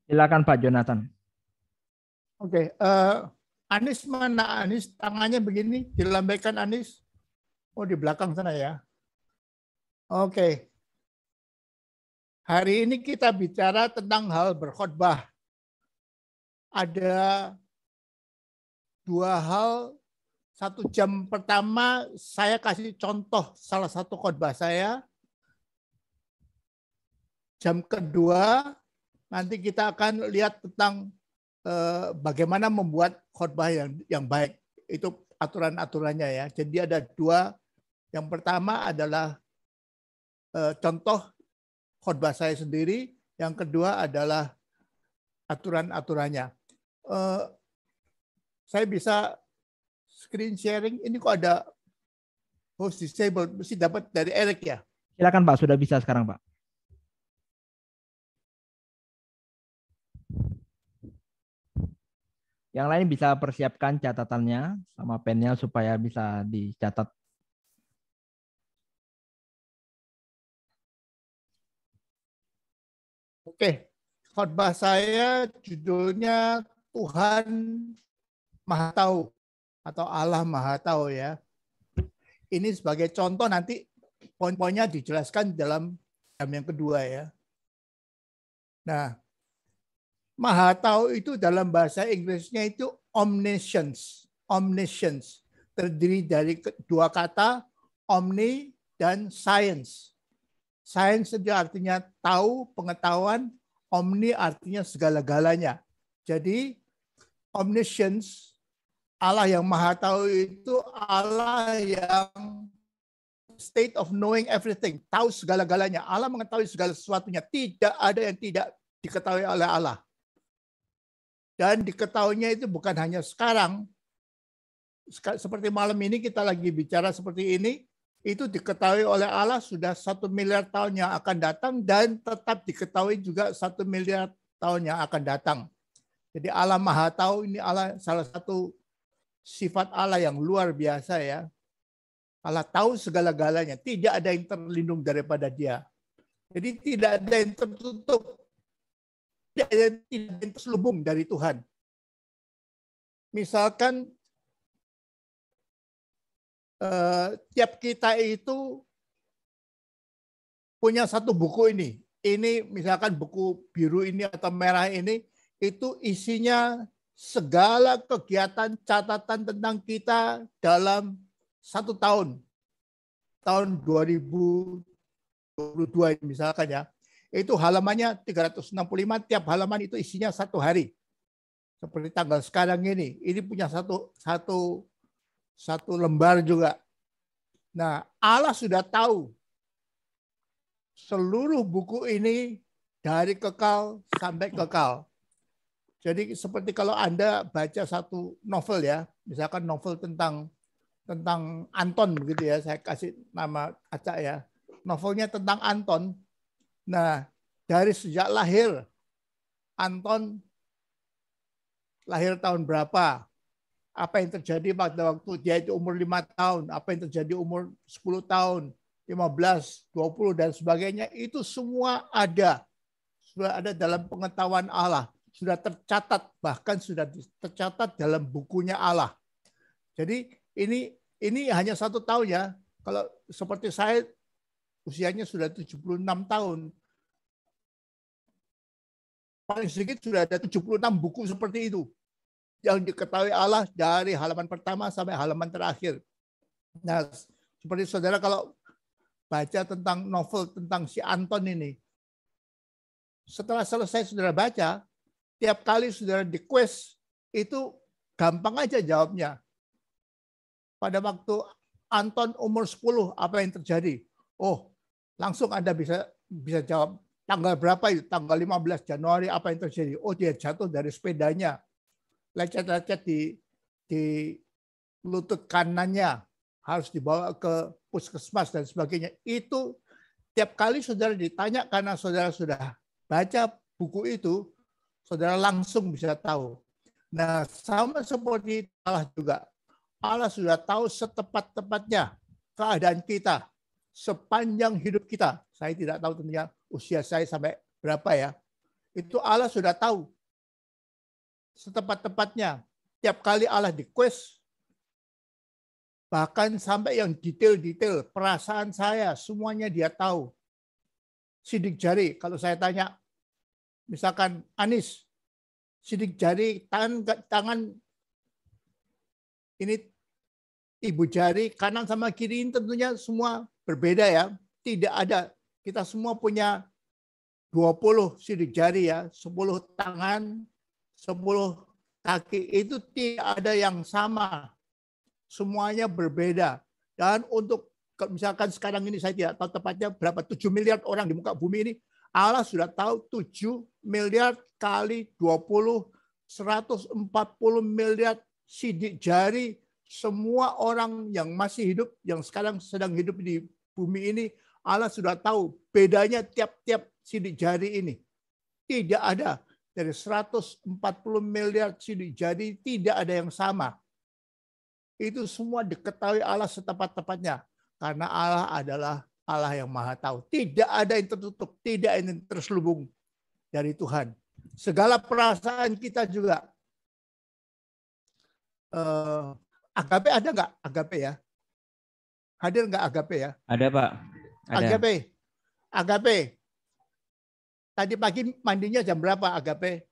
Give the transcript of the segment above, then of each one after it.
Silakan Pak Jonathan. Oke, Anis mana? Anis tangannya begini, dilambaikan Anis. Oh, di belakang sana ya. Oke. Hari ini kita bicara tentang hal berkhotbah. Ada dua hal. 1 jam pertama saya kasih contoh salah satu khotbah saya. Jam kedua nanti kita akan lihat tentang bagaimana membuat khotbah yang baik. Itu aturan-aturannya ya. Jadi ada dua. Yang pertama adalah contoh khotbah saya sendiri. Yang kedua adalah aturan-aturannya. Saya bisa screen sharing. Ini kok ada host disabled. Mesti dapat dari Eric ya. Silakan Pak, sudah bisa sekarang Pak. Yang lain bisa persiapkan catatannya sama pennya supaya bisa dicatat. Oke, khotbah saya judulnya Tuhan Maha Tahu atau Allah Maha Tahu ya. Ini sebagai contoh, nanti poin-poinnya dijelaskan dalam jam yang kedua ya. Nah, Maha Tahu itu dalam bahasa Inggrisnya itu omniscience. Omniscience terdiri dari dua kata, omni dan science. Science itu artinya tahu, pengetahuan, omni artinya segala-galanya. Jadi omniscience, Allah yang Maha Tahu itu Allah yang state of knowing everything, tahu segala-galanya. Allah mengetahui segala sesuatunya. Tidak ada yang tidak diketahui oleh Allah. Dan diketahuinya itu bukan hanya sekarang. Seperti malam ini kita lagi bicara seperti ini, itu diketahui oleh Allah sudah 1 miliar tahun yang akan datang dan tetap diketahui juga 1 miliar tahun yang akan datang. Jadi Allah Maha Tahu, ini Allah salah satu sifat Allah yang luar biasa ya. Allah tahu segala-galanya, tidak ada yang terlindung daripada Dia. Jadi tidak ada yang tertutup, tidak ada yang terselubung dari Tuhan. Misalkan tiap kita itu punya satu buku ini. Ini misalkan buku biru ini atau merah ini, itu isinya segala kegiatan catatan tentang kita dalam 1 tahun. Tahun 2022 misalkan ya. Itu halamannya 365, tiap halaman itu isinya 1 hari. Seperti tanggal sekarang ini punya satu lembar juga. Nah, Allah sudah tahu seluruh buku ini dari kekal sampai kekal. Jadi seperti kalau Anda baca satu novel ya, misalkan novel tentang Anton begitu ya, saya kasih nama acak ya. Novelnya tentang Anton. Nah, dari sejak lahir, Anton lahir tahun berapa? Apa yang terjadi pada waktu dia itu umur 5 tahun, apa yang terjadi umur 10 tahun, 15, 20 dan sebagainya, itu semua ada. Sudah ada dalam pengetahuan Allah, sudah tercatat, bahkan sudah tercatat dalam bukunya Allah. Jadi ini hanya 1 tahun ya. Kalau seperti saya usianya sudah 76 tahun. Paling sedikit sudah ada 76 buku seperti itu yang diketahui Allah dari halaman pertama sampai halaman terakhir. Nah, seperti saudara kalau baca tentang novel tentang si Anton ini, setelah selesai saudara baca, tiap kali saudara di quiz, itu gampang aja jawabnya. Pada waktu Anton umur 10, apa yang terjadi? Oh, langsung Anda bisa jawab. Tanggal berapa itu? Tanggal 15 Januari, apa yang terjadi? Oh, dia jatuh dari sepedanya. Lecet-lecet di lutut kanannya, harus dibawa ke puskesmas dan sebagainya. Itu tiap kali saudara ditanya karena saudara sudah baca buku itu, saudara langsung bisa tahu. Nah, sama seperti Allah juga. Allah sudah tahu setepat-tepatnya keadaan kita sepanjang hidup kita. Saya tidak tahu tentunya usia saya sampai berapa ya? Itu Allah sudah tahu setepat-tepatnya. Tiap kali Allah request, bahkan sampai yang detail-detail, perasaan saya, semuanya dia tahu. Sidik jari, kalau saya tanya, misalkan Anis, sidik jari, tangan ini ibu jari, kanan sama kiri ini tentunya semua berbeda ya. Tidak ada, kita semua punya 20 sidik jari ya, 10 tangan, 10 kaki, itu tidak ada yang sama. Semuanya berbeda. Dan untuk misalkan sekarang ini saya tidak tahu tepatnya berapa, 7 miliar orang di muka bumi ini, Allah sudah tahu 7 miliar kali 20, 140 miliar sidik jari semua orang yang masih hidup, yang sekarang sedang hidup di bumi ini, Allah sudah tahu bedanya tiap-tiap sidik jari ini. Tidak ada. Dari 140 miliar sidik jari tidak ada yang sama. Itu semua diketahui Allah setepat-tepatnya. Karena Allah adalah Allah yang maha tahu. Tidak ada yang tertutup, tidak ada yang terselubung dari Tuhan. Segala perasaan kita juga. Agape ada nggak? Agape ya? Hadir nggak agape ya? Ada, Pak. Ada. Agape. Tadi pagi mandinya jam berapa agape?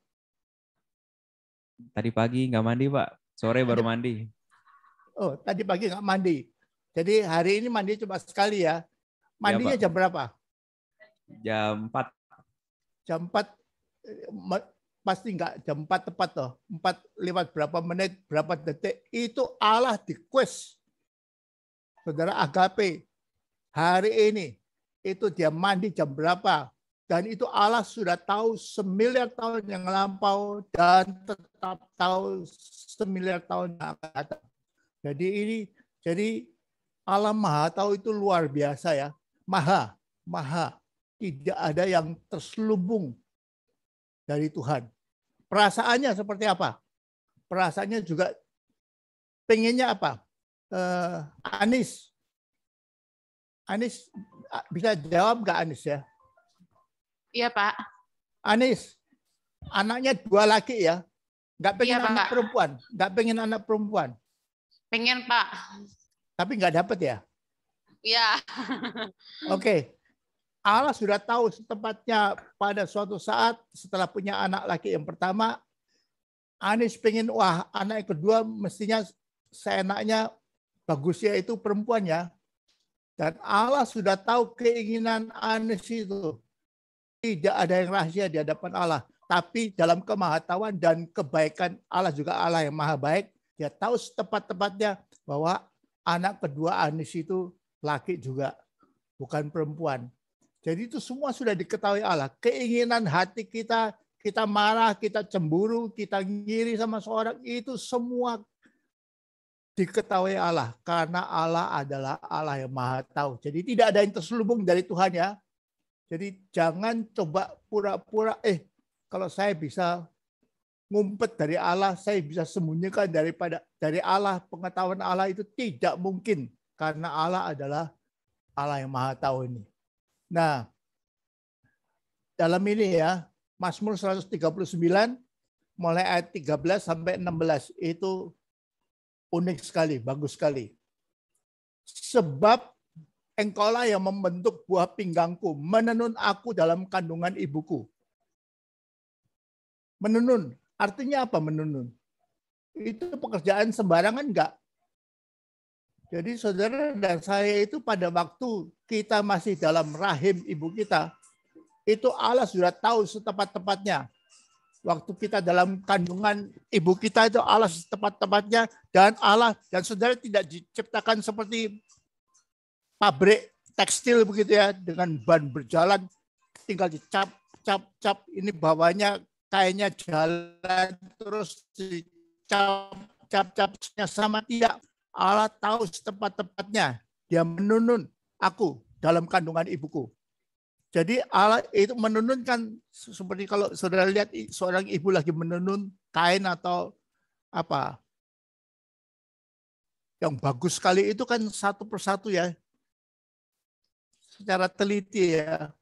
Tadi pagi nggak mandi, Pak. Sore baru mandi. Oh, tadi pagi nggak mandi. Jadi hari ini mandi cuma sekali ya. Mandinya Ya, jam berapa? Jam 4. Jam 4 pasti nggak jam 4 tepat toh. 4 lewat berapa menit, berapa detik. Itu Allah request. Saudara agape. Hari ini itu dia mandi jam berapa. Dan itu Allah sudah tahu semiliar tahun yang lampau dan tetap tahu semiliar tahun yang akan datang. Jadi Allah Maha Tahu itu luar biasa ya. Maha. Tidak ada yang terselubung dari Tuhan. Perasaannya seperti apa? Perasaannya juga pengennya apa? Anis bisa jawab nggak Anis ya? Iya, Pak. Anis, anaknya 2 laki ya? Nggak pengen Iya, anak Pak. perempuan? Nggak pengen anak perempuan? Pengen, Pak. Tapi nggak dapet ya? Iya. Oke. Allah sudah tahu setepatnya pada suatu saat setelah punya anak laki yang pertama, Anis pengen, wah anak yang kedua mestinya seenaknya bagusnya itu perempuan ya. Dan Allah sudah tahu keinginan Anis itu. Tidak ada yang rahasia di hadapan Allah. Tapi dalam kemahatauan dan kebaikan Allah juga Allah yang maha baik. Dia tahu setepat-tepatnya bahwa anak kedua Anis itu laki juga, bukan perempuan. Jadi itu semua sudah diketahui Allah. Keinginan hati kita, kita marah, kita cemburu, kita ngiri sama seorang, itu semua diketahui Allah. Karena Allah adalah Allah yang maha tahu. Jadi tidak ada yang terselubung dari Tuhan ya. Jadi jangan coba pura-pura, kalau saya bisa ngumpet dari Allah, saya bisa sembunyikan dari Allah. Pengetahuan Allah itu tidak mungkin. Karena Allah adalah Allah yang maha tahu ini. Nah, dalam ini ya, Mazmur 139, mulai ayat 13 sampai 16, itu unik sekali, bagus sekali. Sebab Engkaulah yang membentuk buah pinggangku, menenun aku dalam kandungan ibuku. Menenun, artinya apa menenun? Itu pekerjaan sembarangan enggak? Jadi saudara dan saya itu pada waktu kita masih dalam rahim ibu kita, itu Allah sudah tahu setepat-tepatnya. Waktu kita dalam kandungan ibu kita itu Allah setepat-tepatnya, dan saudara tidak diciptakan seperti pabrik tekstil begitu ya, dengan ban berjalan tinggal dicap ini bawahnya kainnya jalan terus dicap sama, tidak. Allah tahu setepat-tepatnya. Dia menenun aku dalam kandungan ibuku. Jadi Allah itu menenunkan seperti kalau saudara lihat seorang ibu lagi menenun kain atau apa yang bagus sekali, itu kan satu persatu ya, secara teliti ya.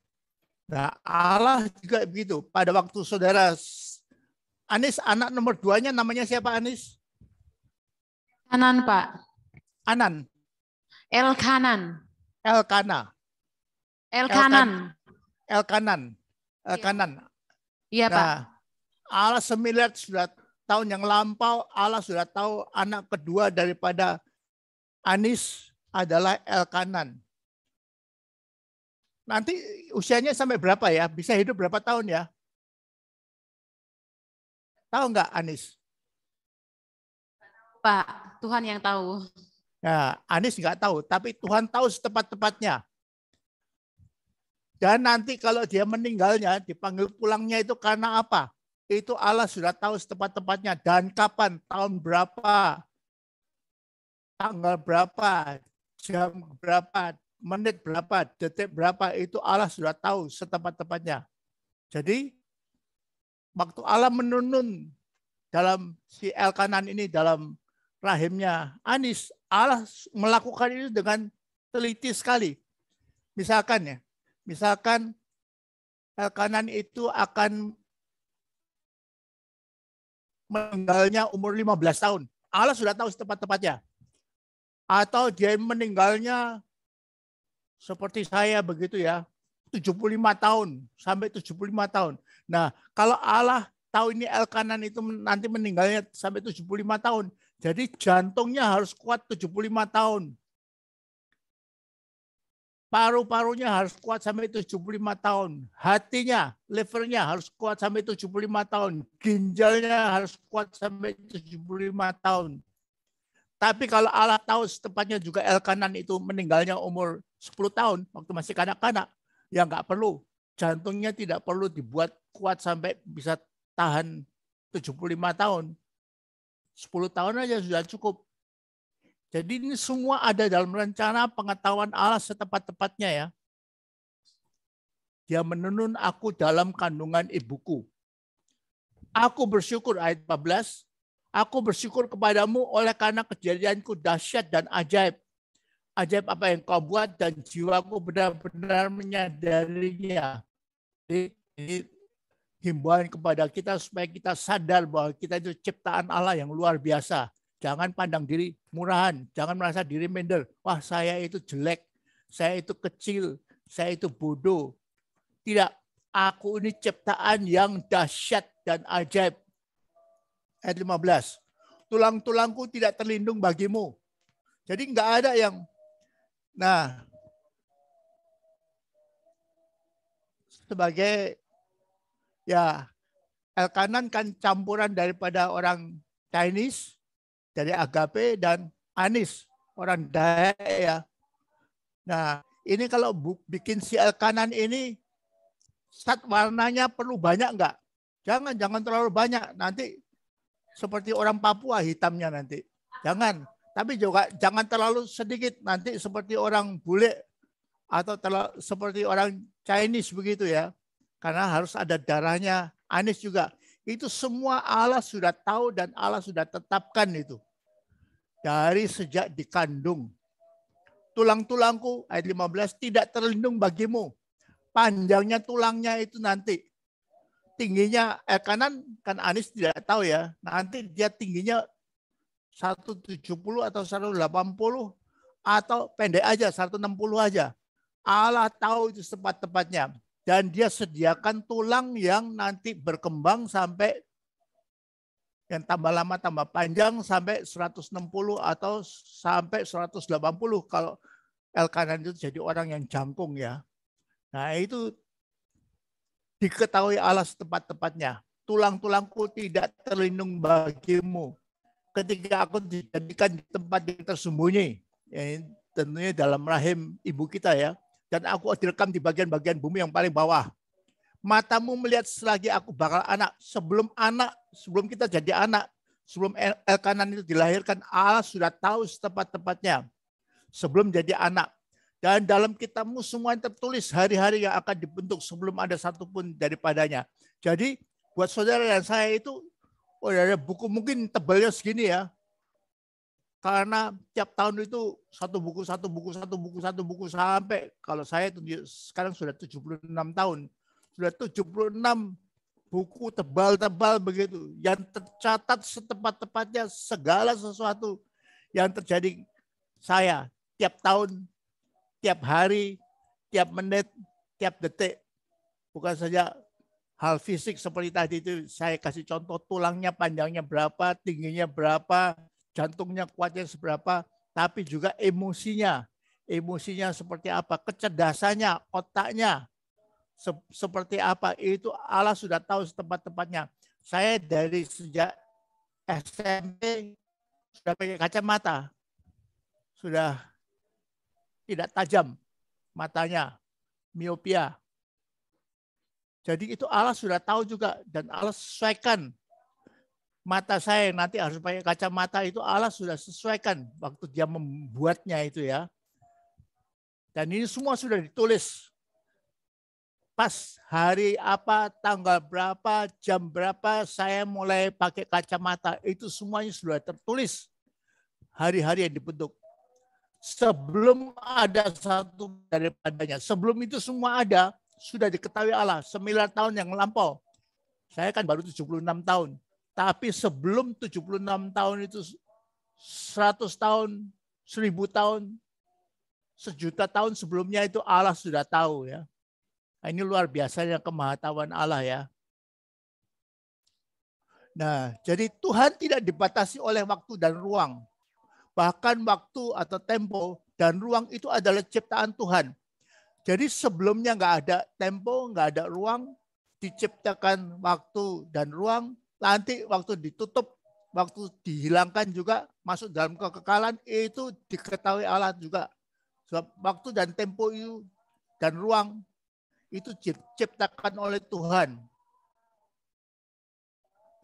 Nah, Allah juga begitu. Pada waktu saudara Anis, anak nomor 2-nya namanya siapa Anis? Kanan, Pak. Anan, Elkanan. Elkana, Elkanan. Elkanan, Elkanan. Iya, Pak. Nah, Allah semiliar sudah tahun yang lampau, Allah sudah tahu anak kedua daripada Anis adalah Elkanan. Nanti usianya sampai berapa ya? Bisa hidup berapa tahun ya? Tahu nggak Anis? Pak, Tuhan yang tahu. Nah, Anis nggak tahu, tapi Tuhan tahu setepat-tepatnya. Dan nanti kalau dia meninggalnya, dipanggil pulangnya itu karena apa? Itu Allah sudah tahu setepat-tepatnya. Dan kapan, tahun berapa, tanggal berapa, jam berapa, menit berapa, detik berapa, itu Allah sudah tahu setepat-tepatnya. Jadi, waktu Allah menunun dalam si Elkanan ini, dalam rahimnya Anis, Allah melakukan itu dengan teliti sekali. Misalkan Elkanan itu akan meninggalnya umur 15 tahun. Allah sudah tahu setepat-tepatnya. Atau dia meninggalnya seperti saya begitu ya, 75 tahun sampai 75 tahun. Nah, kalau Allah tahu ini Elkanan itu nanti meninggalnya sampai 75 tahun, jadi jantungnya harus kuat 75 tahun. Paru-parunya harus kuat sampai 75 tahun. Hatinya, livernya harus kuat sampai 75 tahun. Ginjalnya harus kuat sampai 75 tahun. Tapi kalau Allah tahu setepatnya juga Elkanan itu meninggalnya umur 10 tahun, waktu masih kanak-kanak, ya nggak perlu. Jantungnya tidak perlu dibuat kuat sampai bisa tahan 75 tahun. 10 tahun aja sudah cukup. Jadi ini semua ada dalam rencana pengetahuan Allah setepat-tepatnya ya. Dia menenun aku dalam kandungan ibuku. Aku bersyukur, ayat 14. Aku bersyukur kepadamu oleh karena kejadianku dahsyat dan ajaib. Ajaib apa yang kau buat dan jiwaku benar-benar menyadarinya. Jadi, ini himbauan kepada kita supaya kita sadar bahwa kita itu ciptaan Allah yang luar biasa. Jangan pandang diri murahan, jangan merasa diri minder. Wah, saya itu jelek, saya itu kecil, saya itu bodoh. Tidak, aku ini ciptaan yang dahsyat dan ajaib. Ayat 15. Tulang-tulangku tidak terlindung bagimu. Jadi enggak ada yang, nah, sebagai, ya, Elkanan kan campuran daripada orang Chinese, dari Agape dan Anis, orang Dayak ya. Nah, ini kalau bikin si Elkanan ini, zat warnanya perlu banyak enggak? Jangan terlalu banyak. Nanti seperti orang Papua hitamnya nanti. Jangan. Tapi juga jangan terlalu sedikit. Nanti seperti orang bule atau seperti orang Chinese begitu ya. Karena harus ada darahnya. Anis juga. Itu semua Allah sudah tahu dan Allah sudah tetapkan itu. Dari sejak dikandung. Tulang-tulangku, ayat 15, tidak terlindung bagimu. Panjangnya tulangnya itu nanti. Tingginya, Elkanan kan Anis tidak tahu ya. Nanti dia tingginya 170 atau 180 atau pendek aja 160 aja. Allah tahu itu tepat-tepatnya. Dan dia sediakan tulang yang nanti berkembang sampai yang tambah lama tambah panjang sampai 160 atau sampai 180 kalau Elkanan itu jadi orang yang jangkung ya. Nah itu diketahui Allah setepat-tepatnya. Tulang-tulangku tidak terlindung bagimu. Ketika aku dijadikan di tempat yang tersembunyi, ya, tentunya dalam rahim ibu kita ya. Dan aku direkam di bagian-bagian bumi yang paling bawah. Matamu melihat selagi aku bakal anak, sebelum kita jadi anak, sebelum Elkanan itu dilahirkan, Allah sudah tahu setepat-tepatnya sebelum jadi anak. Dan dalam kitabmu semua yang tertulis hari-hari yang akan dibentuk sebelum ada satupun daripadanya. Jadi buat saudara dan saya itu, ada buku mungkin tebalnya segini ya. Karena tiap tahun itu satu buku sampai kalau saya itu sekarang sudah 76 tahun. Sudah 76 buku tebal-tebal begitu. Yang tercatat setepat-tepatnya segala sesuatu yang terjadi saya. Tiap tahun, tiap hari, tiap menit, tiap detik. Bukan saja hal fisik seperti tadi itu. Saya kasih contoh tulangnya panjangnya berapa, tingginya berapa, jantungnya kuatnya seberapa. Tapi juga emosinya. Emosinya seperti apa, kecerdasannya, otaknya seperti apa, itu Allah sudah tahu setempat-tempatnya. Saya dari sejak SMP sudah pakai kacamata, sudah tidak tajam matanya, miopia. Jadi itu Allah sudah tahu juga, dan Allah sesuaikan mata saya nanti harus pakai kacamata, itu Allah sudah sesuaikan waktu dia membuatnya itu ya. Dan ini semua sudah ditulis. Pas hari apa, tanggal berapa, jam berapa saya mulai pakai kacamata. Itu semuanya sudah tertulis. Hari-hari yang dibentuk. Sebelum ada satu daripadanya. Sebelum itu semua ada, sudah diketahui Allah. 9 tahun yang lampau. Saya kan baru 76 tahun. Tapi sebelum 76 tahun itu 100 tahun, 1000 tahun, 1.000.000 tahun sebelumnya itu Allah sudah tahu ya. Nah, ini luar biasanya kemahatauan Allah ya. Nah, jadi Tuhan tidak dibatasi oleh waktu dan ruang. Bahkan waktu atau tempo dan ruang itu adalah ciptaan Tuhan. Jadi sebelumnya nggak ada tempo, nggak ada ruang, diciptakan waktu dan ruang. Nanti waktu ditutup, waktu dihilangkan juga, masuk dalam kekekalan, itu diketahui Allah juga. Sebab waktu dan tempo itu dan ruang itu diciptakan oleh Tuhan.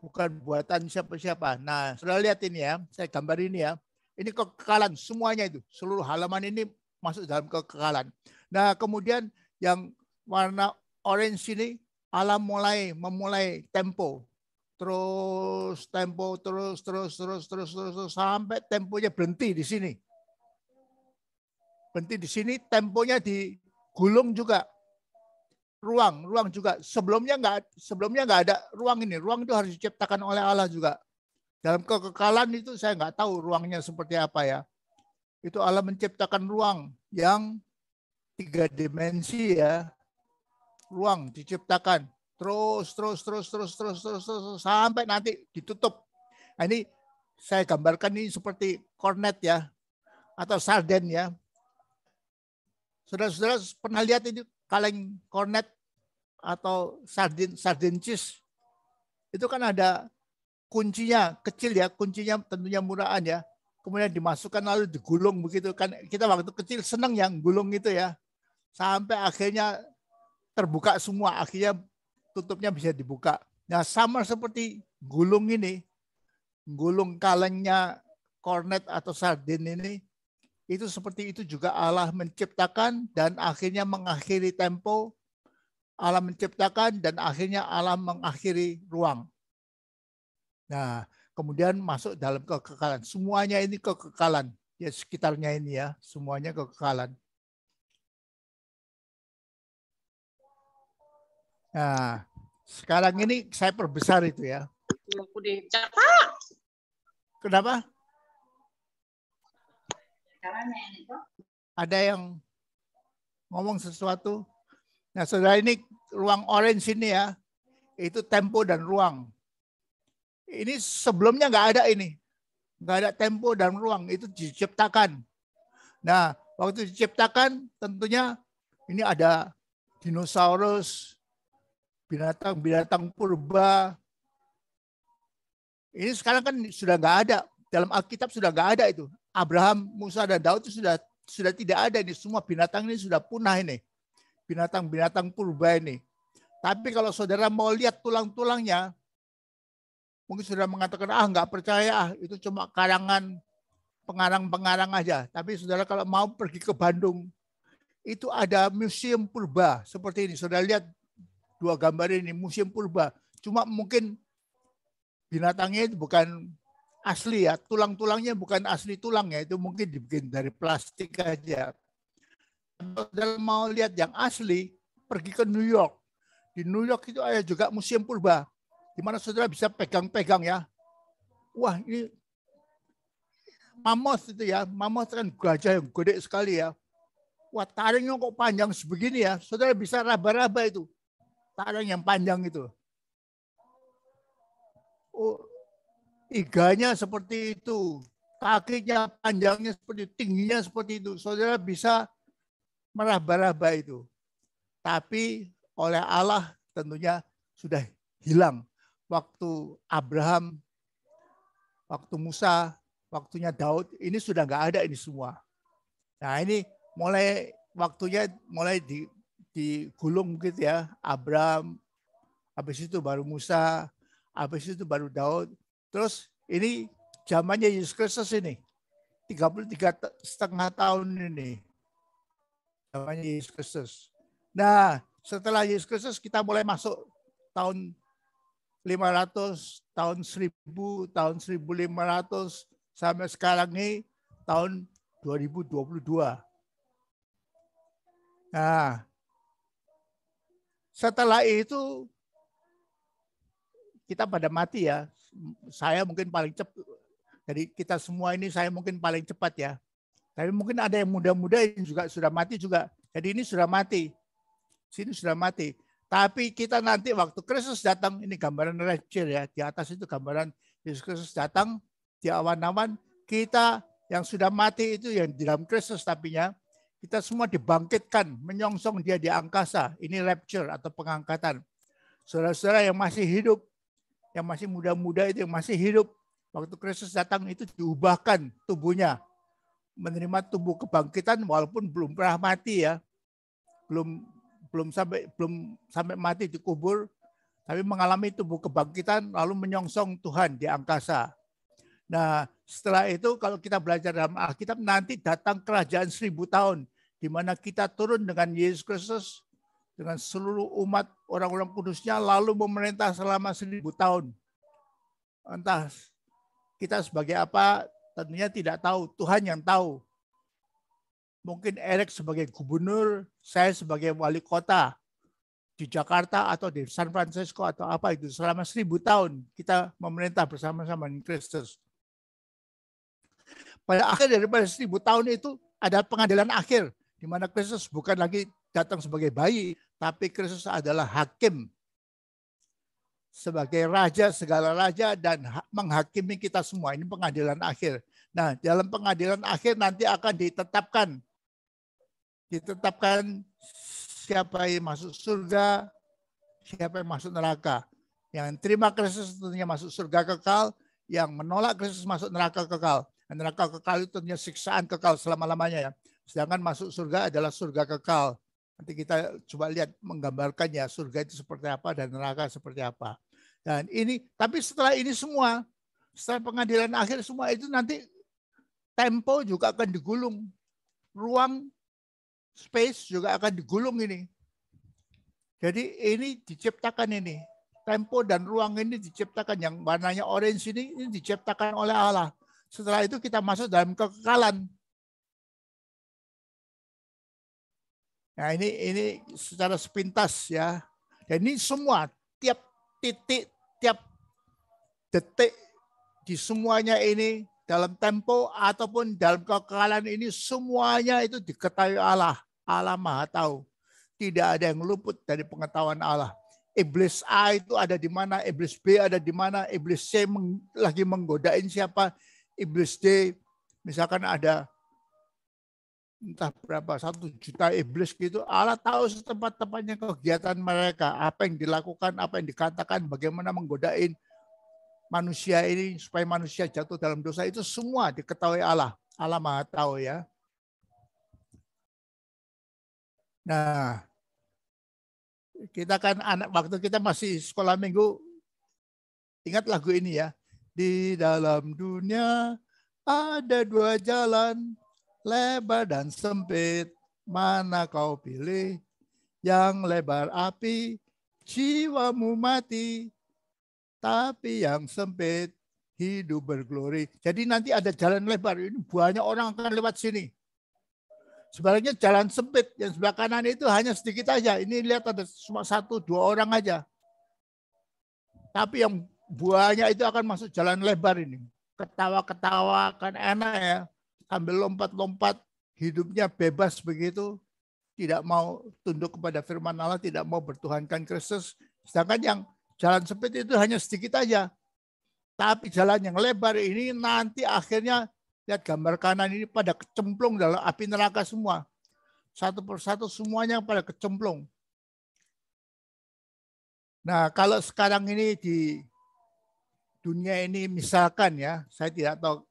Bukan buatan siapa-siapa. Nah, sudah lihat ini ya, saya gambar ini ya. Ini kekekalan semuanya itu. Seluruh halaman ini masuk dalam kekekalan. Nah, kemudian yang warna orange ini Allah memulai tempo. Terus tempo terus sampai temponya berhenti di sini. Berhenti di sini, temponya digulung juga. Ruang juga. Sebelumnya nggak ada ruang ini. Ruang itu harus diciptakan oleh Allah juga. Dalam kekekalan itu saya nggak tahu ruangnya seperti apa ya. Itu Allah menciptakan ruang yang 3 dimensi ya. Ruang diciptakan. Terus sampai nanti ditutup. Nah, ini saya gambarkan ini seperti kornet ya. Atau sarden ya. Saudara-saudara pernah lihat ini kaleng kornet atau sardin cheese? Itu kan ada kuncinya, kecil ya, kuncinya tentunya murahan ya. Kemudian dimasukkan lalu digulung begitu kan. Kita waktu kecil senang yang gulung itu ya. Sampai akhirnya terbuka semua, akhirnya tutupnya bisa dibuka. Nah, sama seperti gulung ini, gulung kalengnya kornet atau sardin ini, itu seperti itu juga Allah menciptakan dan akhirnya mengakhiri tempo. Allah menciptakan dan akhirnya Allah mengakhiri ruang. Nah, kemudian masuk dalam kekekalan. Semuanya ini kekekalan. Ya, sekitarnya ini ya, semuanya kekekalan. Nah, sekarang ini saya perbesar itu ya. Kenapa? Ada yang ngomong sesuatu? Nah, saudara, ini ruang orange ini ya, itu tempo dan ruang. Ini sebelumnya nggak ada ini. Nggak ada tempo dan ruang, itu diciptakan. Nah, waktu diciptakan tentunya ini ada dinosaurus, binatang-binatang purba. Ini sekarang kan sudah nggak ada. Dalam Alkitab sudah nggak ada itu. Abraham, Musa, dan Daud itu sudah tidak ada ini. Semua binatang ini sudah punah ini. Binatang-binatang purba ini. Tapi kalau saudara mau lihat tulang-tulangnya, mungkin saudara mengatakan, nggak percaya, itu cuma karangan pengarang-pengarang aja. Tapi saudara kalau mau pergi ke Bandung, itu ada museum purba seperti ini. Saudara lihat 2 gambar ini, museum purba. Cuma mungkin binatangnya itu bukan asli ya, tulang-tulangnya bukan asli tulang ya, itu mungkin dibikin dari plastik aja. Kalau mau lihat yang asli, pergi ke New York. Di New York itu ada juga museum purba, di mana saudara bisa pegang-pegang ya. Wah, ini mammoth itu ya, mammoth kan gajah yang gede sekali ya. Wah, taringnya kok panjang sebegini ya, saudara bisa raba-raba itu, taring yang panjang itu. Oh, iganya seperti itu, kakinya panjangnya seperti itu, tingginya seperti itu, saudara bisa meraba-raba itu. Tapi oleh Allah tentunya sudah hilang. Waktu Abraham, waktu Musa, waktunya Daud, ini sudah nggak ada ini semua. Nah ini mulai waktunya mulai digulung gitu ya. Abraham, habis itu baru Musa, habis itu baru Daud. Terus ini zamannya Yesus Kristus ini. 33,5 tahun ini. Zamannya Yesus Kristus. Nah, setelah Yesus Kristus kita mulai masuk tahun 500, tahun 1000, tahun 1500 sampai sekarang ini tahun 2022. Nah, setelah itu kita pada mati ya. Saya mungkin paling cepat. Jadi kita semua ini saya mungkin paling cepat ya. Tapi mungkin ada yang muda-muda yang juga sudah mati juga. Jadi ini sudah mati. Sini sudah mati. Tapi kita nanti waktu Kristus datang, ini gambaran rapture ya. Di atas itu gambaran Yesus Kristus datang di awan-awan. Kita yang sudah mati itu yang di dalam Kristus tapinya, kita semua dibangkitkan, menyongsong dia di angkasa. Ini rapture atau pengangkatan. Saudara-saudara yang masih hidup, yang masih muda-muda itu, yang masih hidup, waktu Kristus datang itu diubahkan tubuhnya. Menerima tubuh kebangkitan walaupun belum pernah mati ya. Belum sampai mati dikubur, tapi mengalami tubuh kebangkitan lalu menyongsong Tuhan di angkasa. Nah, setelah itu kalau kita belajar dalam Alkitab nanti datang kerajaan 1000 tahun di mana kita turun dengan Yesus Kristus dengan seluruh umat orang-orang kudusnya lalu memerintah selama 1000 tahun. Entah kita sebagai apa tentunya tidak tahu, Tuhan yang tahu. Mungkin Eric sebagai gubernur, saya sebagai wali kota di Jakarta atau di San Francisco atau apa itu. Selama 1000 tahun kita memerintah bersama-sama dengan Kristus. Pada akhir daripada 1000 tahun itu ada pengadilan akhir. Di mana Kristus bukan lagi datang sebagai bayi, tapi Kristus adalah hakim. Sebagai raja, segala raja dan menghakimi kita semua. Ini pengadilan akhir. Nah, dalam pengadilan akhir nanti akan ditetapkan siapa yang masuk surga, siapa yang masuk neraka. Yang terima Kristus tentunya masuk surga kekal, yang menolak Kristus masuk neraka kekal. Dan neraka kekal itu tentunya siksaan kekal selama-lamanya ya. Sedangkan masuk surga adalah surga kekal. Nanti kita coba lihat menggambarkannya surga itu seperti apa dan neraka seperti apa. Dan ini, tapi setelah ini semua, setelah pengadilan akhir semua itu nanti tempo juga akan digulung. Ruang space juga akan digulung ini. Jadi ini diciptakan ini. Tempo dan ruang ini diciptakan. Yang warnanya orange ini diciptakan oleh Allah. Setelah itu kita masuk dalam kekekalan. Nah ini secara sepintas ya. Dan ini semua, tiap titik, tiap detik di semuanya ini, dalam tempo ataupun dalam kekekalan ini semuanya itu diketahui Allah. Allah Maha tahu. Tidak ada yang luput dari pengetahuan Allah. Iblis A itu ada di mana, iblis B ada di mana, iblis C lagi menggodain siapa, iblis D misalkan ada entah berapa 1 juta iblis gitu. Allah tahu setempat-tempatnya kegiatan mereka, apa yang dilakukan, apa yang dikatakan, bagaimana menggodain manusia ini supaya manusia jatuh dalam dosa, itu semua diketahui Allah. Allah Maha tahu ya. Nah, kita kan anak waktu kita masih sekolah minggu, ingat lagu ini ya. Di dalam dunia ada 2 jalan, lebar dan sempit. Mana kau pilih? Yang lebar api, jiwamu mati. Tapi yang sempit, hidup berglori. Jadi nanti ada jalan lebar, ini banyak orang akan lewat sini. Sebaliknya jalan sempit yang sebelah kanan itu hanya sedikit aja. Ini lihat ada cuma 1-2 orang aja. Tapi yang buahnya itu akan masuk jalan lebar ini. Ketawa-ketawa kan enak ya. Sambil lompat-lompat, hidupnya bebas begitu. Tidak mau tunduk kepada firman Allah, tidak mau bertuhankan Kristus. Sedangkan yang jalan sempit itu hanya sedikit aja. Tapi jalan yang lebar ini nanti akhirnya, lihat gambar kanan ini pada kecemplung dalam api neraka semua. Satu persatu semuanya pada kecemplung. Nah, kalau sekarang ini di dunia ini misalkan ya, saya tidak tahu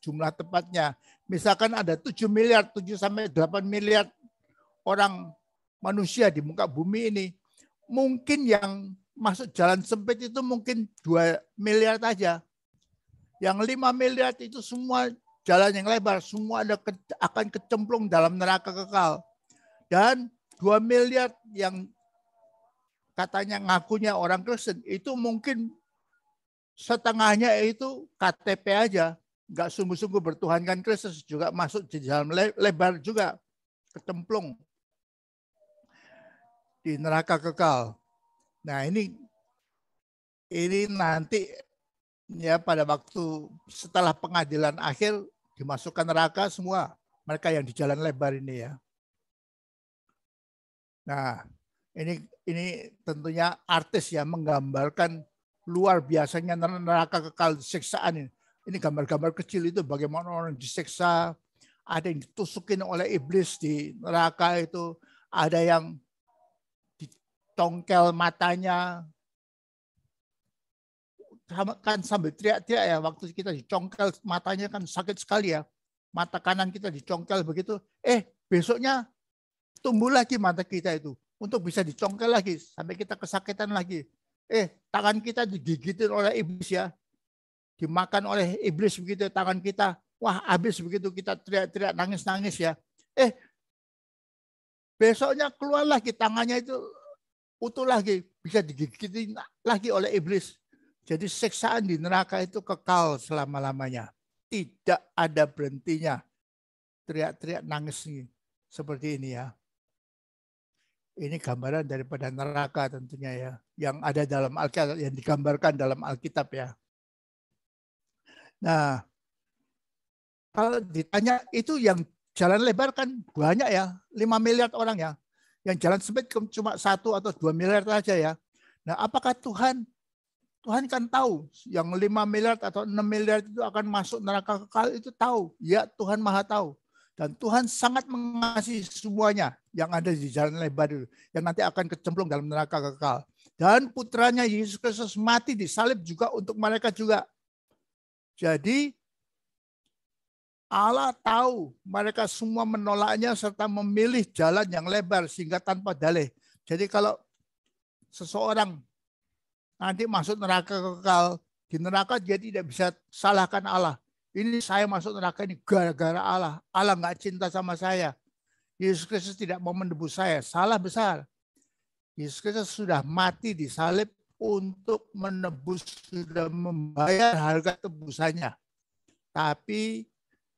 jumlah tepatnya. Misalkan ada 7 sampai 8 miliar orang manusia di muka bumi ini. Mungkin yang masuk jalan sempit itu mungkin 2 miliar saja. Yang 5 miliar itu semua jalan yang lebar, semua akan kecemplung dalam neraka kekal. Dan 2 miliar yang katanya ngakunya orang Kristen, itu mungkin setengahnya itu KTP aja. Nggak sungguh-sungguh bertuhankan Kristus, juga masuk di dalam lebar juga, kecemplung di neraka kekal. Nah ini nanti ya pada waktu setelah pengadilan akhir dimasukkan neraka semua mereka yang di jalan lebar ini ya. Nah ini tentunya artis ya, menggambarkan luar biasanya neraka kekal, siksaan ini. Ini gambar-gambar kecil itu bagaimana orang disiksa, ada yang ditusukin oleh iblis di neraka itu, ada yang dicongkel matanya, kan sambil teriak-teriak ya, waktu kita dicongkel matanya kan sakit sekali ya, mata kanan kita dicongkel begitu, besoknya tumbuh lagi mata kita itu untuk bisa dicongkel lagi sampai kita kesakitan lagi. Tangan kita digigitin oleh iblis ya, dimakan oleh iblis begitu tangan kita, wah habis begitu kita teriak-teriak nangis-nangis ya. Besoknya keluar lagi tangannya itu utuh lagi, bisa digigitin lagi oleh iblis. Jadi siksaan di neraka itu kekal selama-lamanya. Tidak ada berhentinya. Teriak-teriak nangis seperti ini ya. Ini gambaran daripada neraka tentunya ya. Yang ada dalam Alkitab, yang digambarkan dalam Alkitab ya. Nah, kalau ditanya itu yang jalan lebar kan banyak ya. 5 miliar orang ya. Yang jalan sempit cuma 1 atau 2 miliar saja ya. Nah, apakah Tuhan kan tahu yang 5 miliar atau 6 miliar itu akan masuk neraka kekal, itu tahu. Ya, Tuhan Maha tahu. Dan Tuhan sangat mengasihi semuanya yang ada di jalan lebar itu, yang nanti akan kecemplung dalam neraka kekal. Dan putranya Yesus Kristus mati disalib juga untuk mereka juga. Jadi Allah tahu mereka semua menolaknya serta memilih jalan yang lebar sehingga tanpa dalih. Jadi kalau seseorang nanti masuk neraka kekal, di neraka dia tidak bisa salahkan Allah. Ini saya masuk neraka ini gara-gara Allah. Allah nggak cinta sama saya. Yesus Kristus tidak mau menebus saya. Salah besar. Yesus Kristus sudah mati disalib untuk menebus, sudah membayar harga tebusannya. Tapi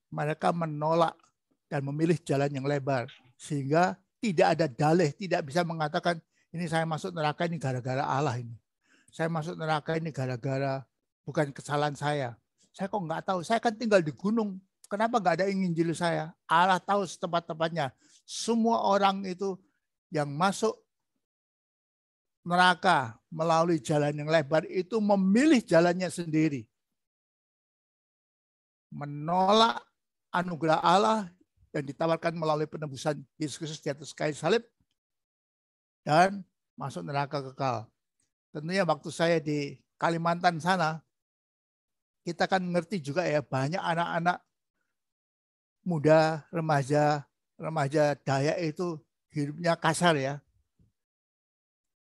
mereka menolak dan memilih jalan yang lebar. Sehingga tidak ada dalih, tidak bisa mengatakan ini saya masuk neraka ini gara-gara Allah ini. Saya masuk neraka ini gara-gara bukan kesalahan saya. Saya kok nggak tahu. Saya kan tinggal di gunung. Kenapa nggak ada yang nginjil saya? Allah tahu setempat-tempatnya. Semua orang itu yang masuk neraka melalui jalan yang lebar itu memilih jalannya sendiri. Menolak anugerah Allah yang ditawarkan melalui penebusan Yesus Kristus di atas kayu salib dan masuk neraka kekal. Tentunya waktu saya di Kalimantan sana, kita kan ngerti juga ya, banyak anak-anak muda, remaja Dayak itu hidupnya kasar ya.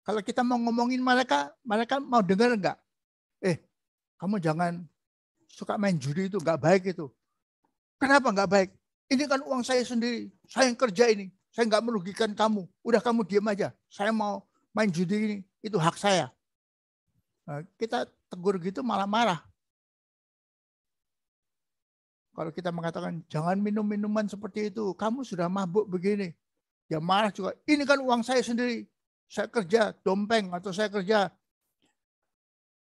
Kalau kita mau ngomongin mereka mau dengar enggak? Kamu jangan suka main judi, itu enggak baik itu. Kenapa enggak baik? Ini kan uang saya sendiri, saya yang kerja ini, saya enggak merugikan kamu. Udah kamu diam aja, saya mau main judi ini, itu hak saya. Nah, kita tegur gitu malah marah. Kalau kita mengatakan jangan minum minuman seperti itu, kamu sudah mabuk begini. Dia marah juga, ini kan uang saya sendiri. Saya kerja dompeng atau saya kerja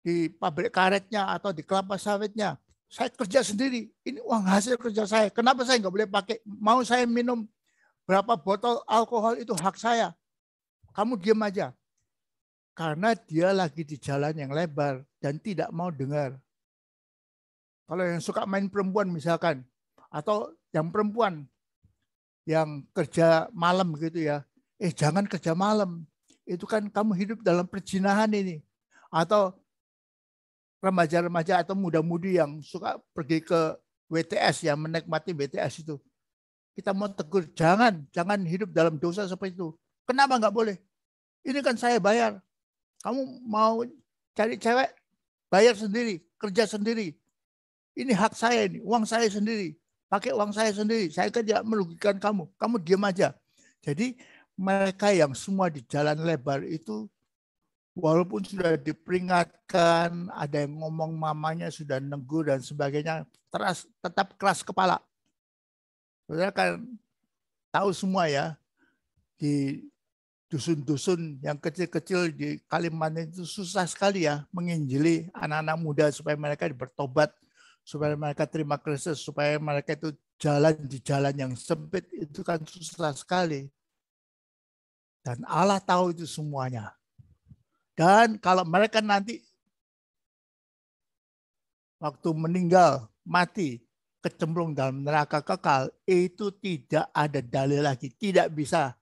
di pabrik karetnya atau di kelapa sawitnya. Saya kerja sendiri, ini uang hasil kerja saya. Kenapa saya nggak boleh pakai? Mau saya minum berapa botol alkohol itu hak saya. Kamu diam aja. Karena dia lagi di jalan yang lebar dan tidak mau dengar. Kalau yang suka main perempuan misalkan, atau yang perempuan yang kerja malam gitu ya, jangan kerja malam. Itu kan kamu hidup dalam perzinahan ini. Atau remaja-remaja atau muda-mudi yang suka pergi ke WTS ya, menikmati WTS itu. Kita mau tegur, jangan hidup dalam dosa seperti itu. Kenapa nggak boleh? Ini kan saya bayar. Kamu mau cari cewek, bayar sendiri, kerja sendiri. Ini hak saya, ini uang saya sendiri. Pakai uang saya sendiri. Saya kan tidak merugikan kamu. Kamu diam aja. Jadi mereka yang semua di jalan lebar itu, walaupun sudah diperingatkan, ada yang ngomong mamanya sudah negur dan sebagainya, tetap keras kepala. Saudara kan tahu semua ya, di dusun-dusun yang kecil-kecil di Kalimantan itu susah sekali ya menginjili anak-anak muda supaya mereka bertobat, supaya mereka terima Kristus, supaya mereka itu jalan di jalan yang sempit, itu kan susah sekali. Dan Allah tahu itu semuanya. Dan kalau mereka nanti waktu meninggal, mati, kecemplung dalam neraka kekal, itu tidak ada dalil lagi. Tidak bisa.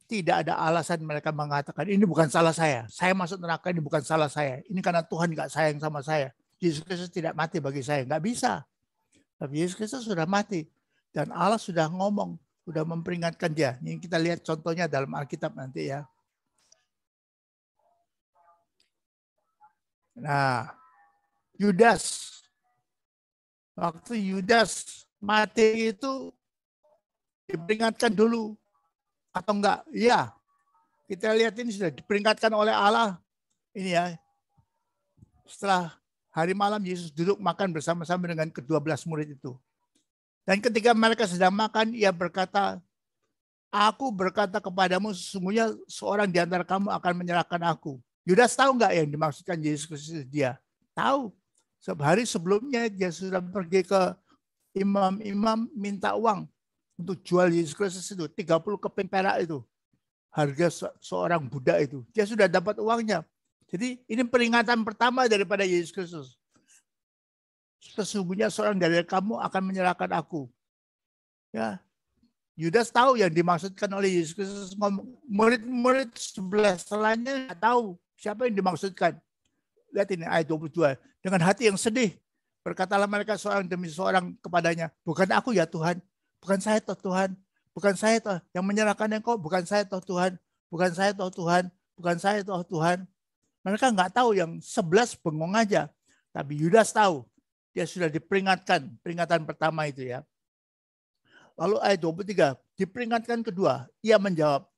Tidak ada alasan mereka mengatakan, ini bukan salah saya masuk neraka, ini bukan salah saya. Ini karena Tuhan nggak sayang sama saya. Yesus Kristus tidak mati bagi saya. Nggak bisa. Tapi Yesus Kristus sudah mati. Dan Allah sudah ngomong, sudah memperingatkan dia. Ini kita lihat contohnya dalam Alkitab nanti ya. Nah, Yudas. Waktu Yudas mati itu diperingatkan dulu. Atau enggak? Iya. Kita lihat ini sudah diperingatkan oleh Allah. Ini ya. Setelah hari malam Yesus duduk makan bersama-sama dengan ke-12 murid itu. Dan ketika mereka sedang makan, ia berkata, aku berkata kepadamu, sesungguhnya seorang di antara kamu akan menyerahkan aku. Yudas tahu nggak yang dimaksudkan Yesus Kristus dia? Tahu. Sehari sebelumnya dia sudah pergi ke imam-imam minta uang untuk jual Yesus Kristus itu. 30 keping perak itu. Harga seorang budak itu. Dia sudah dapat uangnya. Jadi ini peringatan pertama daripada Yesus Kristus. Sesungguhnya seorang dari kamu akan menyerahkan aku. Ya, Yudas tahu yang dimaksudkan oleh Yesus Kristus. Murid-murid sebelah setelahnya nggak tahu siapa yang dimaksudkan. Lihat ini ayat 22. Dengan hati yang sedih, berkatalah mereka seorang demi seorang kepadanya, bukan aku ya Tuhan, bukan saya toh Tuhan, bukan saya toh yang menyerahkan engkau, bukan saya toh Tuhan, bukan saya toh Tuhan, bukan saya toh Tuhan. Mereka nggak tahu, yang 11 bengong aja. Tapi Yudas tahu. Dia sudah diperingatkan. Peringatan pertama itu ya. Lalu ayat 23. Diperingatkan kedua. Ia menjawab.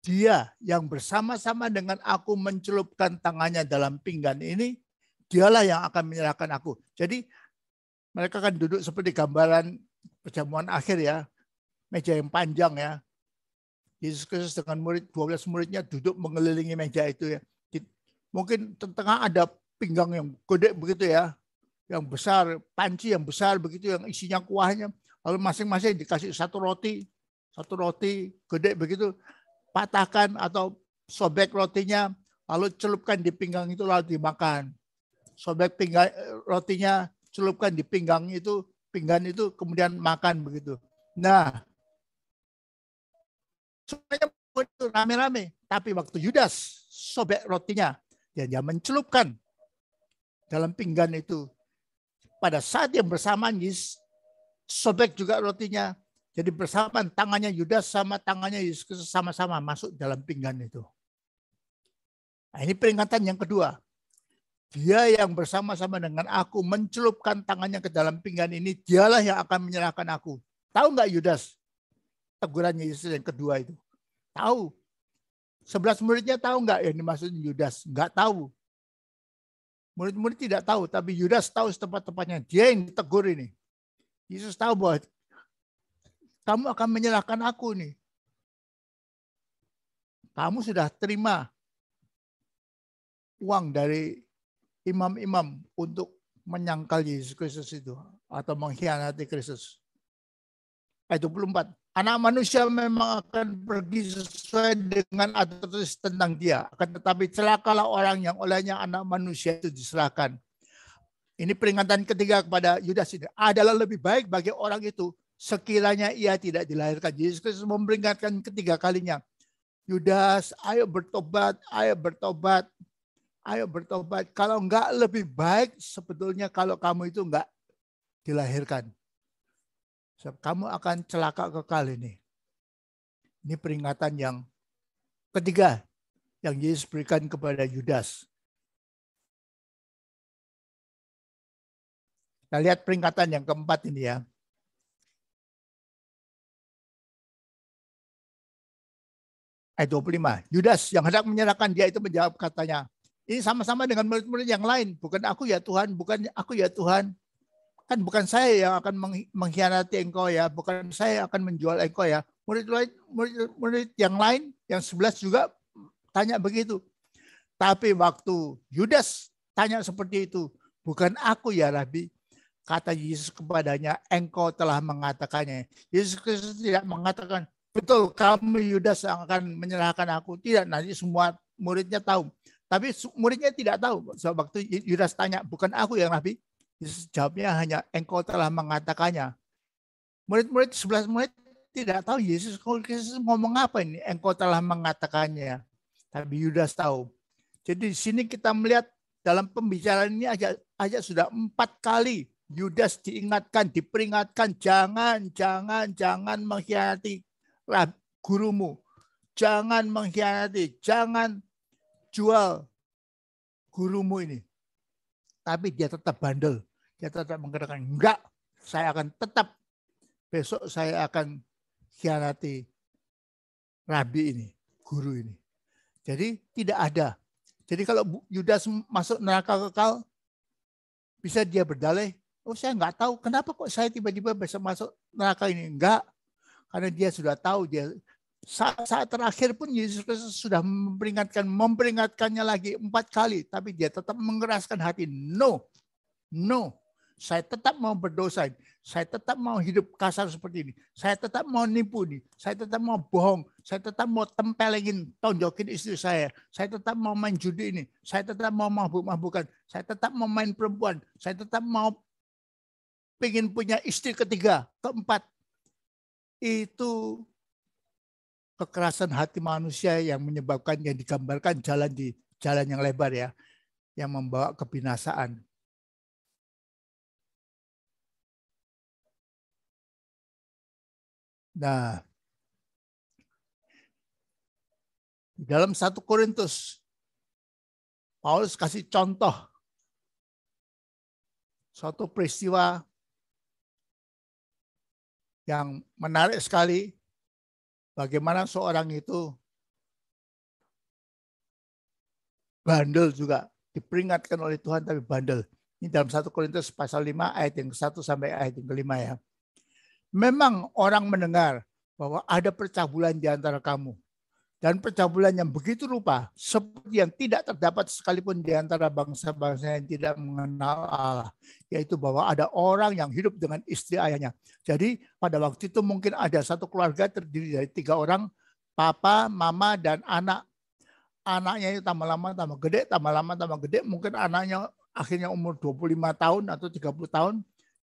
Dia yang bersama-sama dengan aku mencelupkan tangannya dalam pinggan ini. Dialah yang akan menyerahkan aku. Jadi mereka kan duduk seperti gambaran perjamuan akhir ya. Meja yang panjang ya. Yesus Kristus dengan 12 muridnya duduk mengelilingi meja itu ya. Mungkin tengah ada pinggang yang gede begitu ya, yang besar, panci yang besar begitu, yang isinya kuahnya. Lalu masing-masing dikasih satu roti gede begitu, patahkan atau sobek rotinya, lalu celupkan di pinggang itu lalu dimakan. Sobek pinggang rotinya, celupkan di pinggang itu, kemudian makan begitu. Nah, semuanya rame-rame. Tapi waktu Yudas sobek rotinya, dia mencelupkan dalam pinggan itu. Pada saat yang bersamaan, Yesus sobek juga rotinya. Jadi bersamaan tangannya Yudas sama tangannya Yesus sama-sama masuk dalam pinggan itu. Nah, ini peringatan yang kedua. Dia yang bersama-sama dengan aku mencelupkan tangannya ke dalam pinggan ini, dialah yang akan menyerahkan aku. Tahu nggak Yudas? Teguran Yesus yang kedua itu. Tahu. 11 muridnya tahu nggak yang dimaksud Yudas? Nggak tahu. Murid-murid tidak tahu, tapi Yudas tahu setempat-tempatnya. Dia yang ditegur ini. Yesus tahu bahwa kamu akan menyerahkan aku nih. Kamu sudah terima uang dari imam-imam untuk menyangkal Yesus Kristus itu atau mengkhianati Kristus. Ayat 24. Anak manusia memang akan pergi sesuai dengan aturan tentang dia. Akan tetapi celakalah orang yang olehnya anak manusia itu diserahkan. Ini peringatan ketiga kepada Yudas ini. Adalah lebih baik bagi orang itu sekiranya ia tidak dilahirkan. Yesus Kristus memperingatkan ketiga kalinya. Yudas, ayo bertobat, ayo bertobat. Ayo bertobat. Kalau enggak lebih baik sebetulnya kalau kamu itu enggak dilahirkan. Kamu akan celaka kekal ini. Ini peringatan yang ketiga yang Yesus berikan kepada Yudas. Kita lihat peringatan yang keempat ini ya. Ayat 25. Yudas yang hendak menyerahkan dia itu menjawab katanya. Ini sama-sama dengan murid-murid yang lain. Bukan aku ya Tuhan, bukan aku ya Tuhan. Kan bukan saya yang akan mengkhianati engkau ya, bukan saya yang akan menjual engkau ya. Murid yang lain, yang 11 juga tanya begitu. Tapi waktu Yudas tanya seperti itu, bukan aku ya Rabi, kata Yesus kepadanya, engkau telah mengatakannya. Yesus Kristus tidak mengatakan, betul kamu Yudas yang akan menyerahkan aku. Tidak, nanti semua muridnya tahu. Tapi muridnya tidak tahu. So, waktu Yudas tanya, bukan aku yang Rabi, Yesus jawabnya hanya engkau telah mengatakannya. Murid-murid 11 murid tidak tahu Yesus ngomong apa ini. Engkau telah mengatakannya. Tapi Yudas tahu. Jadi di sini kita melihat dalam pembicaraan ini aja sudah 4 kali Yudas diingatkan, diperingatkan, jangan mengkhianati gurumu. Jangan mengkhianati, jangan jual gurumu ini. Tapi dia tetap bandel. Dia tetap mengatakan, enggak, saya akan tetap, besok saya akan khianati Rabi ini, guru ini. Jadi tidak ada. Jadi kalau Yudas masuk neraka kekal, bisa dia berdalih, oh saya enggak tahu, kenapa kok saya tiba-tiba bisa masuk neraka ini. Enggak, karena dia sudah tahu, dia saat terakhir pun Yesus Kristus sudah memperingatkannya lagi 4 kali, tapi dia tetap mengeraskan hati. No, saya tetap mau berdosa, saya tetap mau hidup kasar seperti ini, saya tetap mau nipu nih, saya tetap mau bohong, saya tetap mau tempelengin, tonjokin istri saya tetap mau main judi ini, saya tetap mau mabuk-mabukan, saya tetap mau main perempuan, saya tetap mau pengen punya istri ketiga, keempat. Itu kekerasan hati manusia yang menyebabkan, yang digambarkan jalan yang lebar ya, yang membawa kebinasaan. Nah, dalam 1 Korintus, Paulus kasih contoh suatu peristiwa yang menarik sekali. Bagaimana seorang itu bandel juga, diperingatkan oleh Tuhan tapi bandel. Ini dalam 1 Korintus pasal 5 ayat yang 1 sampai ayat yang ke-5 ya. Memang orang mendengar bahwa ada pecah bulan di antara kamu. Dan pecah bulan yang begitu rupa, seperti yang tidak terdapat sekalipun di antara bangsa-bangsa yang tidak mengenal Allah. Yaitu bahwa ada orang yang hidup dengan istri ayahnya. Jadi pada waktu itu mungkin ada satu keluarga terdiri dari 3 orang, papa, mama, dan anak. Anaknya itu tambah lama tambah gede, tambah lama tambah gede. Mungkin anaknya akhirnya umur 25 tahun atau 30 tahun.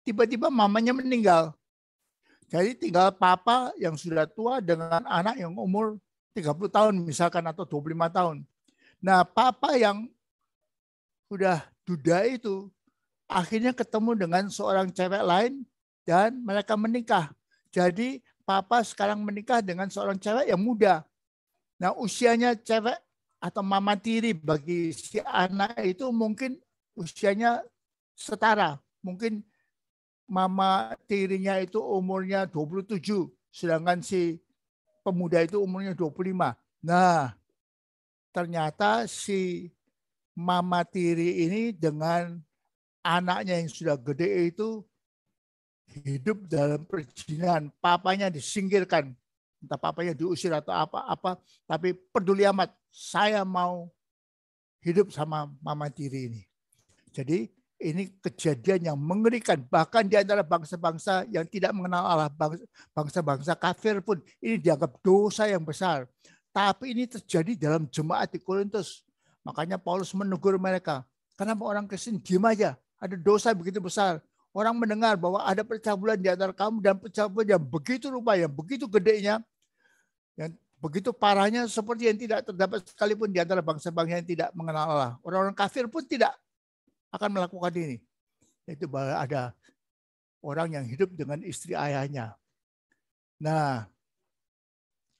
Tiba-tiba mamanya meninggal. Jadi tinggal papa yang sudah tua dengan anak yang umur 30 tahun misalkan atau 25 tahun. Nah, papa yang sudah duda itu akhirnya ketemu dengan seorang cewek lain dan mereka menikah. Jadi papa sekarang menikah dengan seorang cewek yang muda. Nah, usianya cewek atau mama tiri bagi si anak itu mungkin usianya setara. Mungkin mama tirinya itu umurnya 27, sedangkan si pemuda itu umurnya 25. Nah, ternyata si Mama tiri ini dengan anaknya yang sudah gede itu hidup dalam perzinahan. Papanya disingkirkan. Entah papanya diusir atau apa-apa. Tapi peduli amat. Saya mau hidup sama mama tiri ini. Jadi ini kejadian yang mengerikan. Bahkan di antara bangsa-bangsa yang tidak mengenal Allah. Bangsa-bangsa kafir pun ini dianggap dosa yang besar. Tapi ini terjadi dalam jemaat di Korintus. Makanya Paulus menegur mereka. Kenapa orang Kristen diam aja? Ada dosa begitu besar. Orang mendengar bahwa ada percabulan di antara kamu dan percabulan yang begitu rupa, yang begitu gedenya, yang begitu parahnya seperti yang tidak terdapat sekalipun di antara bangsa-bangsa yang tidak mengenal Allah. Orang-orang kafir pun tidak akan melakukan ini. Itu bahwa ada orang yang hidup dengan istri ayahnya. Nah,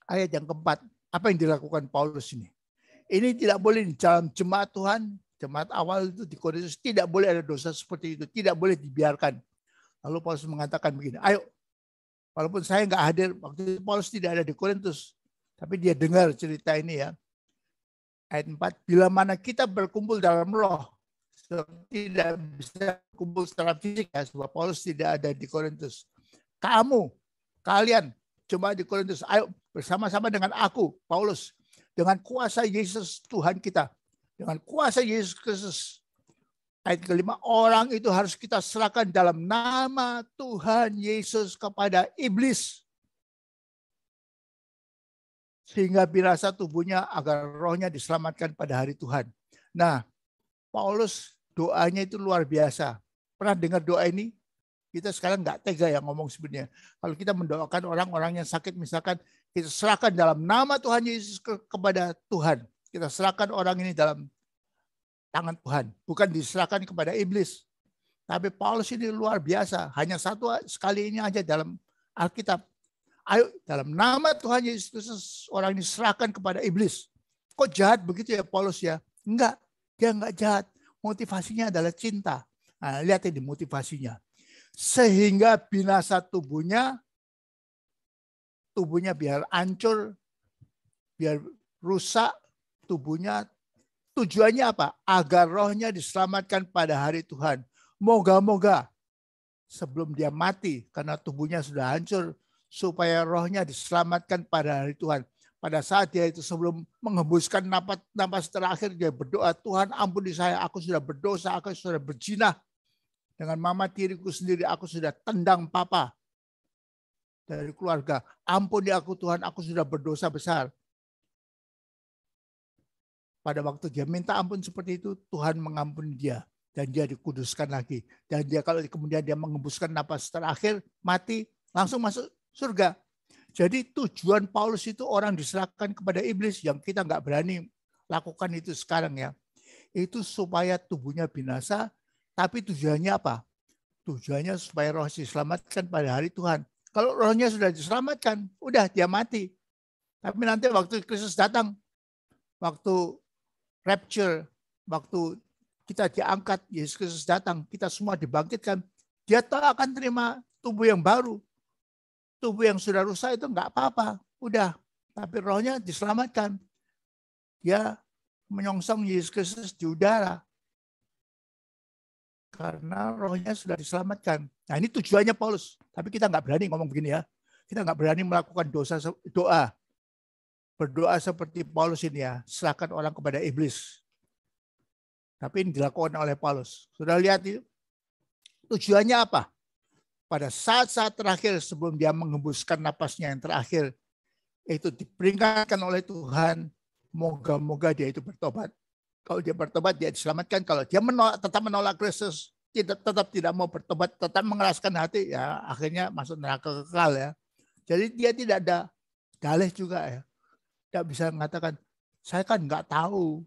ayat yang keempat, apa yang dilakukan Paulus ini? Ini tidak boleh di dalam jemaat Tuhan, jemaat awal itu di Korintus tidak boleh ada dosa seperti itu, tidak boleh dibiarkan. Lalu Paulus mengatakan begini, ayo, walaupun saya nggak hadir, waktu itu Paulus tidak ada di Korintus, tapi dia dengar cerita ini ya. Ayat 4, bila mana kita berkumpul dalam roh, tidak bisa berkumpul secara fisik ya, sebab Paulus tidak ada di Korintus. Kalian, jemaat di Korintus, ayo bersama-sama dengan aku, Paulus, dengan kuasa Yesus Tuhan kita, dengan kuasa Yesus Kristus. Ayat kelima, orang itu harus kita serahkan dalam nama Tuhan Yesus kepada iblis. Sehingga binasa tubuhnya agar rohnya diselamatkan pada hari Tuhan. Nah, Paulus doanya itu luar biasa. Pernah dengar doa ini? Kita sekarang nggak tega ya ngomong sebenarnya. Kalau kita mendoakan orang-orang yang sakit, misalkan kita serahkan dalam nama Tuhan Yesus kepada Tuhan. Kita serahkan orang ini dalam tangan Tuhan. Bukan diserahkan kepada iblis. Tapi Paulus ini luar biasa. Hanya satu sekali ini aja dalam Alkitab. Ayo dalam nama Tuhan Yesus Kristus orang ini serahkan kepada iblis. Kok jahat begitu ya Paulus ya? Enggak, dia enggak jahat. Motivasinya adalah cinta. Nah, lihat ini motivasinya. Sehingga binasa tubuhnya biar hancur, biar rusak tubuhnya. Tujuannya apa? Agar rohnya diselamatkan pada hari Tuhan. Moga-moga sebelum dia mati karena tubuhnya sudah hancur, supaya rohnya diselamatkan pada hari Tuhan. Pada saat dia itu sebelum menghembuskan napas terakhir, dia berdoa, Tuhan ampuni saya, aku sudah berdosa, aku sudah berzina. Dengan mama tiriku sendiri, aku sudah tendang papa dari keluarga. Ampuni aku Tuhan, aku sudah berdosa besar. Pada waktu dia minta ampun seperti itu, Tuhan mengampuni dia. Dan dia dikuduskan lagi. Dan dia kalau kemudian dia menghembuskan napas terakhir, mati, langsung masuk surga. Jadi tujuan Paulus itu orang diserahkan kepada iblis yang kita nggak berani lakukan itu sekarang ya. Itu supaya tubuhnya binasa, tapi tujuannya apa? Tujuannya supaya roh diselamatkan pada hari Tuhan. Kalau rohnya sudah diselamatkan, udah dia mati. Tapi nanti waktu Kristus datang, waktu rapture, waktu kita diangkat, Yesus Kristus datang, kita semua dibangkitkan, dia akan terima tubuh yang baru. Tubuh yang sudah rusak itu enggak apa-apa, udah. Tapi rohnya diselamatkan. Dia menyongsong Yesus Kristus di udara. Karena rohnya sudah diselamatkan. Nah ini tujuannya Paulus. Tapi kita enggak berani ngomong begini ya. Kita enggak berani melakukan doa. Berdoa seperti Paulus ini ya. Serahkan orang kepada iblis. Tapi ini dilakukan oleh Paulus. Sudah lihat itu? Tujuannya apa? Pada saat-saat terakhir sebelum dia menghembuskan napasnya yang terakhir, itu diperingatkan oleh Tuhan, moga-moga dia itu bertobat. Kalau dia bertobat, dia diselamatkan. Kalau dia tetap menolak Kristus, tetap tidak mau bertobat, tetap mengeraskan hati, ya akhirnya masuk neraka kekal ya. Jadi dia tidak ada dalih juga ya. Tidak bisa mengatakan, saya kan nggak tahu.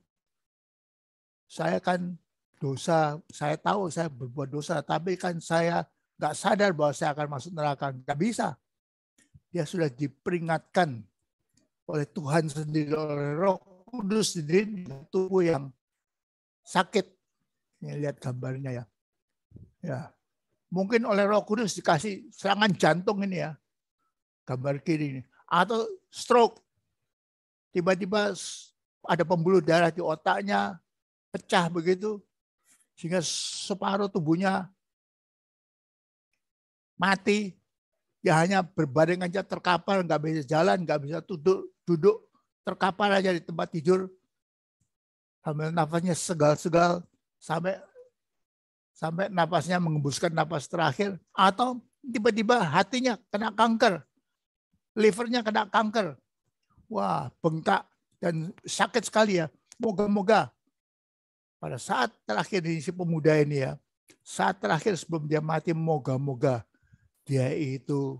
Saya kan dosa, saya tahu saya berbuat dosa, tapi kan saya nggak sadar bahwa saya akan masuk neraka. Nggak bisa. Dia sudah diperingatkan oleh Tuhan sendiri, oleh Roh Kudus sendiri, tubuh yang sakit. Ini lihat gambarnya ya. Ya, mungkin oleh Roh Kudus dikasih serangan jantung ini ya. Gambar kiri ini. Atau stroke. Tiba-tiba ada pembuluh darah di otaknya, pecah begitu, sehingga separuh tubuhnya mati. Ya hanya berbaring aja terkapar, nggak bisa jalan, nggak bisa duduk, terkapar aja di tempat tidur. Sambil nafasnya segal-segal sampai nafasnya mengembuskan nafas terakhir, atau tiba-tiba hatinya kena kanker, livernya kena kanker. Wah, bengkak dan sakit sekali ya. Moga-moga pada saat terakhir di si pemuda ini ya, saat terakhir sebelum dia mati, moga-moga dia itu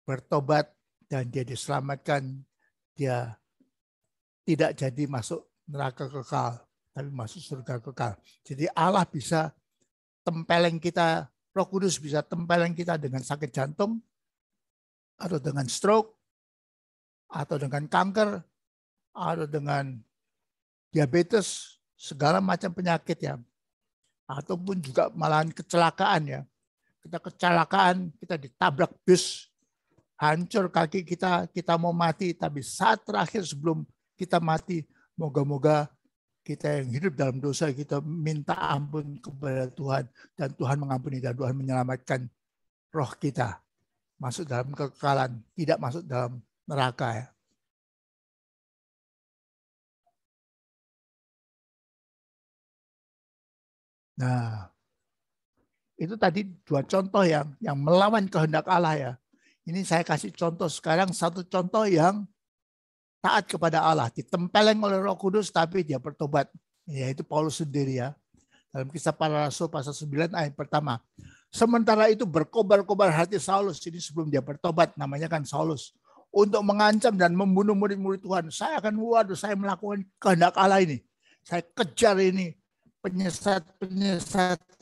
bertobat dan dia diselamatkan. Dia tidak jadi masuk neraka kekal, tapi masuk surga kekal. Jadi Allah bisa tempeleng kita, Roh Kudus bisa tempeleng kita dengan sakit jantung, atau dengan stroke, atau dengan kanker, atau dengan diabetes, segala macam penyakit ya. Ataupun juga malahan kecelakaan ya. Kita kecelakaan, kita ditabrak bus, hancur kaki kita mau mati, tapi saat terakhir sebelum kita mati, moga-moga kita yang hidup dalam dosa, kita minta ampun kepada Tuhan, dan Tuhan mengampuni, dan Tuhan menyelamatkan roh kita masuk dalam kekekalan, tidak masuk dalam neraka ya. Nah, itu tadi dua contoh yang melawan kehendak Allah ya. Ini saya kasih contoh sekarang, satu contoh yang taat kepada Allah, ditempeleng oleh Roh Kudus tapi dia bertobat, yaitu Paulus sendiri ya. Dalam Kisah Para Rasul pasal 9 ayat pertama. Sementara itu berkobar-kobar hati Saulus, ini sebelum dia bertobat, namanya kan Saulus, untuk mengancam dan membunuh murid-murid Tuhan. Saya melakukan kehendak Allah ini. Saya kejar ini penyesat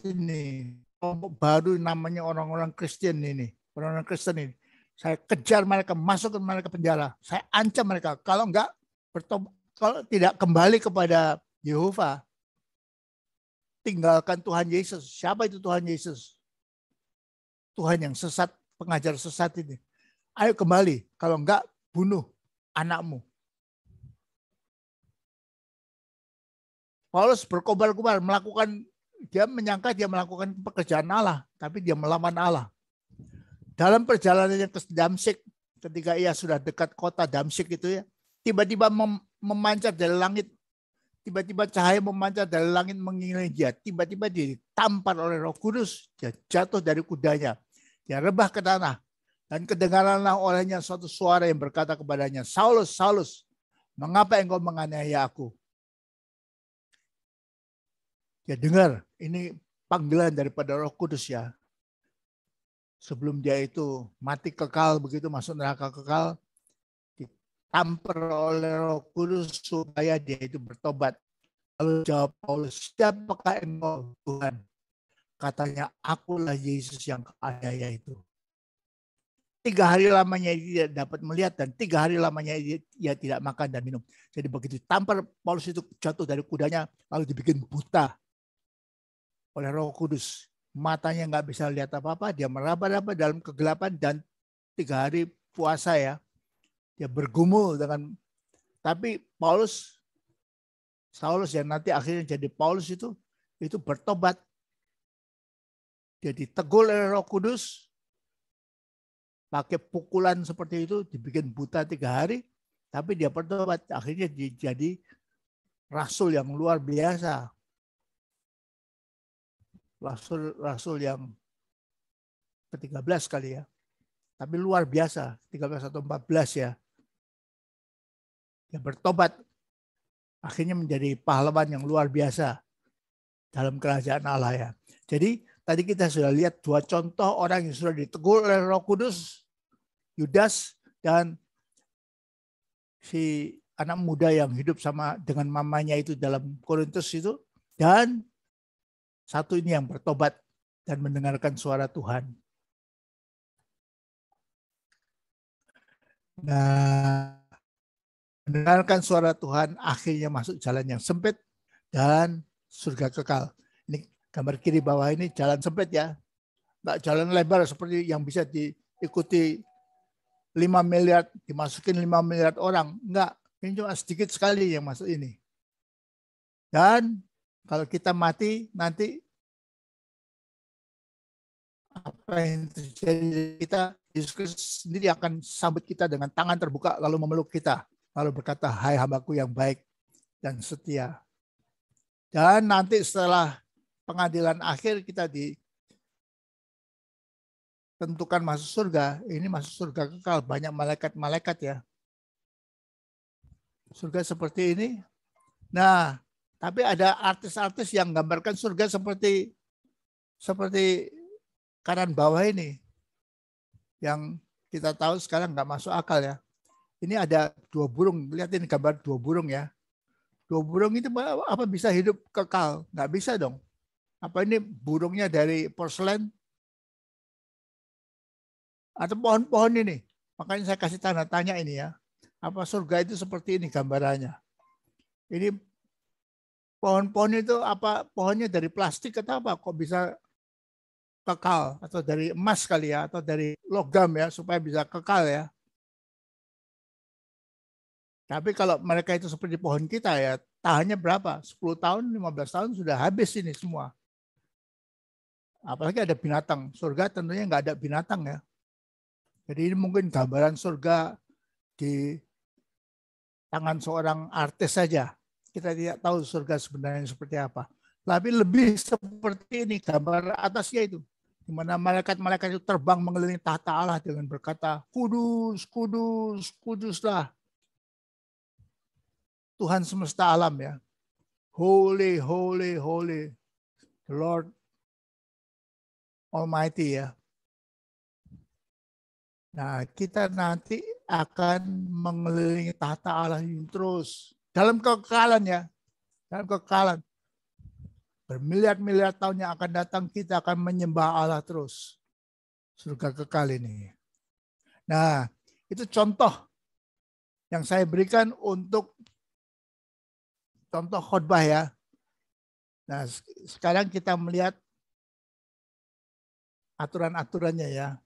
ini, kelompok baru namanya orang-orang Kristen ini, orang-orang Kristen ini. Saya kejar mereka, masuk ke mereka penjara. Saya ancam mereka, kalau kalau tidak kembali kepada Yehova, tinggalkan Tuhan Yesus. Siapa itu Tuhan Yesus? Tuhan yang sesat, pengajar sesat ini. Ayo kembali, kalau enggak bunuh anakmu. Paulus berkobar-kobar dia menyangka dia melakukan pekerjaan Allah, tapi dia melawan Allah. Dalam perjalanannya ke Damsyik, ketika ia sudah dekat kota Damsyik itu ya, tiba-tiba memancar dari langit, tiba-tiba cahaya memancar dari langit mengelilingi dia. Tiba-tiba dia ditampar oleh Roh Kudus, dia jatuh dari kudanya, dia rebah ke tanah, dan kedengaranlah olehnya suatu suara yang berkata kepadanya, Saulus, Saulus, mengapa engkau menganiaya aku? Ya dengar, ini panggilan daripada Roh Kudus ya. Sebelum dia itu mati kekal, begitu masuk neraka kekal, ditampar oleh Roh Kudus supaya dia itu bertobat. Lalu jawab Paulus, siapakah engkau Tuhan? Katanya, akulah Yesus yang kaya itu. 3 hari lamanya dia dapat melihat, dan 3 hari lamanya dia tidak makan dan minum. Jadi begitu tampar, Paulus itu jatuh dari kudanya, lalu dibikin buta oleh Roh Kudus. Matanya nggak bisa lihat apa-apa, dia meraba-raba dalam kegelapan, dan 3 hari puasa ya. Dia bergumul dengan, tapi Saulus yang nanti akhirnya jadi Paulus itu bertobat. Dia ditegul oleh Roh Kudus, pakai pukulan seperti itu, dibikin buta 3 hari, tapi dia bertobat. Akhirnya jadi rasul yang luar biasa. Rasul yang ke-13 kali ya. Tapi luar biasa, 13 atau 14 ya. Dia bertobat. Akhirnya menjadi pahlawan yang luar biasa dalam kerajaan Allah ya. Jadi tadi kita sudah lihat 2 contoh orang yang sudah ditegur oleh Roh Kudus, Yudas dan si anak muda yang hidup sama dengan mamanya itu dalam Korintus itu, dan satu ini yang bertobat dan mendengarkan suara Tuhan. Nah, mendengarkan suara Tuhan akhirnya masuk jalan yang sempit dan surga kekal. Ini gambar kiri bawah ini jalan sempit ya. Enggak jalan lebar seperti yang bisa diikuti 5 miliar, dimasukin 5 miliar orang. Enggak, ini cuma sedikit sekali yang masuk ini. Dan kalau kita mati nanti apa yang terjadi kita, Yesus Kristus sendiri akan sambut kita dengan tangan terbuka lalu memeluk kita, lalu berkata, hai hambaku yang baik dan setia. Dan nanti setelah pengadilan akhir kita ditentukan masuk surga, ini masuk surga kekal, banyak malaikat-malaikat ya. Surga seperti ini. Nah, tapi ada artis-artis yang gambarkan surga seperti kanan bawah ini. Yang kita tahu sekarang nggak masuk akal ya. Ini ada 2 burung, lihat ini gambar 2 burung ya. 2 burung itu apa bisa hidup kekal? Nggak bisa dong. Apa ini burungnya dari porselen? Atau pohon-pohon ini? Makanya saya kasih tanda tanya ini ya. Apa surga itu seperti ini gambarannya? Ini pohon-pohon itu apa? Pohonnya dari plastik atau apa? Kok bisa kekal? Atau dari emas kali ya? Atau dari logam ya? Supaya bisa kekal ya? Tapi kalau mereka itu seperti pohon kita ya, tahannya berapa? 10 tahun, 15 tahun sudah habis ini semua. Apalagi ada binatang. Surga tentunya nggak ada binatang ya. Jadi ini mungkin gambaran surga di tangan seorang artis saja. Kita tidak tahu surga sebenarnya seperti apa. Tapi lebih seperti ini gambar atasnya itu. Di mana malaikat-malaikat itu terbang mengelilingi tahta Allah dengan berkata, kudus, kudus, kuduslah Tuhan semesta alam ya. Holy, holy, holy. The Lord Almighty ya. Nah, kita nanti akan mengelilingi tahta Allah ini terus. Dalam kekekalan ya. Dalam kekekalan. Bermiliar-miliar tahun yang akan datang kita akan menyembah Allah terus. Surga kekal ini. Nah, itu contoh yang saya berikan untuk contoh khotbah ya. Nah, sekarang kita melihat aturan-aturannya ya.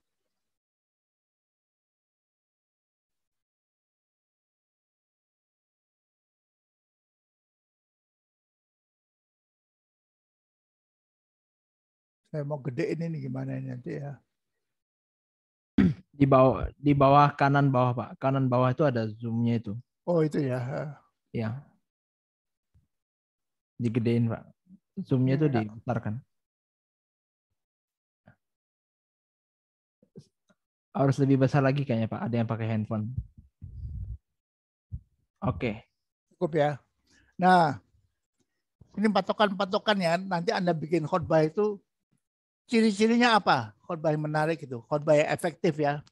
Saya mau gedein ini gimana ini nanti ya. Di bawah kanan bawah Pak. Kanan bawah itu ada zoom-nya itu. Oh itu ya. Ya. Digedein Pak. Zoom-nya itu Ya. dibesarkan. Harus lebih besar lagi kayaknya Pak. Ada yang pakai handphone. Oke. Cukup ya. Nah, ini patokan-patokan ya. Nanti Anda bikin khotbah itu ciri-cirinya apa? Khotbah yang menarik itu, khotbah yang efektif ya.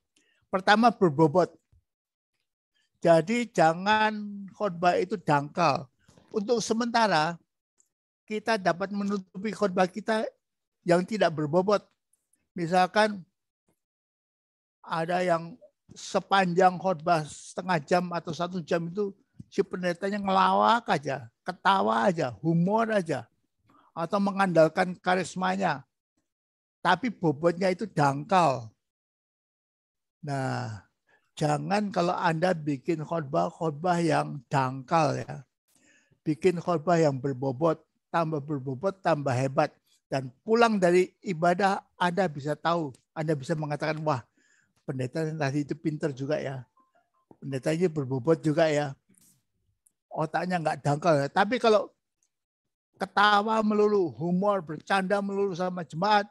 Pertama berbobot. Jadi jangan khotbah itu dangkal. Untuk sementara kita dapat menutupi khotbah kita yang tidak berbobot. Misalkan ada yang sepanjang khotbah setengah jam atau 1 jam itu si pendetanya ngelawak aja, ketawa aja, humor aja, atau mengandalkan karismanya. Tapi bobotnya itu dangkal. Nah, jangan kalau Anda bikin khotbah yang dangkal ya. Bikin khotbah yang berbobot, tambah hebat. Dan pulang dari ibadah Anda bisa tahu, Anda bisa mengatakan, wah pendeta yang tadi itu pinter juga ya. Pendetanya berbobot juga ya. Otaknya nggak dangkal ya. Tapi kalau ketawa melulu, humor, bercanda melulu sama jemaat,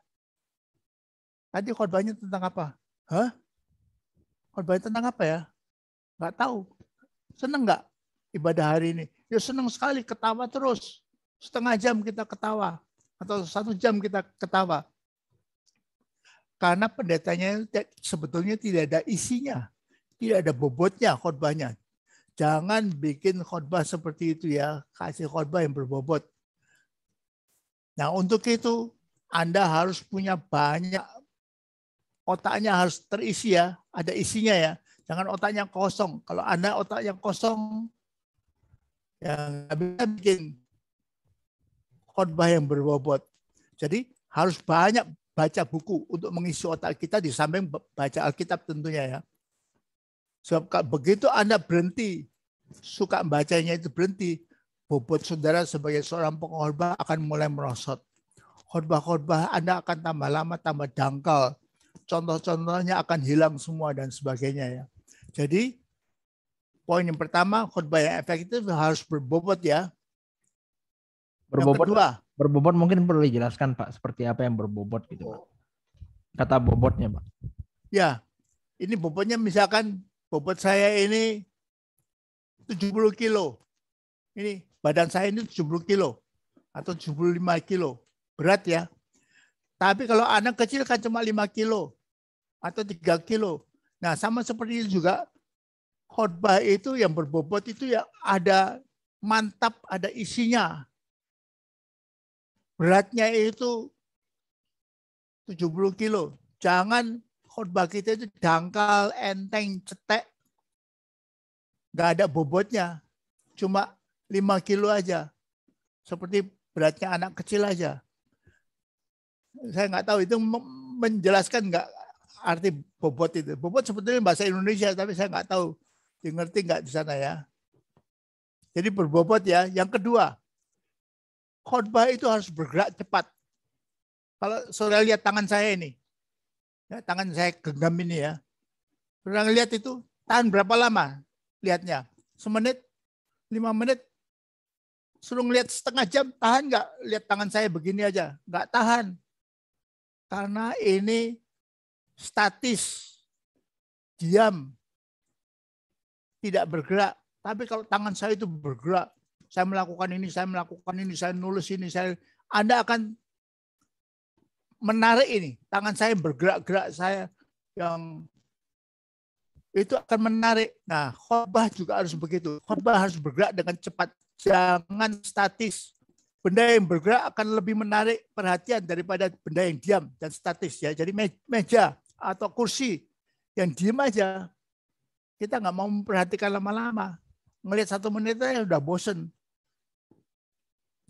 tadi khotbahnya tentang apa? Hah? Khotbahnya tentang apa ya? Nggak tahu. Seneng nggak ibadah hari ini? Ya seneng sekali, ketawa terus. Setengah jam kita ketawa. Atau 1 jam kita ketawa. Karena pendetanya sebetulnya tidak ada isinya. Tidak ada bobotnya khotbahnya. Jangan bikin khotbah seperti itu ya. Kasih khotbah yang berbobot. Nah untuk itu Anda harus punya banyak, otaknya harus terisi ya, ada isinya ya. Jangan otaknya kosong. Kalau Anda otaknya kosong, ya nggak bisa bikin khotbah yang berbobot. Jadi harus banyak baca buku untuk mengisi otak kita di samping baca Alkitab tentunya ya. Sebab begitu Anda berhenti, suka bacanya itu berhenti, bobot saudara sebagai seorang pengkhotbah akan mulai merosot. Khotbah-khotbah Anda akan tambah lama, tambah dangkal. Contoh-contohnya akan hilang semua dan sebagainya ya. Jadi poin yang pertama, khotbah yang efektif harus berbobot ya. Yang kedua, Berbobot mungkin perlu dijelaskan Pak, seperti apa yang berbobot gitu Pak. Kata bobotnya Pak. ya, ini bobotnya misalkan bobot saya ini 70 kilo. Ini badan saya ini 70 kilo atau 75 kilo. Berat ya. Tapi kalau anak kecil kan cuma 5 kilo atau 3 kilo. Nah, sama seperti itu juga khotbah itu yang berbobot itu ya ada mantap, ada isinya. Beratnya itu 70 kilo. Jangan khotbah kita itu dangkal, enteng, cetek. Nggak ada bobotnya. Cuma 5 kilo aja. Seperti beratnya anak kecil aja. Saya nggak tahu itu menjelaskan nggak arti bobot itu. Bobot sebetulnya bahasa Indonesia, tapi saya nggak tahu. Ngerti nggak di sana ya. Jadi berbobot ya. Yang kedua, khotbah itu harus bergerak cepat. Kalau saudara lihat tangan saya ini, ya, tangan saya genggam ini ya. Saudara lihat itu, tahan berapa lama lihatnya? Semenit, 5 menit, suruh ngelihat setengah jam, tahan nggak lihat tangan saya begini aja? Nggak tahan. Karena ini statis, diam, tidak bergerak. Tapi kalau tangan saya itu bergerak, saya melakukan ini, saya nulis ini, Anda akan menarik ini. Tangan saya bergerak-gerak, saya yang itu akan menarik. Nah, khotbah juga harus begitu. Khotbah harus bergerak dengan cepat. Jangan statis. Benda yang bergerak akan lebih menarik perhatian daripada benda yang diam dan statis ya. Jadi meja atau kursi yang diam aja, kita nggak mau memperhatikan lama-lama. Ngelihat 1 menit aja udah bosen.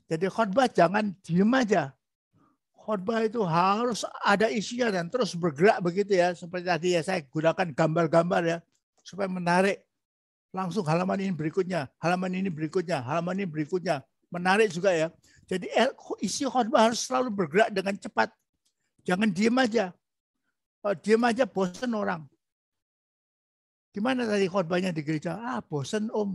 Jadi khotbah jangan diam aja. Khotbah itu harus ada isinya dan terus bergerak begitu ya. Seperti tadi ya saya gunakan gambar-gambar ya supaya menarik. Langsung halaman ini berikutnya, halaman ini berikutnya, halaman ini berikutnya. Menarik juga ya. Jadi isi khotbah harus selalu bergerak dengan cepat. Jangan diam aja. Kalau diam aja bosan orang. Gimana tadi khotbahnya di gereja? Bosan om.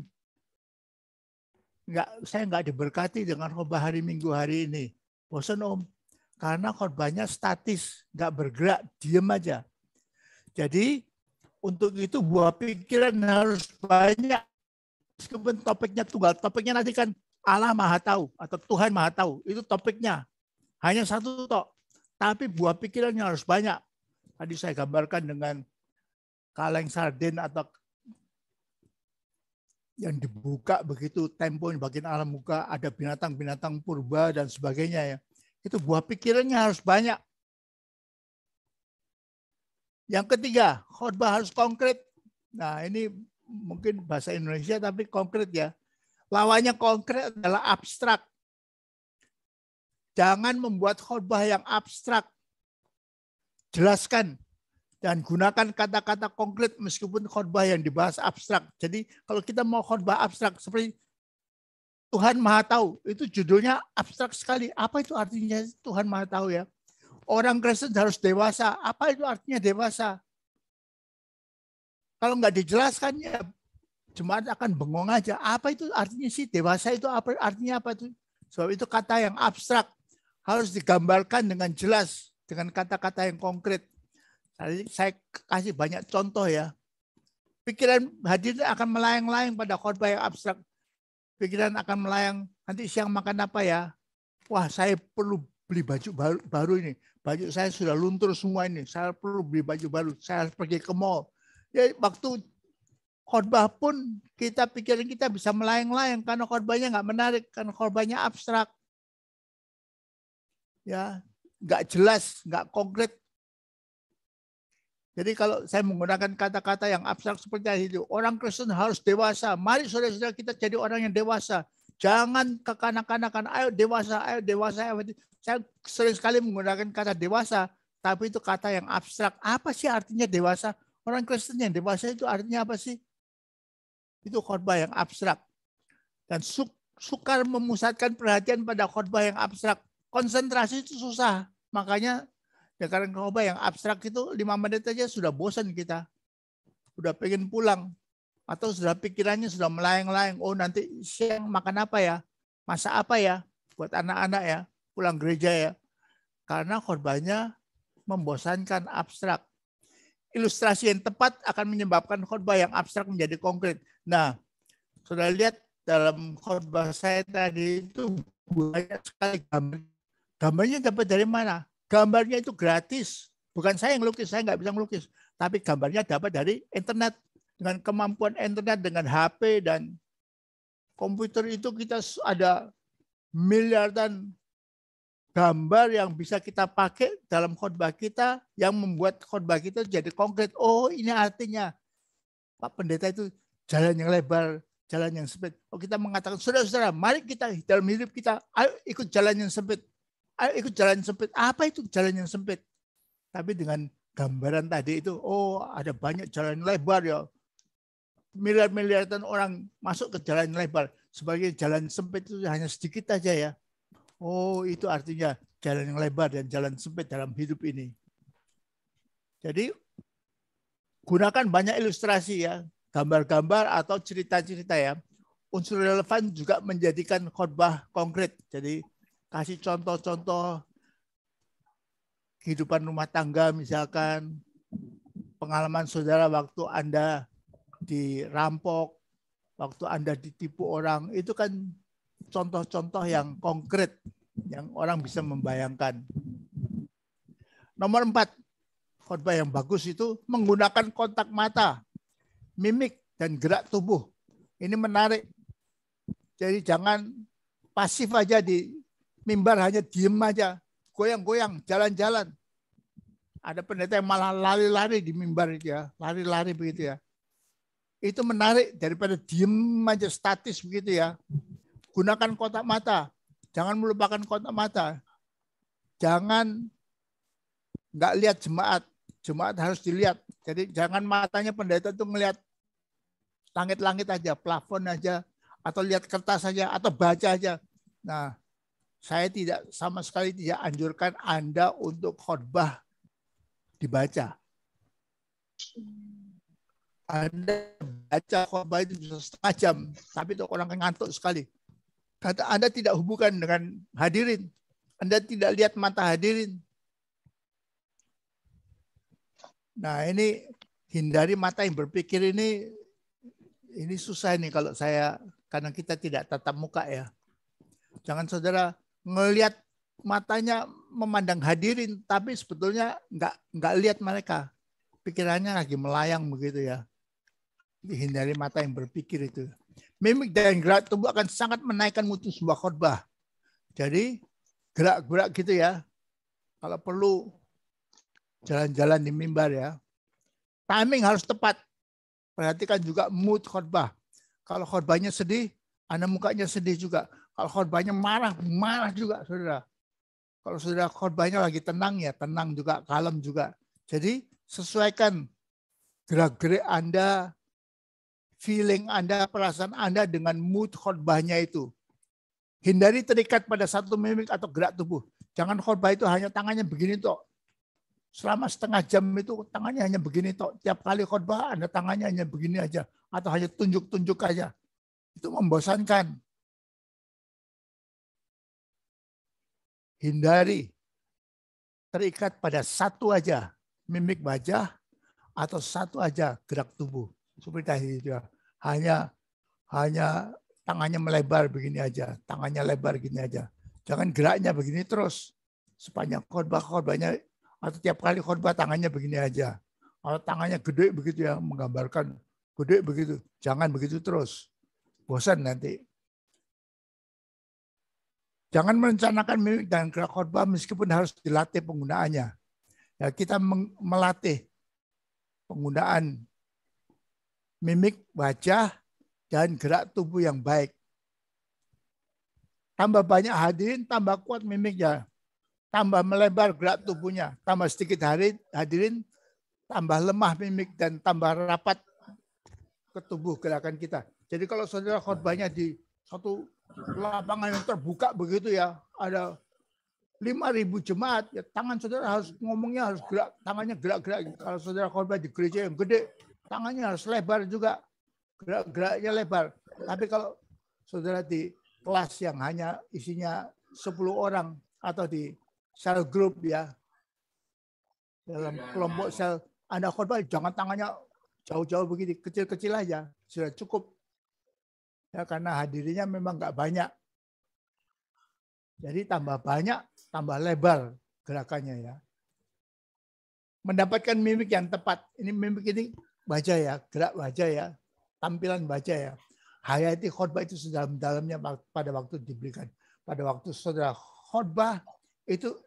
Saya nggak diberkati dengan khotbah hari Minggu hari ini. Bosan om. Karena khotbahnya statis, nggak bergerak, diam aja. Jadi untuk itu buah pikiran harus banyak. Meskipun topiknya tunggal, topiknya nanti kan Allah Maha Tahu atau Tuhan Maha Tahu. Itu topiknya. Hanya satu tok. Tapi buah pikirannya harus banyak. Tadi saya gambarkan dengan kaleng sarden atau yang dibuka begitu, tempo yang bagian alam muka, ada binatang-binatang purba dan sebagainya ya. Itu buah pikirannya harus banyak. Yang ketiga, khotbah harus konkret. Nah, ini mungkin bahasa Indonesia tapi konkret ya. Lawannya konkret adalah abstrak. Jangan membuat khotbah yang abstrak. Jelaskan dan gunakan kata-kata konkret meskipun khotbah yang dibahas abstrak. Jadi kalau kita mau khotbah abstrak seperti Tuhan Maha Tahu, itu judulnya abstrak sekali. Apa itu artinya Tuhan Maha Tahu ya? Orang Kristen harus dewasa. Apa itu artinya dewasa? Kalau nggak dijelaskan ya jemaat akan bengong aja. Apa itu artinya sih dewasa itu apa artinya apa itu? Sebab itu kata yang abstrak harus digambarkan dengan jelas dengan kata-kata yang konkret. Saya kasih banyak contoh ya. Pikiran hadirin akan melayang-layang pada khotbah yang abstrak. Pikiran akan melayang, nanti siang makan apa ya? Wah, saya perlu beli baju baru ini. Baju saya sudah luntur semua ini. Saya perlu beli baju baru. Saya harus pergi ke mall. Ya, waktu khotbah pun pikiran kita bisa melayang-layang karena khotbahnya nggak menarik, karena khotbahnya abstrak. Ya, nggak jelas, nggak konkret. Jadi kalau saya menggunakan kata-kata yang abstrak seperti itu, orang Kristen harus dewasa. Mari saudara-saudara kita jadi orang yang dewasa. Jangan kekanak-kanakan, ayo dewasa, ayo dewasa. Saya sering sekali menggunakan kata dewasa, tapi itu kata yang abstrak. Apa sih artinya dewasa? Orang Kristen yang dewasa itu artinya apa sih? Itu khotbah yang abstrak. Dan sukar memusatkan perhatian pada khotbah yang abstrak. Konsentrasi itu susah. Makanya ya karena khotbah yang abstrak itu 5 menit aja sudah bosan kita. Udah pengen pulang. Atau sudah pikirannya sudah melayang-layang. Oh nanti siang makan apa ya? Masak apa ya? Buat anak-anak ya. Pulang gereja ya. Karena khotbahnya membosankan, abstrak. Ilustrasi yang tepat akan menyebabkan khotbah yang abstrak menjadi konkret. Nah, sudah lihat dalam khotbah saya tadi itu banyak sekali gambar. Gambarnya dapat dari mana? Gambarnya itu gratis. Bukan saya yang lukis, saya nggak bisa melukis. Tapi gambarnya dapat dari internet. Dengan kemampuan internet, dengan HP dan komputer itu kita ada miliaran gambar yang bisa kita pakai dalam khotbah kita yang membuat khotbah kita jadi konkret. Oh, ini artinya Pak Pendeta itu jalan yang lebar, jalan yang sempit. Oh, kita mengatakan, saudara-saudara, mari kita dalam hidup kita, ayo ikut jalan yang sempit. Ayo ikut jalan sempit. Apa itu jalan yang sempit? Tapi dengan gambaran tadi itu, oh ada banyak jalan lebar ya. Miliar-miliaran orang masuk ke jalan lebar. Sebagai jalan sempit itu hanya sedikit aja ya. Oh, itu artinya jalan yang lebar dan jalan sempit dalam hidup ini. Jadi, gunakan banyak ilustrasi ya. Gambar-gambar atau cerita-cerita ya. Unsur relevan juga menjadikan khotbah konkret. Jadi, kasih contoh-contoh kehidupan rumah tangga misalkan. Pengalaman saudara waktu Anda dirampok, waktu Anda ditipu orang, itu kan contoh-contoh yang konkret, yang orang bisa membayangkan. Nomor 4, khotbah yang bagus itu menggunakan kontak mata, mimik, dan gerak tubuh. Ini menarik. Jadi jangan pasif aja di mimbar, hanya diem aja, goyang-goyang, jalan-jalan. Ada pendeta yang malah lari-lari di mimbar ya, lari-lari begitu ya. Itu menarik daripada diem aja statis begitu ya. Gunakan kontak mata. Jangan melupakan kontak mata. Jangan nggak lihat jemaat. Jemaat harus dilihat. Jadi jangan matanya pendeta itu ngelihat langit-langit aja, plafon aja, atau lihat kertas aja, atau baca aja. Nah, saya tidak sama sekali tidak anjurkan Anda untuk khotbah dibaca. Anda baca khotbah itu bisa setengah jam, tapi itu orang ngantuk sekali. Kata Anda tidak hubungan dengan hadirin. Anda tidak lihat mata hadirin. Nah ini hindari mata yang berpikir ini susah nih kalau saya, karena kita tidak tatap muka ya. Jangan saudara ngelihat matanya memandang hadirin, tapi sebetulnya nggak lihat mereka. Pikirannya lagi melayang begitu ya. Hindari mata yang berpikir itu. Mimik dan gerak tubuh akan sangat menaikkan mutu sebuah khotbah. Jadi gerak-gerak gitu ya. Kalau perlu jalan-jalan di mimbar ya. Timing harus tepat. Perhatikan juga mood khotbah. Kalau khotbahnya sedih, Anda mukanya sedih juga. Kalau khotbahnya marah, marah juga, saudara. Kalau saudara khotbahnya lagi tenang ya, tenang juga, kalem juga. Jadi sesuaikan gerak-gerik Anda, feeling Anda, perasaan Anda dengan mood khotbahnya itu. Hindari terikat pada satu mimik atau gerak tubuh. Jangan khotbah itu hanya tangannya begini toh. Selama setengah jam itu tangannya hanya begini toh. Tiap kali khotbah Anda tangannya hanya begini aja. Atau hanya tunjuk-tunjuk aja. Itu membosankan. Hindari terikat pada satu aja mimik wajah atau satu aja gerak tubuh. Seperti tadi itu ya. Hanya tangannya melebar begini aja, tangannya lebar gini aja. Jangan geraknya begini terus. Sepanjang khotbahnya atau tiap kali khotbah tangannya begini aja. Kalau tangannya gede begitu ya, menggambarkan gede begitu. Jangan begitu terus. Bosan nanti. Jangan merencanakan mimik dan gerak khotbah meskipun harus dilatih penggunaannya. Ya, kita melatih penggunaan mimik wajah dan gerak tubuh yang baik. Tambah banyak hadirin, tambah kuat mimiknya. Tambah melebar gerak tubuhnya. Tambah sedikit hadirin, tambah lemah mimik dan tambah rapat ke tubuh gerakan kita. Jadi kalau saudara khotbahnya di satu lapangan yang terbuka begitu ya, ada 5.000 jemaat, ya tangan saudara harus ngomongnya harus gerak, tangannya gerak-gerak. Kalau saudara khotbah di gereja yang gede, tangannya harus lebar juga, gerak-geraknya lebar. Tapi kalau saudara di kelas yang hanya isinya 10 orang atau di sel group ya, dalam kelompok sel, Anda khotbah jangan tangannya jauh-jauh begini, kecil-kecil aja, sudah cukup. Ya, karena hadirinnya memang nggak banyak. Jadi tambah banyak, tambah lebar gerakannya ya. Mendapatkan mimik yang tepat. Ini mimik ini wajah ya, gerak wajah ya, tampilan wajah ya. Hayati khotbah itu sedalam-dalamnya pada waktu diberikan. Pada waktu saudara khotbah itu,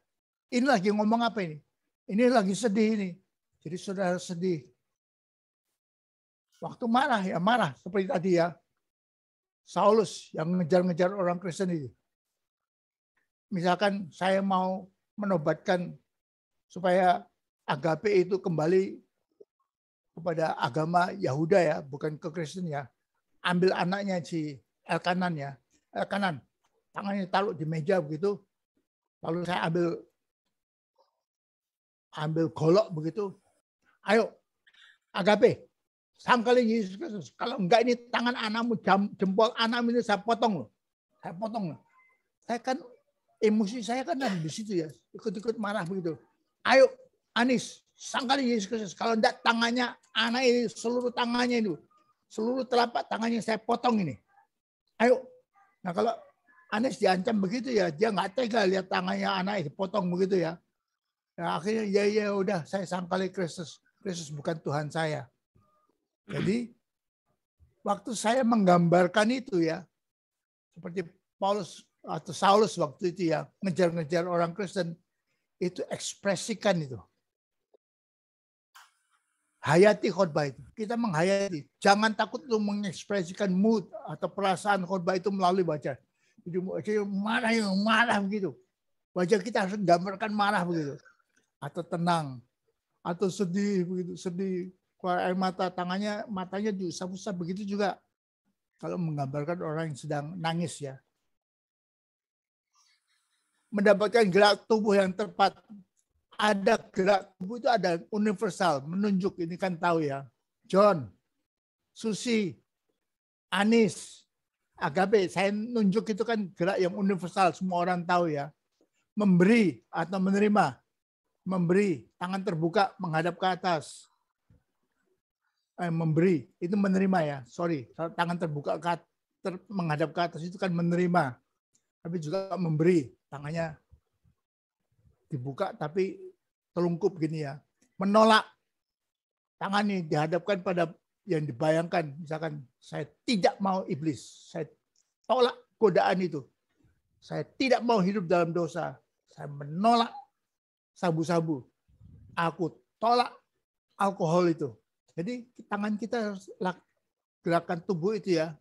ini lagi ngomong apa ini? Ini lagi sedih ini. Jadi saudara sedih. Waktu marah ya marah seperti tadi ya. Saulus yang ngejar-ngejar orang Kristen itu. Misalkan saya mau menobatkan supaya agape itu kembali kepada agama Yahuda ya, bukan ke Kristen ya. Ambil anaknya si Elkanan ya. Elkanan, tangannya taruh di meja begitu. Lalu saya ambil golok begitu. Ayo, agape. Sangkali Yesus Kristus. Kalau enggak ini tangan anakmu, jempol anakmu ini saya potong loh. Saya potong loh. Saya kan, emosi saya kan ada di situ ya. Ikut-ikut marah begitu. Ayo Anis, sangkali Yesus Kristus. Kalau enggak tangannya anak ini, seluruh tangannya itu. Seluruh telapak tangannya saya potong ini. Ayo. Nah kalau Anis diancam begitu ya, dia enggak tega lihat tangannya anak itu potong begitu ya. Nah, akhirnya ya udah saya sangkali Kristus. Kristus bukan Tuhan saya. Jadi waktu saya menggambarkan itu ya, seperti Paulus atau Saulus waktu itu ya, ngejar-ngejar orang Kristen, itu ekspresikan itu. Hayati khotbah itu. Kita menghayati. Jangan takut untuk mengekspresikan mood atau perasaan khotbah itu melalui wajah. Jadi marah begitu. Wajah kita harus menggambarkan marah begitu. Atau tenang. Atau sedih begitu, sedih. Keluar air mata, matanya diusap-usap begitu juga. Kalau menggambarkan orang yang sedang nangis ya. Mendapatkan gerak tubuh yang tepat. Ada gerak tubuh itu ada universal, menunjuk, ini kan tahu ya. John, Susi, Anis, Agape, saya nunjuk itu kan gerak yang universal, semua orang tahu ya. Memberi atau menerima. Memberi, tangan terbuka menghadap ke atas. Memberi itu menerima ya, sorry, tangan terbuka menghadap ke atas itu kan menerima, tapi juga memberi, tangannya dibuka tapi telungkup gini ya. Menolak, tangan ini dihadapkan pada yang dibayangkan, misalkan saya tidak mau iblis, saya tolak godaan itu, saya tidak mau hidup dalam dosa, saya menolak sabu-sabu, aku tolak alkohol itu. Jadi tangan kita harus gerakan tubuh itu ya.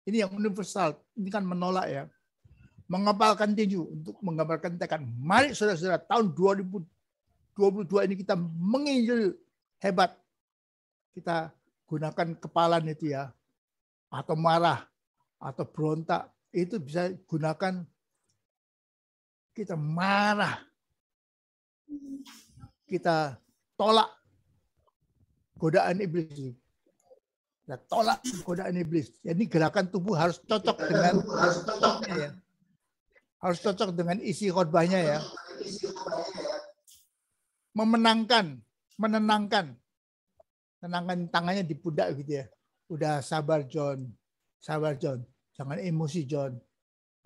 Ini yang universal. Ini kan menolak ya. Mengepalkan tinju untuk menggambarkan tekad. Mari saudara-saudara, tahun 2022 ini kita menginjil hebat. Kita gunakan kepalan itu ya. Atau marah. Atau berontak. Itu bisa gunakan kita marah. Kita tolak godaan iblis. Nah, tolak godaan iblis. Jadi gerakan tubuh harus cocok dengan ya. Harus cocok dengan isi khotbahnya ya. Menenangkan tangannya di pundak gitu ya. Udah sabar John. Sabar John. Jangan emosi John.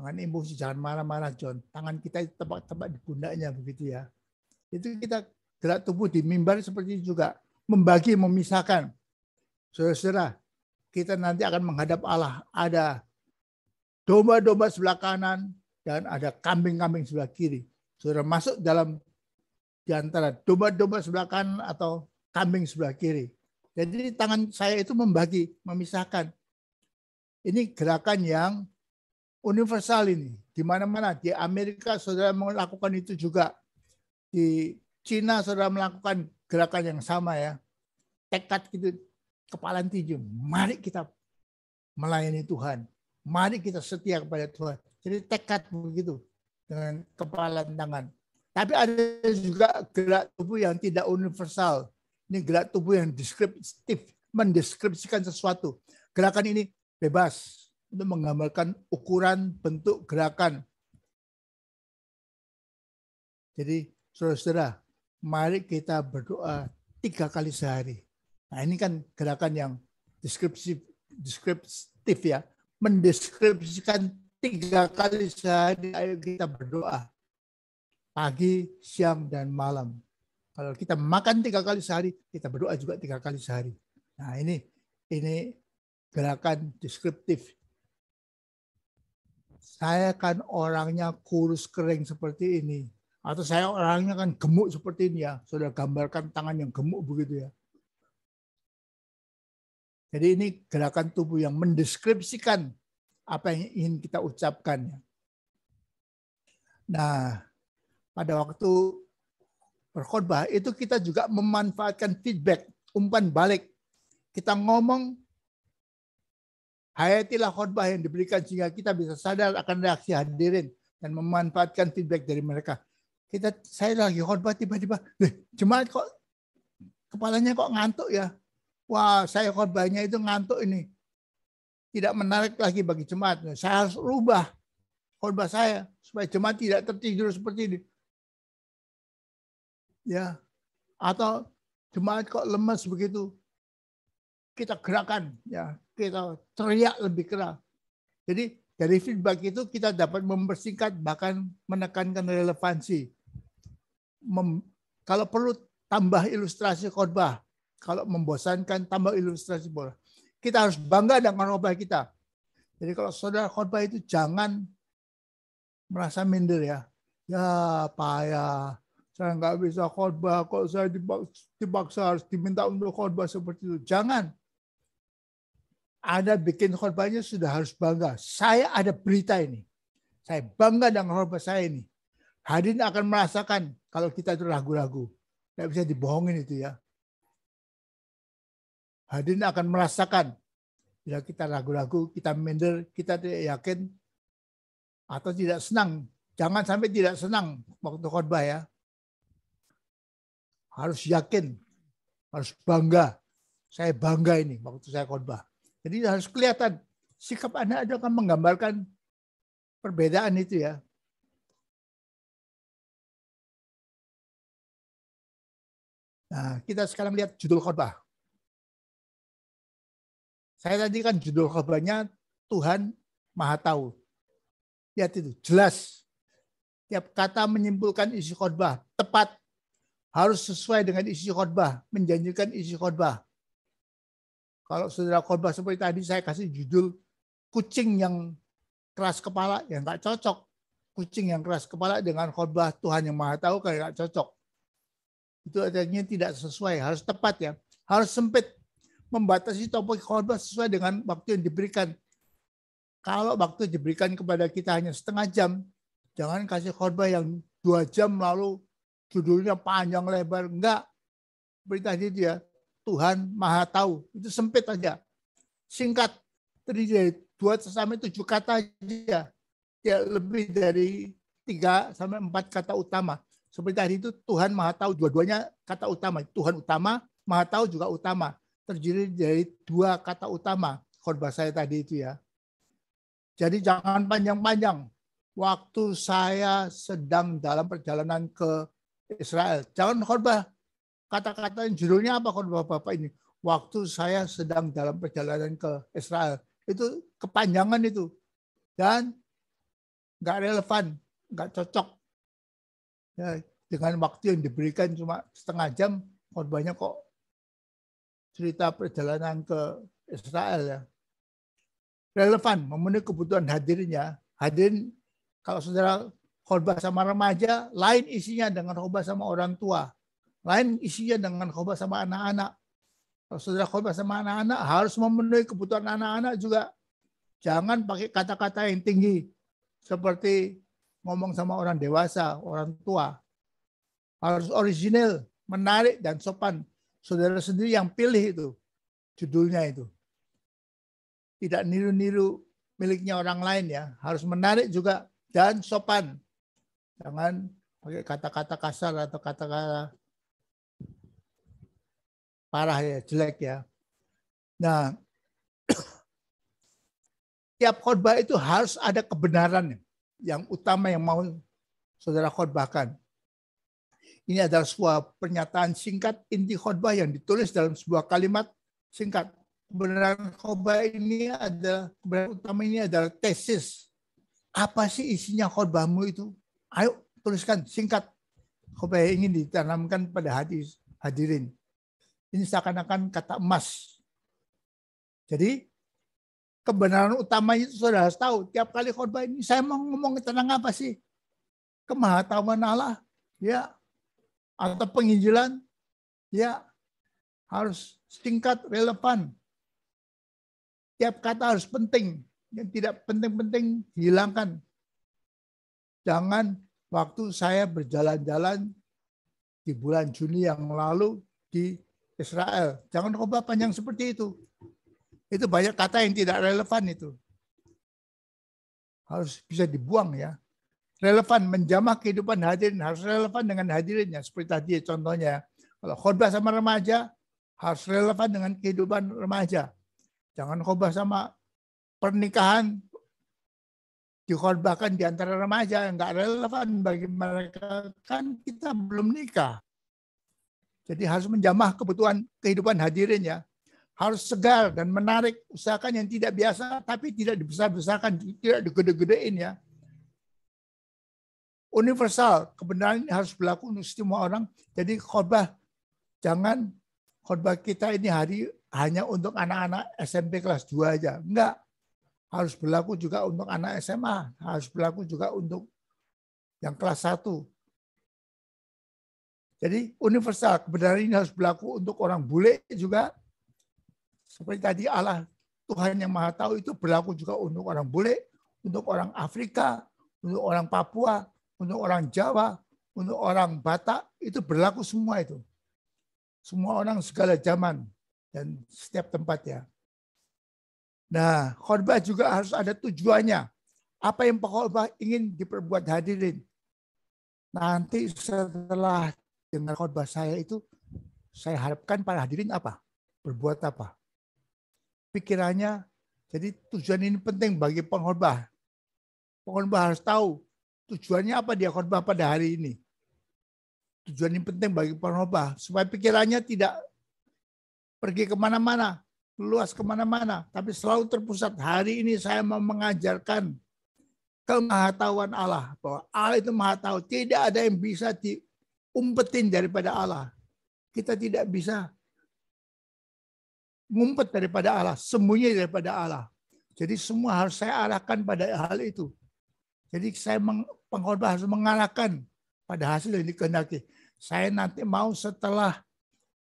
Jangan emosi, jangan marah-marah John. Tangan kita tepat di pundaknya begitu ya. Itu kita gerak tubuh di mimbar seperti itu juga. Membagi, memisahkan. Saudara-saudara, kita nanti akan menghadap Allah. Ada domba-domba sebelah kanan dan ada kambing-kambing sebelah kiri. Saudara masuk di antara domba-domba sebelah kanan atau kambing sebelah kiri. Jadi tangan saya itu membagi, memisahkan. Ini gerakan yang universal ini. Di mana-mana. Di Amerika saudara melakukan itu juga. Di Cina saudara melakukan gerakan yang sama ya. Tekad gitu, kepalan tinju. Mari kita melayani Tuhan. Mari kita setia kepada Tuhan. Jadi tekad begitu dengan kepala dan tangan. Tapi ada juga gerak tubuh yang tidak universal. Ini gerak tubuh yang deskriptif, mendeskripsikan sesuatu. Gerakan ini bebas untuk menggambarkan ukuran bentuk gerakan. Jadi saudara-saudara, mari kita berdoa 3 kali sehari. Nah ini kan gerakan yang deskriptif ya. Mendeskripsikan 3 kali sehari, ayo kita berdoa. Pagi, siang, dan malam. Kalau kita makan 3 kali sehari, kita berdoa juga 3 kali sehari. Nah ini gerakan deskriptif. Saya kan orangnya kurus kering seperti ini. Atau saya orangnya kan gemuk seperti ini ya. Sudah gambarkan tangan yang gemuk begitu ya. Jadi ini gerakan tubuh yang mendeskripsikan apa yang ingin kita ucapkan. Nah, pada waktu berkhotbah itu kita juga memanfaatkan feedback, umpan balik. Kita ngomong, hayatilah khotbah yang diberikan sehingga kita bisa sadar akan reaksi hadirin dan memanfaatkan feedback dari mereka. Saya lagi khotbah tiba-tiba, jemaat kok kepalanya kok ngantuk ya? Wah, saya khotbahnya itu ngantuk ini. Tidak menarik lagi bagi jemaat. Saya harus rubah khotbah saya supaya jemaat tidak tertidur seperti ini. Ya. Atau jemaat kok lemas begitu. Kita gerakan ya, kita teriak lebih keras. Jadi dari feedback itu kita dapat mempersingkat bahkan menekankan relevansi. Kalau perlu tambah ilustrasi khotbah. Kalau membosankan, tambah ilustrasi bola. Kita harus bangga dengan khotbah kita. Jadi kalau saudara khotbah itu jangan merasa minder ya. Ya payah, saya nggak bisa khotbah. Kok saya dipaksa harus diminta untuk khotbah seperti itu. Jangan. Ada bikin khotbahnya sudah harus bangga. Saya ada berita ini. Saya bangga dengan khotbah saya ini. Hadirin akan merasakan kalau kita itu ragu-ragu. Nggak bisa dibohongin itu ya. Hadirin akan merasakan bila kita ragu-ragu, kita minder, kita tidak yakin atau tidak senang. Jangan sampai tidak senang waktu khotbah ya. Harus yakin, harus bangga. Saya bangga ini waktu saya khotbah. Jadi harus kelihatan sikap Anda akan menggambarkan perbedaan itu ya. Nah, kita sekarang lihat judul khotbah. Saya tadi kan judul khotbahnya Tuhan Maha Tahu. Lihat itu, jelas. Tiap kata menyimpulkan isi khotbah, tepat. Harus sesuai dengan isi khotbah, menjanjikan isi khotbah. Kalau saudara khotbah seperti tadi saya kasih judul kucing yang keras kepala, ya nggak cocok. Kucing yang keras kepala dengan khotbah Tuhan yang Maha Tahu kayak nggak cocok. Itu artinya tidak sesuai, harus tepat ya. Harus sempit. Membatasi topik khotbah sesuai dengan waktu yang diberikan. Kalau waktu diberikan kepada kita hanya setengah jam, jangan kasih khotbah yang 2 jam lalu judulnya panjang lebar. Enggak. Berita itu ya, Tuhan Maha Tahu. Itu sempit aja. Singkat. Terdiri dari 2 sampai 7 kata aja. Ya, lebih dari 3 sampai 4 kata utama. Seperti tadi itu Tuhan Maha Tahu. Dua-duanya kata utama. Tuhan utama, Maha Tahu juga utama. Terdiri dari 2 kata utama khotbah saya tadi itu ya. Jadi jangan panjang-panjang. Waktu saya sedang dalam perjalanan ke Israel. Jangan khotbah kata-kata yang judulnya apa khotbah Bapak ini. Waktu saya sedang dalam perjalanan ke Israel. Itu kepanjangan itu. Dan nggak relevan, nggak cocok. Ya, dengan waktu yang diberikan cuma setengah jam, khotbahnya kok cerita perjalanan ke Israel ya. Relevan, memenuhi kebutuhan hadirinnya. Hadirin, kalau saudara khotbah sama remaja, lain isinya dengan khotbah sama orang tua. Lain isinya dengan khotbah sama anak-anak. Kalau saudara khotbah sama anak-anak, harus memenuhi kebutuhan anak-anak juga. Jangan pakai kata-kata yang tinggi. Seperti ngomong sama orang dewasa, orang tua. Harus original, menarik, dan sopan. Saudara sendiri yang pilih itu, judulnya itu. Tidak niru-niru miliknya orang lain ya. Harus menarik juga dan sopan. Jangan pakai kata-kata kasar atau kata-kata parah ya, jelek ya. Nah, tiap khotbah itu harus ada kebenaran yang utama yang mau saudara khotbahkan. Ini adalah sebuah pernyataan singkat inti khotbah yang ditulis dalam sebuah kalimat singkat. Kebenaran khotbah ini adalah, kebenaran utama ini adalah tesis. Apa sih isinya khotbahmu itu? Ayo tuliskan singkat. Khotbah yang ingin ditanamkan pada hati hadirin. Ini seakan-akan kata emas. Jadi kebenaran utamanya itu saudara harus tahu. Tiap kali khotbah ini saya mau ngomong tentang apa sih? Kemahatauan Allah, ya, atau penginjilan, ya, harus singkat, relevan. Tiap kata harus penting. Yang tidak penting-penting hilangkan. Jangan waktu saya berjalan-jalan di bulan Juni yang lalu di Israel. Jangan khotbah panjang seperti itu. Itu banyak kata yang tidak relevan itu. Harus bisa dibuang ya. Relevan, menjamah kehidupan hadirin. Harus relevan dengan hadirinnya. Seperti tadi contohnya. Kalau khotbah sama remaja, harus relevan dengan kehidupan remaja. Jangan khotbah sama pernikahan, dikhotbahkan di antara remaja. Enggak relevan bagi mereka. Kan kita belum nikah. Jadi harus menjamah kebutuhan kehidupan hadirin ya. Harus segar dan menarik. Usahakan yang tidak biasa, tapi tidak dibesar-besarkan, tidak digede-gedein ya. Universal, kebenaran ini harus berlaku untuk semua orang. Jadi khotbah, jangan khotbah kita ini hanya untuk anak-anak SMP kelas 2 aja. Enggak. Harus berlaku juga untuk anak SMA. Harus berlaku juga untuk yang kelas 1. Jadi universal, kebenaran ini harus berlaku untuk orang bule juga. Seperti tadi Allah, Tuhan yang Maha Tahu itu berlaku juga untuk orang bule, untuk orang Afrika, untuk orang Papua, untuk orang Jawa, untuk orang Batak, itu berlaku semua itu. Semua orang segala zaman dan setiap tempat ya. Nah, khotbah juga harus ada tujuannya. Apa yang khotbah ingin diperbuat hadirin. Nanti setelah dengar khotbah saya itu, saya harapkan para hadirin apa? Berbuat apa? Pikirannya, jadi tujuan ini penting bagi pengkhotbah. Pengkhotbah harus tahu tujuannya apa dia khotbah pada hari ini. Tujuan ini penting bagi pengkhotbah supaya pikirannya tidak pergi kemana-mana, luas kemana-mana, tapi selalu terpusat. Hari ini saya mau mengajarkan kemahatauan Allah, bahwa Allah itu Maha Tahu. Tidak ada yang bisa diumpetin daripada Allah. Kita tidak bisa ngumpet daripada Allah, sembunyi daripada Allah. Jadi semua harus saya arahkan pada hal itu. Jadi saya pengkhotbah harus mengarahkan pada hasil yang dikehendaki. Saya nanti mau setelah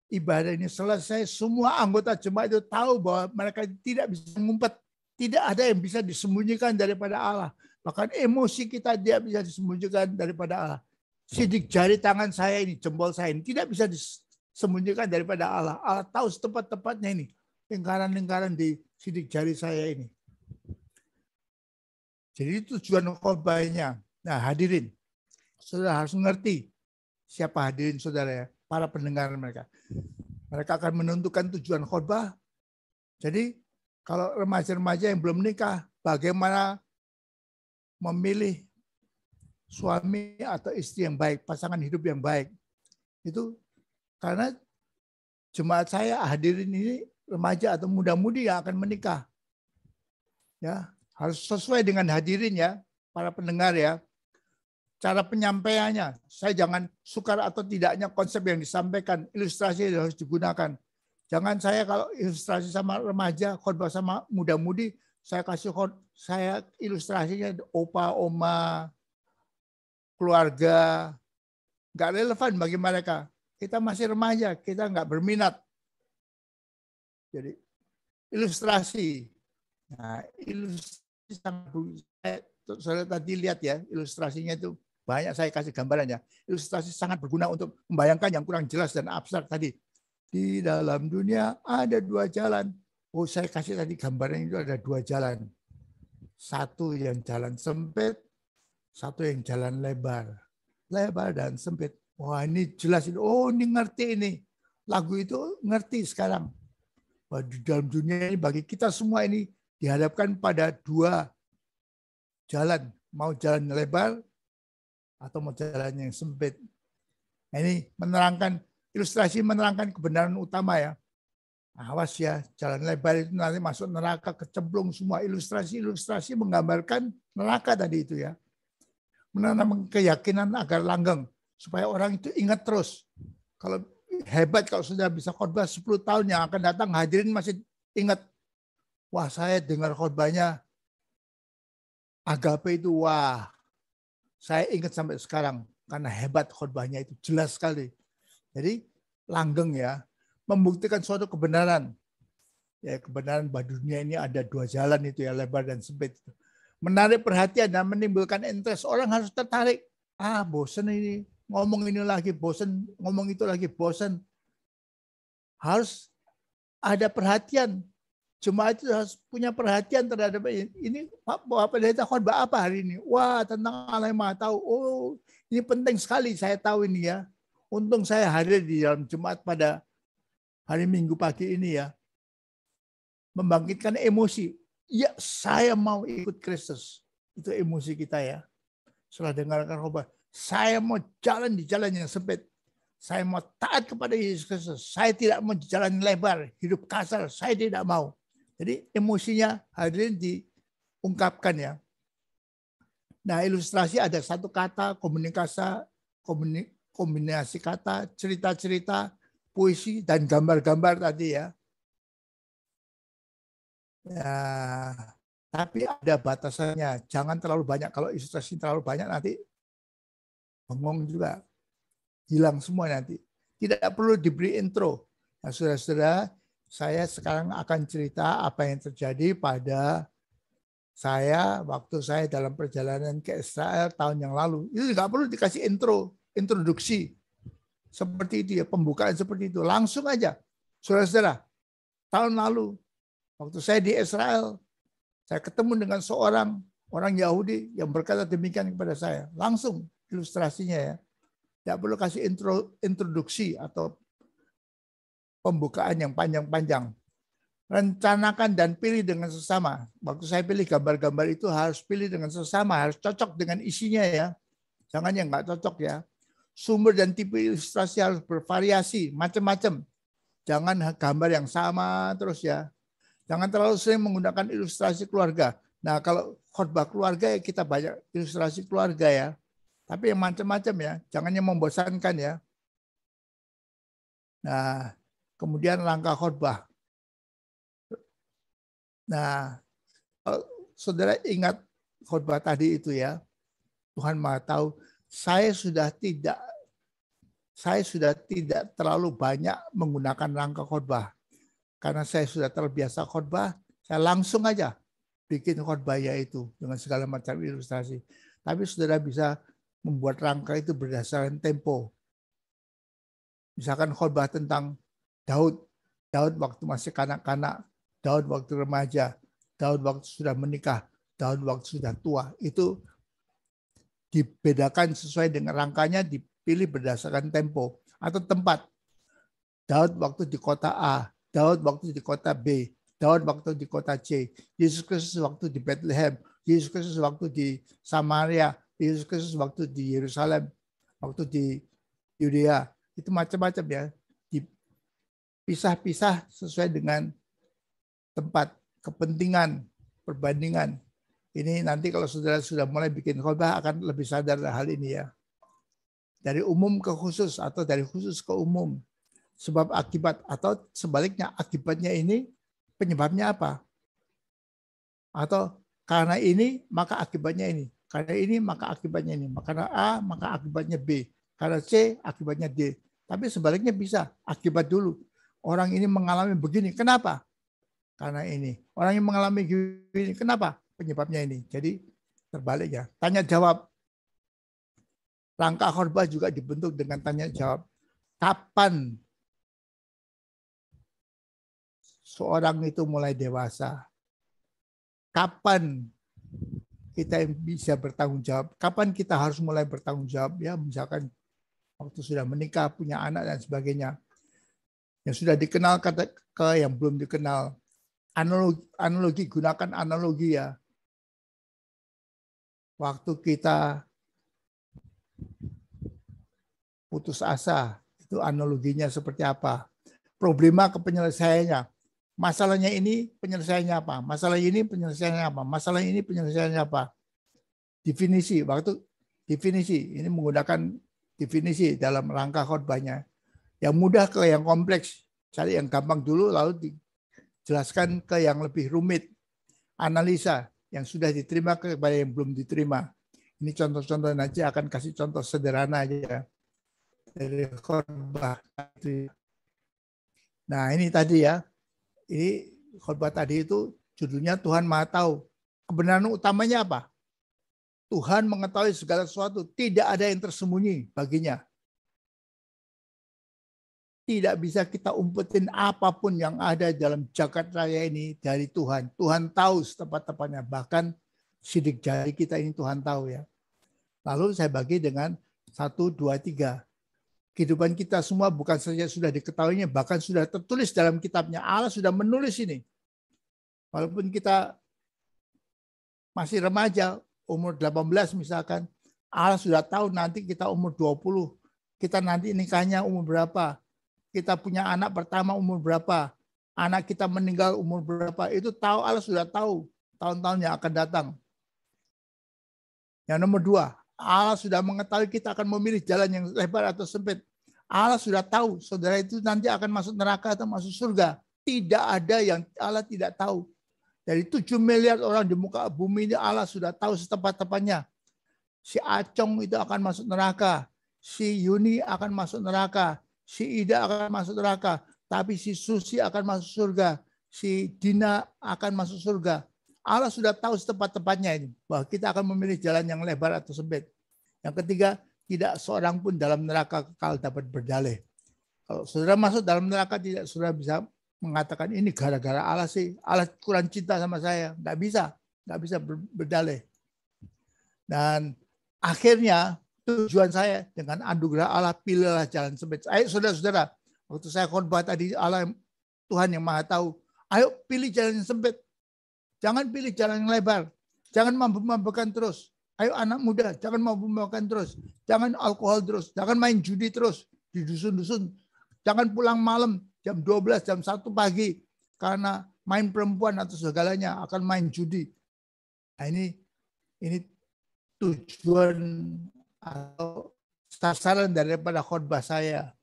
ibadah ini selesai, semua anggota jemaat itu tahu bahwa mereka tidak bisa ngumpet. Tidak ada yang bisa disembunyikan daripada Allah. Bahkan emosi kita tidak bisa disembunyikan daripada Allah. Sidik jari tangan saya ini, jempol saya ini tidak bisa disembunyikan daripada Allah. Allah tahu setepat-tepatnya ini. Lingkaran-lingkaran di sidik jari saya ini. Jadi itu tujuan khotbahnya. Nah, hadirin, saudara harus mengerti siapa hadirin saudara ya, para pendengar mereka. Mereka akan menentukan tujuan khotbah. Jadi kalau remaja-remaja yang belum menikah, bagaimana memilih suami atau istri yang baik, pasangan hidup yang baik. Itu karena jemaat saya hadirin ini remaja atau muda-mudi yang akan menikah. Ya, harus sesuai dengan hadirin ya, para pendengar ya. Cara penyampaiannya, saya jangan sukar atau tidaknya konsep yang disampaikan, ilustrasi yang harus digunakan. Jangan saya kalau ilustrasi sama remaja, khotbah sama muda-mudi, saya ilustrasinya opa, oma, keluarga, nggak relevan bagi mereka. Kita masih remaja, kita nggak berminat. Jadi ilustrasi. Nah, ilustrasi saya tadi lihat ya, ilustrasinya itu banyak saya kasih gambarannya. Ilustrasi sangat berguna untuk membayangkan yang kurang jelas dan abstrak tadi. Di dalam dunia ada 2 jalan. Oh, saya kasih tadi gambaran itu ada 2 jalan. Satu yang jalan sempit, satu yang jalan lebar. Lebar dan sempit. Wah, ini jelas ini. Oh, ini ngerti ini. Lagu itu ngerti sekarang. Wah, di dalam dunia ini bagi kita semua ini dihadapkan pada dua jalan. Mau jalan lebar atau mau jalan yang sempit. Nah, ini menerangkan, ilustrasi menerangkan kebenaran utama ya. Awas ya, jalan lebar itu nanti masuk neraka, kecemplung semua. Ilustrasi menggambarkan neraka tadi itu ya. Menanam keyakinan agar langgeng. Supaya orang itu ingat terus. Kalau hebat kalau sudah bisa khotbah 10 tahun yang akan datang, hadirin masih ingat. Wah, saya dengar khotbahnya Agape itu, wah. Saya ingat sampai sekarang. Karena hebat khotbahnya itu, jelas sekali. Jadi langgeng ya. Membuktikan suatu kebenaran. Ya, kebenaran bahwa dunia ini ada dua jalan itu ya, lebar dan sempit. Menarik perhatian dan menimbulkan interest. Orang harus tertarik. Ah, bosan ini. Ngomong ini lagi, bosan. Ngomong itu lagi, bosan. Harus ada perhatian. Jemaat itu harus punya perhatian terhadap ini. Pak Pendeta khotbah apa hari ini? Wah, tentang Allah yang Maha Tahu. Oh, ini penting sekali saya tahu ini ya. Untung saya hadir di dalam jemaat pada hari Minggu pagi ini ya. Membangkitkan emosi. Ya, saya mau ikut Kristus. Itu emosi kita ya. Setelah dengarkan khotbah, saya mau jalan di jalan yang sempit. Saya mau taat kepada Yesus Kristus. Saya tidak mau jalan lebar, hidup kasar. Saya tidak mau. Jadi emosinya hadirin diungkapkan ya. Nah, ilustrasi ada satu kata, kombinasi kata, cerita-cerita, puisi, dan gambar-gambar tadi ya. Ya, tapi ada batasannya. Jangan terlalu banyak. Kalau ilustrasi terlalu banyak nanti bengong juga. Hilang semua nanti. Tidak perlu diberi intro. Nah, saudara-saudara, saya sekarang akan cerita apa yang terjadi pada saya waktu saya dalam perjalanan ke Israel tahun yang lalu. Itu nggak perlu dikasih introduksi. Seperti itu ya, pembukaan seperti itu. Langsung aja. Saudara-saudara, tahun lalu, waktu saya di Israel, saya ketemu dengan seorang orang Yahudi yang berkata demikian kepada saya. Langsung ilustrasinya ya. Tidak perlu kasih introduksi atau pembukaan yang panjang-panjang. Rencanakan dan pilih dengan sesama. Waktu saya pilih gambar-gambar itu harus pilih dengan sesama, harus cocok dengan isinya ya. Jangan yang nggak cocok ya. Sumber dan tipe ilustrasi harus bervariasi, macam-macam. Jangan gambar yang sama terus ya. Jangan terlalu sering menggunakan ilustrasi keluarga. Nah, kalau khotbah keluarga ya kita banyak ilustrasi keluarga ya. Tapi yang macam-macam ya. Jangan yang membosankan ya. Nah, kemudian langkah khotbah. Nah, saudara ingat khotbah tadi itu ya. Tuhan Maha Tahu, saya sudah tidak terlalu banyak menggunakan rangka khotbah. Karena saya sudah terbiasa khotbah, saya langsung aja bikin khotbahnya itu dengan segala macam ilustrasi. Tapi saudara bisa membuat rangka itu berdasarkan tempo. Misalkan khotbah tentang Daud waktu masih kanak-kanak, Daud waktu remaja, Daud waktu sudah menikah, Daud waktu sudah tua. Itu dibedakan sesuai dengan rangkanya, dipilih berdasarkan tempo atau tempat. Daud waktu di kota A, Daud waktu di kota B, Daud waktu di kota C, Yesus Kristus waktu di Bethlehem, Yesus Kristus waktu di Samaria, Yesus Kristus waktu di Yerusalem, waktu di Yudea. Itu macam-macam ya. Dipisah-pisah sesuai dengan tempat, kepentingan, perbandingan. Ini nanti kalau saudara sudah mulai bikin khotbah akan lebih sadar hal ini ya. Dari umum ke khusus atau dari khusus ke umum. Sebab akibat atau sebaliknya akibatnya ini penyebabnya apa? Atau karena ini maka akibatnya ini. Karena ini maka akibatnya ini. Karena A maka akibatnya B. Karena C akibatnya D. Tapi sebaliknya bisa akibat dulu. Orang ini mengalami begini. Kenapa? Karena ini. Orang yang mengalami begini. Kenapa? Penyebabnya ini. Jadi terbalik ya. Tanya jawab. Rangka khotbah juga dibentuk dengan tanya jawab. Kapan seorang itu mulai dewasa? Kapan kita bisa bertanggung jawab. Kapan kita harus mulai bertanggung jawab? Ya, misalkan waktu sudah menikah, punya anak dan sebagainya. Yang sudah dikenal ke yang belum dikenal. Analogi, gunakan analogi ya. Waktu kita putus asa, itu analoginya seperti apa? Problema ke penyelesaiannya. Masalahnya ini penyelesaiannya apa? Masalah ini penyelesaiannya apa? Masalah ini penyelesaiannya apa? Definisi, ini menggunakan definisi dalam rangka khotbahnya. Yang mudah ke yang kompleks, cari yang gampang dulu lalu dijelaskan ke yang lebih rumit. Analisa yang sudah diterima kepada yang belum diterima. Ini contoh-contoh, nanti akan kasih contoh sederhana aja dari khotbah. Nah, ini tadi ya. Ini khotbah tadi itu judulnya Tuhan Maha Tahu. Kebenaran utamanya apa? Tuhan mengetahui segala sesuatu. Tidak ada yang tersembunyi baginya. Tidak bisa kita umpetin apapun yang ada dalam jagat raya ini dari Tuhan. Tuhan tahu setepat-tepatnya. Bahkan sidik jari kita ini Tuhan tahu ya. Lalu saya bagi dengan 1, 2, 3. Kehidupan kita semua bukan saja sudah diketahuinya, bahkan sudah tertulis dalam kitabnya. Allah sudah menulis ini. Walaupun kita masih remaja, umur 18 misalkan, Allah sudah tahu nanti kita umur 20. Kita nanti nikahnya umur berapa. Kita punya anak pertama umur berapa. Anak kita meninggal umur berapa. Itu tahu, Allah sudah tahu tahun-tahun yang akan datang. Yang nomor 2, Allah sudah mengetahui kita akan memilih jalan yang lebar atau sempit. Allah sudah tahu saudara itu nanti akan masuk neraka atau masuk surga. Tidak ada yang Allah tidak tahu. Dari 7 miliar orang di muka bumi ini Allah sudah tahu setepat-tepatnya. Si Acong itu akan masuk neraka. Si Yuni akan masuk neraka. Si Ida akan masuk neraka. Tapi si Susi akan masuk surga. Si Dina akan masuk surga. Allah sudah tahu setepat-tepatnya ini. Bahwa kita akan memilih jalan yang lebar atau sempit. Yang ketiga, tidak seorang pun dalam neraka kekal dapat berdalih. Kalau saudara masuk dalam neraka, tidak saudara bisa mengatakan ini gara-gara Allah sih. Allah kurang cinta sama saya. Nggak bisa berdalih. Dan akhirnya tujuan saya dengan anugerah Allah, pilihlah jalan sempit. Ayo saudara-saudara, waktu saya khotbah tadi, Allah Tuhan yang Maha Tahu, ayo pilih jalan yang sempit. Jangan pilih jalan yang lebar. Jangan mabuk-mabukan terus. Ayo anak muda, jangan mabuk-mabukan terus. Jangan alkohol terus. Jangan main judi terus di dusun-dusun. Jangan pulang malam jam 12, jam 1 pagi. Karena main perempuan atau segalanya akan main judi. Nah, ini tujuan atau sasaran daripada khotbah saya.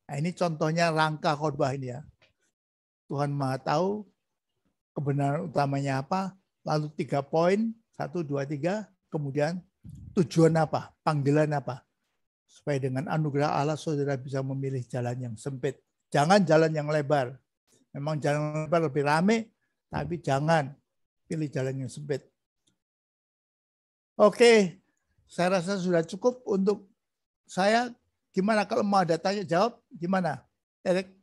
Nah, ini contohnya rangka khotbah ini ya. Tuhan Maha Tahu, kebenaran utamanya apa, lalu 3 poin, 1, 2, 3, kemudian tujuan apa, panggilan apa. Supaya dengan anugerah Allah saudara bisa memilih jalan yang sempit. Jangan jalan yang lebar. Memang jalan yang lebar lebih rame, tapi jangan pilih jalan yang sempit. Oke, saya rasa sudah cukup untuk saya. Gimana kalau mau ada tanya jawab? Gimana, Eric?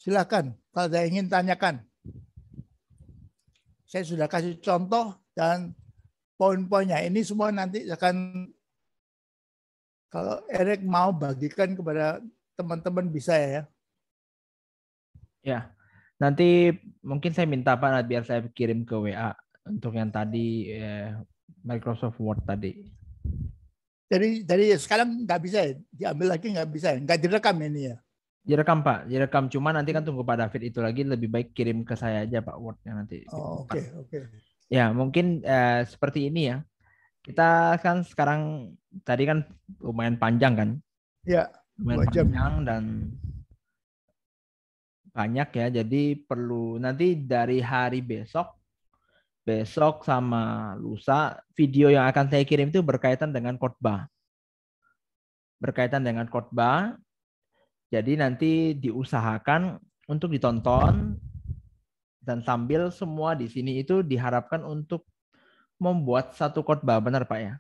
Silakan, kalau ada yang ingin tanyakan. Saya sudah kasih contoh dan poin-poinnya. Ini semua nanti akan, kalau Eric mau bagikan kepada teman-teman bisa ya. Ya, nanti mungkin saya minta Pak biar saya kirim ke WA untuk yang tadi Microsoft Word tadi. Jadi sekarang nggak bisa ya? Diambil lagi nggak bisa ya? Nggak direkam ini ya? Direkam Pak, direkam. Cuma nanti kan tunggu Pak David itu lagi, lebih baik kirim ke saya aja Pak Wordnya nanti. Oh, oke. Ya mungkin seperti ini ya. Kita kan sekarang tadi kan lumayan panjang kan? Ya. Lumayan panjang dan banyak ya. Jadi perlu nanti dari hari besok sama lusa video yang akan saya kirim itu berkaitan dengan khotbah. Jadi nanti diusahakan untuk ditonton dan sambil semua di sini itu diharapkan untuk membuat satu khotbah, benar Pak ya?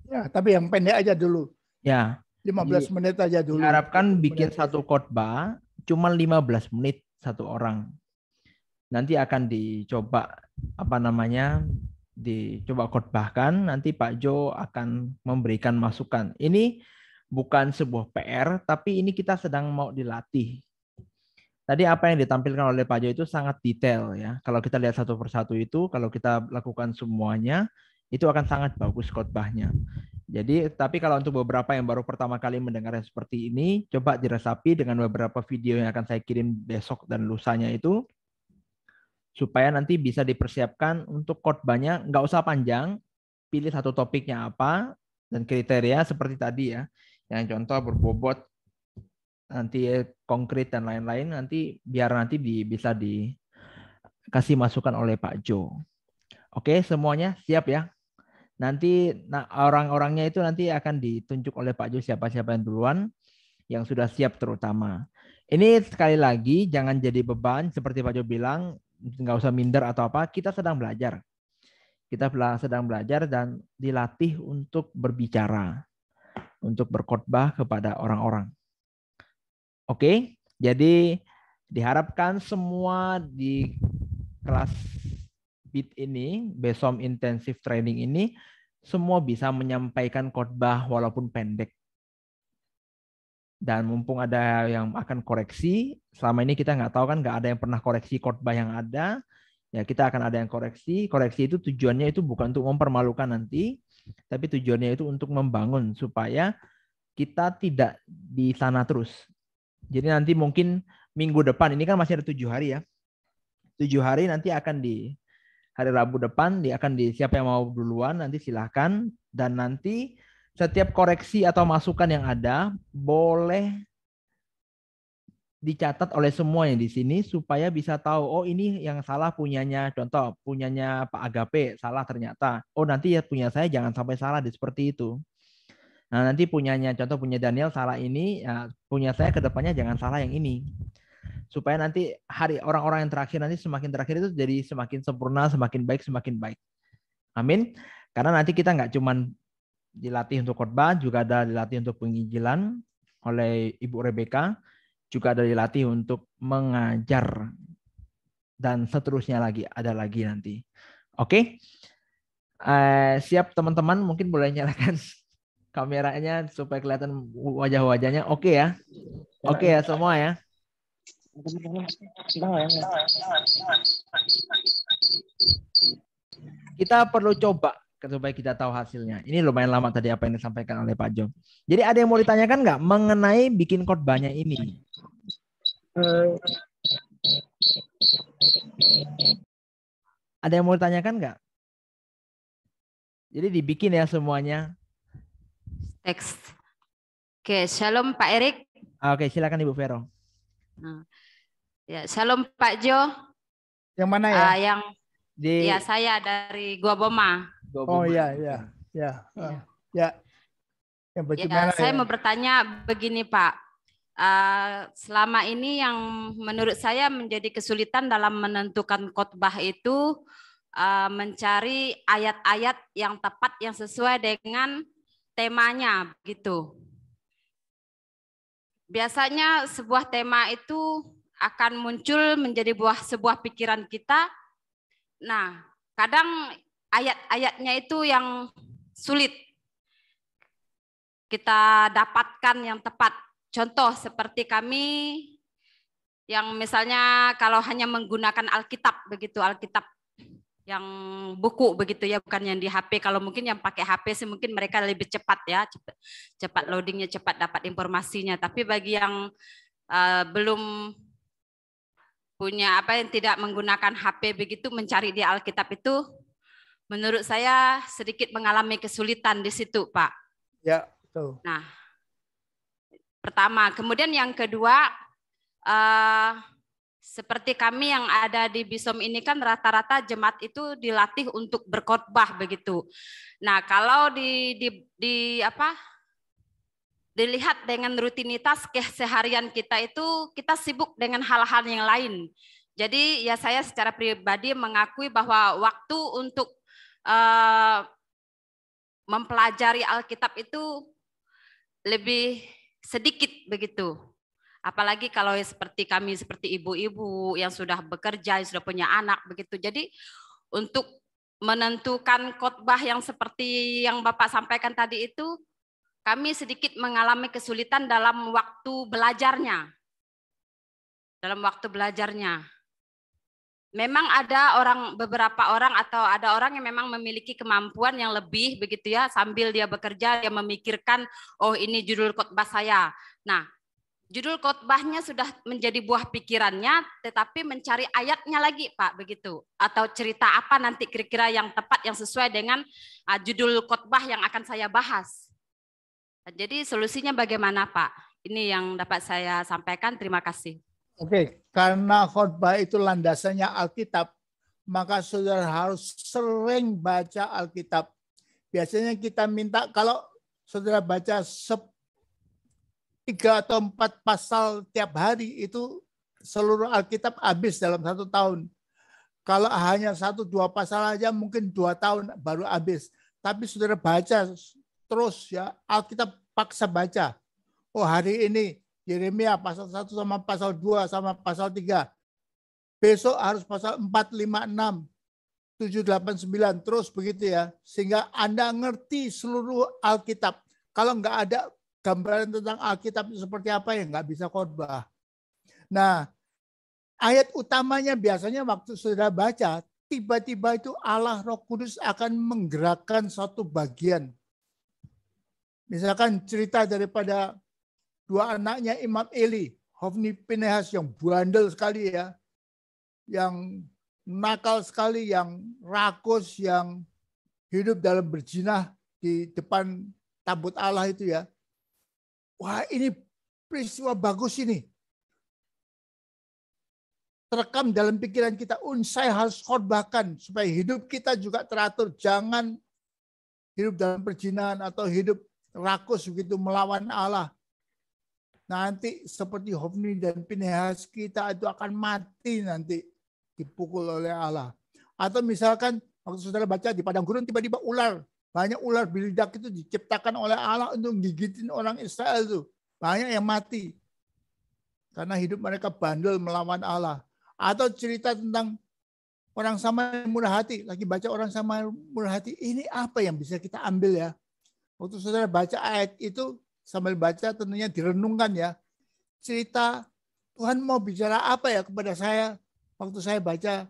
Ya, tapi yang pendek aja dulu. Ya. 15 menit aja dulu. Diharapkan bikin satu khotbah cuma 15 menit satu orang. nanti akan dicoba dicoba khotbahkan, nanti Pak Jo akan memberikan masukan. Ini bukan sebuah PR, tapi ini kita sedang mau dilatih. Tadi apa yang ditampilkan oleh Pak Jo itu sangat detail ya. Kalau kita lihat satu persatu itu, kalau kita lakukan semuanya, itu akan sangat bagus khotbahnya. Jadi, tapi kalau untuk beberapa yang baru pertama kali mendengar yang seperti ini, coba diresapi dengan beberapa video yang akan saya kirim besok dan lusanya itu, supaya nanti bisa dipersiapkan untuk khotbahnya, nggak usah panjang, pilih satu topiknya apa, dan kriteria seperti tadi ya, yang contoh berbobot, nanti konkret dan lain-lain, nanti biar nanti bisa dikasih masukan oleh Pak Jo. Oke, semuanya siap ya? Nanti orang-orangnya itu nanti akan ditunjuk oleh Pak Jo siapa-siapa yang duluan, yang sudah siap terutama. Ini sekali lagi jangan jadi beban seperti Pak Jo bilang, nggak usah minder atau apa, kita sedang belajar. Kita sedang belajar dan dilatih untuk berbicara, untuk berkhotbah kepada orang-orang. Oke, jadi diharapkan semua di kelas BIT ini, BESOM Intensive Training ini, semua bisa menyampaikan khotbah walaupun pendek. Dan mumpung ada yang akan koreksi, selama ini kita nggak tahu kan, nggak ada yang pernah koreksi khotbah yang ada, ya kita akan ada yang koreksi. Koreksi itu tujuannya itu bukan untuk mempermalukan nanti, tapi tujuannya itu untuk membangun supaya kita tidak di sana terus. Jadi nanti mungkin minggu depan, ini kan masih ada 7 hari ya. 7 hari nanti akan di hari Rabu depan, siapa yang mau duluan nanti silahkan. Dan nanti setiap koreksi atau masukan yang ada boleh dicatat oleh semua yang di sini supaya bisa tahu, oh ini yang salah punyanya, contoh punyanya Pak Agape salah ternyata. Oh nanti ya punya saya jangan sampai salah seperti itu. Nah nanti contoh punya Daniel salah ini, ya, punya saya ke depannya jangan salah yang ini. Supaya nanti hari orang-orang yang terakhir nanti semakin terakhir itu jadi semakin sempurna, semakin baik. Amin. Karena nanti kita nggak cuma dilatih untuk khotbah, juga ada dilatih untuk penginjilan oleh Ibu Rebecca, juga ada dilatih untuk mengajar, dan seterusnya lagi, ada lagi nanti. Oke. Siap teman-teman, mungkin boleh nyalakan kameranya supaya kelihatan wajah-wajahnya. Oke ya. Oke ya semua ya. Kita perlu coba supaya kita tahu hasilnya. Ini lumayan lama tadi apa yang disampaikan oleh Pak Jo. Jadi ada yang mau ditanyakan nggak mengenai bikin khotbahnya ini? Ada yang mau ditanyakan nggak? Jadi dibikin ya semuanya. Teks. Oke, shalom Pak Erik. Oke, silakan Ibu Vero. Ya, shalom Pak Jo. Yang mana ya? Ya saya dari Gua Boma. Oh iya. Ya. Yang bagaimana saya mau bertanya begini Pak. Selama ini yang menurut saya menjadi kesulitan dalam menentukan khotbah itu mencari ayat-ayat yang tepat yang sesuai dengan temanya gitu. Biasanya sebuah tema itu akan muncul menjadi sebuah pikiran kita. Nah, kadang ayat-ayatnya itu yang sulit kita dapatkan yang tepat. Contoh seperti kami yang misalnya kalau hanya menggunakan Alkitab begitu, Alkitab yang buku begitu ya, bukan yang di HP. Kalau mungkin yang pakai HP sih mungkin mereka lebih cepat ya, cepat loadingnya, cepat dapat informasinya. Tapi bagi yang belum punya yang tidak menggunakan HP begitu, mencari di Alkitab itu menurut saya sedikit mengalami kesulitan di situ, Pak. Ya, betul. Nah, pertama, kemudian yang kedua, seperti kami yang ada di BISOM ini kan rata-rata jemaat itu dilatih untuk berkhotbah begitu. Nah, kalau dilihat dengan rutinitas keseharian kita itu, kita sibuk dengan hal-hal yang lain. Jadi ya saya secara pribadi mengakui bahwa waktu untuk mempelajari Alkitab itu lebih sedikit begitu. Apalagi kalau seperti kami, seperti ibu-ibu yang sudah bekerja, yang sudah punya anak, begitu. Jadi untuk menentukan khotbah yang seperti yang Bapak sampaikan tadi itu, kami sedikit mengalami kesulitan dalam waktu belajarnya. Dalam waktu belajarnya. Memang ada beberapa orang atau ada orang yang memang memiliki kemampuan yang lebih begitu ya, sambil dia bekerja dia memikirkan, oh ini judul khotbah saya. Nah, judul khotbahnya sudah menjadi buah pikirannya, tetapi mencari ayatnya lagi Pak begitu, atau cerita apa nanti kira-kira yang tepat yang sesuai dengan judul khotbah yang akan saya bahas. Jadi solusinya bagaimana Pak? Ini yang dapat saya sampaikan. Terima kasih. Oke, karena khotbah itu landasannya Alkitab, maka saudara harus sering baca Alkitab. Biasanya kita minta kalau saudara baca 3 atau 4 pasal tiap hari, itu seluruh Alkitab habis dalam 1 tahun. Kalau hanya 1-2 pasal aja mungkin 2 tahun baru habis. Tapi saudara baca terus ya, Alkitab paksa baca. Oh hari ini Yeremia pasal 1 sama pasal 2 sama pasal 3. Besok harus pasal 4, 5, 6, 7, 8, 9. Terus begitu ya. Sehingga Anda ngerti seluruh Alkitab. Kalau nggak ada gambaran tentang Alkitab seperti apa ya nggak bisa khotbah. Nah, ayat utamanya biasanya waktu saudara baca, tiba-tiba itu Allah Roh Kudus akan menggerakkan satu bagian. Misalkan cerita daripada 2 anaknya Imam Eli, Hofni Pinehas yang bandel sekali ya, yang nakal sekali, yang rakus, yang hidup dalam berzina di depan tabut Allah itu ya. Wah ini peristiwa bagus ini. Terekam dalam pikiran kita, saya harus khotbahkan supaya hidup kita juga teratur. Jangan hidup dalam perzinahan atau hidup rakus begitu melawan Allah. Nanti seperti Hofni dan Pinehas kita itu akan mati nanti dipukul oleh Allah. Atau misalkan waktu saudara baca di padang gurun tiba-tiba ular, banyak ular bilidak itu diciptakan oleh Allah untuk gigitin orang Israel itu. Banyak yang mati karena hidup mereka bandel melawan Allah. Atau cerita tentang orang Samaria murah hati, lagi baca orang Samaria murah hati, ini apa yang bisa kita ambil ya? Waktu saudara baca ayat itu sambil baca tentunya direnungkan ya. Cerita Tuhan mau bicara apa ya kepada saya waktu saya baca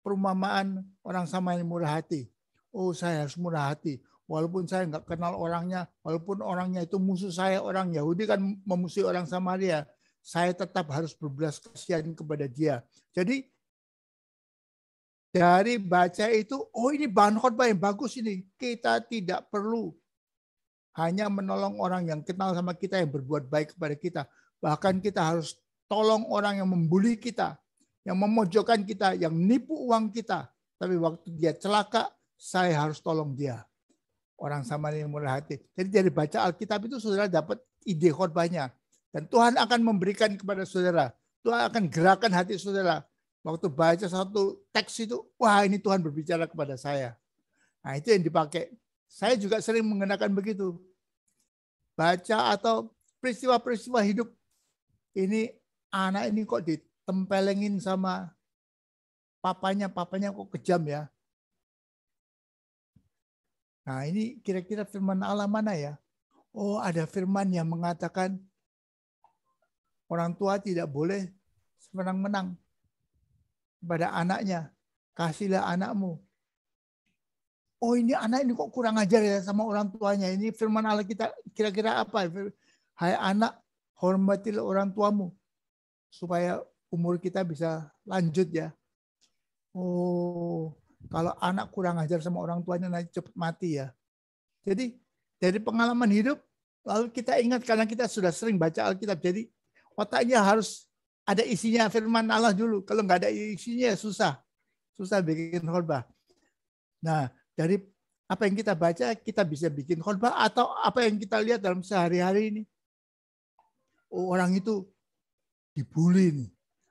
perumpamaan orang Samaria murah hati. Oh saya harus murah hati. Walaupun saya nggak kenal orangnya, walaupun orangnya itu musuh saya, orang Yahudi kan memusuhi orang Samaria, saya tetap harus berbelas kasihan kepada dia. Jadi dari baca itu, oh ini bahan khotbah yang bagus ini. Kita tidak perlu hanya menolong orang yang kenal sama kita, yang berbuat baik kepada kita. Bahkan kita harus tolong orang yang membuli kita, yang memojokkan kita, yang nipu uang kita. Tapi waktu dia celaka, saya harus tolong dia. Orang Samaria yang murah hati. Jadi dari baca Alkitab itu saudara dapat ide khotbahnya. Dan Tuhan akan memberikan kepada saudara. Tuhan akan gerakan hati saudara. Waktu baca satu teks itu, wah ini Tuhan berbicara kepada saya. Nah itu yang dipakai. Saya juga sering mengenakan begitu. Baca atau peristiwa-peristiwa hidup. Ini anak ini kok ditempelengin sama papanya kok kejam ya. Nah ini kira-kira firman Allah mana ya? Oh ada firman yang mengatakan orang tua tidak boleh semenang-menang kepada anaknya. Kasihlah anakmu. Oh ini anak ini kok kurang ajar ya sama orang tuanya. Ini firman Allah kita kira-kira apa? Hai anak, hormatilah orang tuamu. Supaya umur kita bisa lanjut ya. Oh, kalau anak kurang ajar sama orang tuanya nanti cepat mati ya. Jadi dari pengalaman hidup, lalu kita ingat karena kita sudah sering baca Alkitab. Jadi otaknya harus ada isinya firman Allah dulu. Kalau nggak ada isinya susah. Susah bikin khotbah. Nah, dari apa yang kita baca, kita bisa bikin khotbah atau apa yang kita lihat dalam sehari-hari ini. Oh, orang itu dibully nih.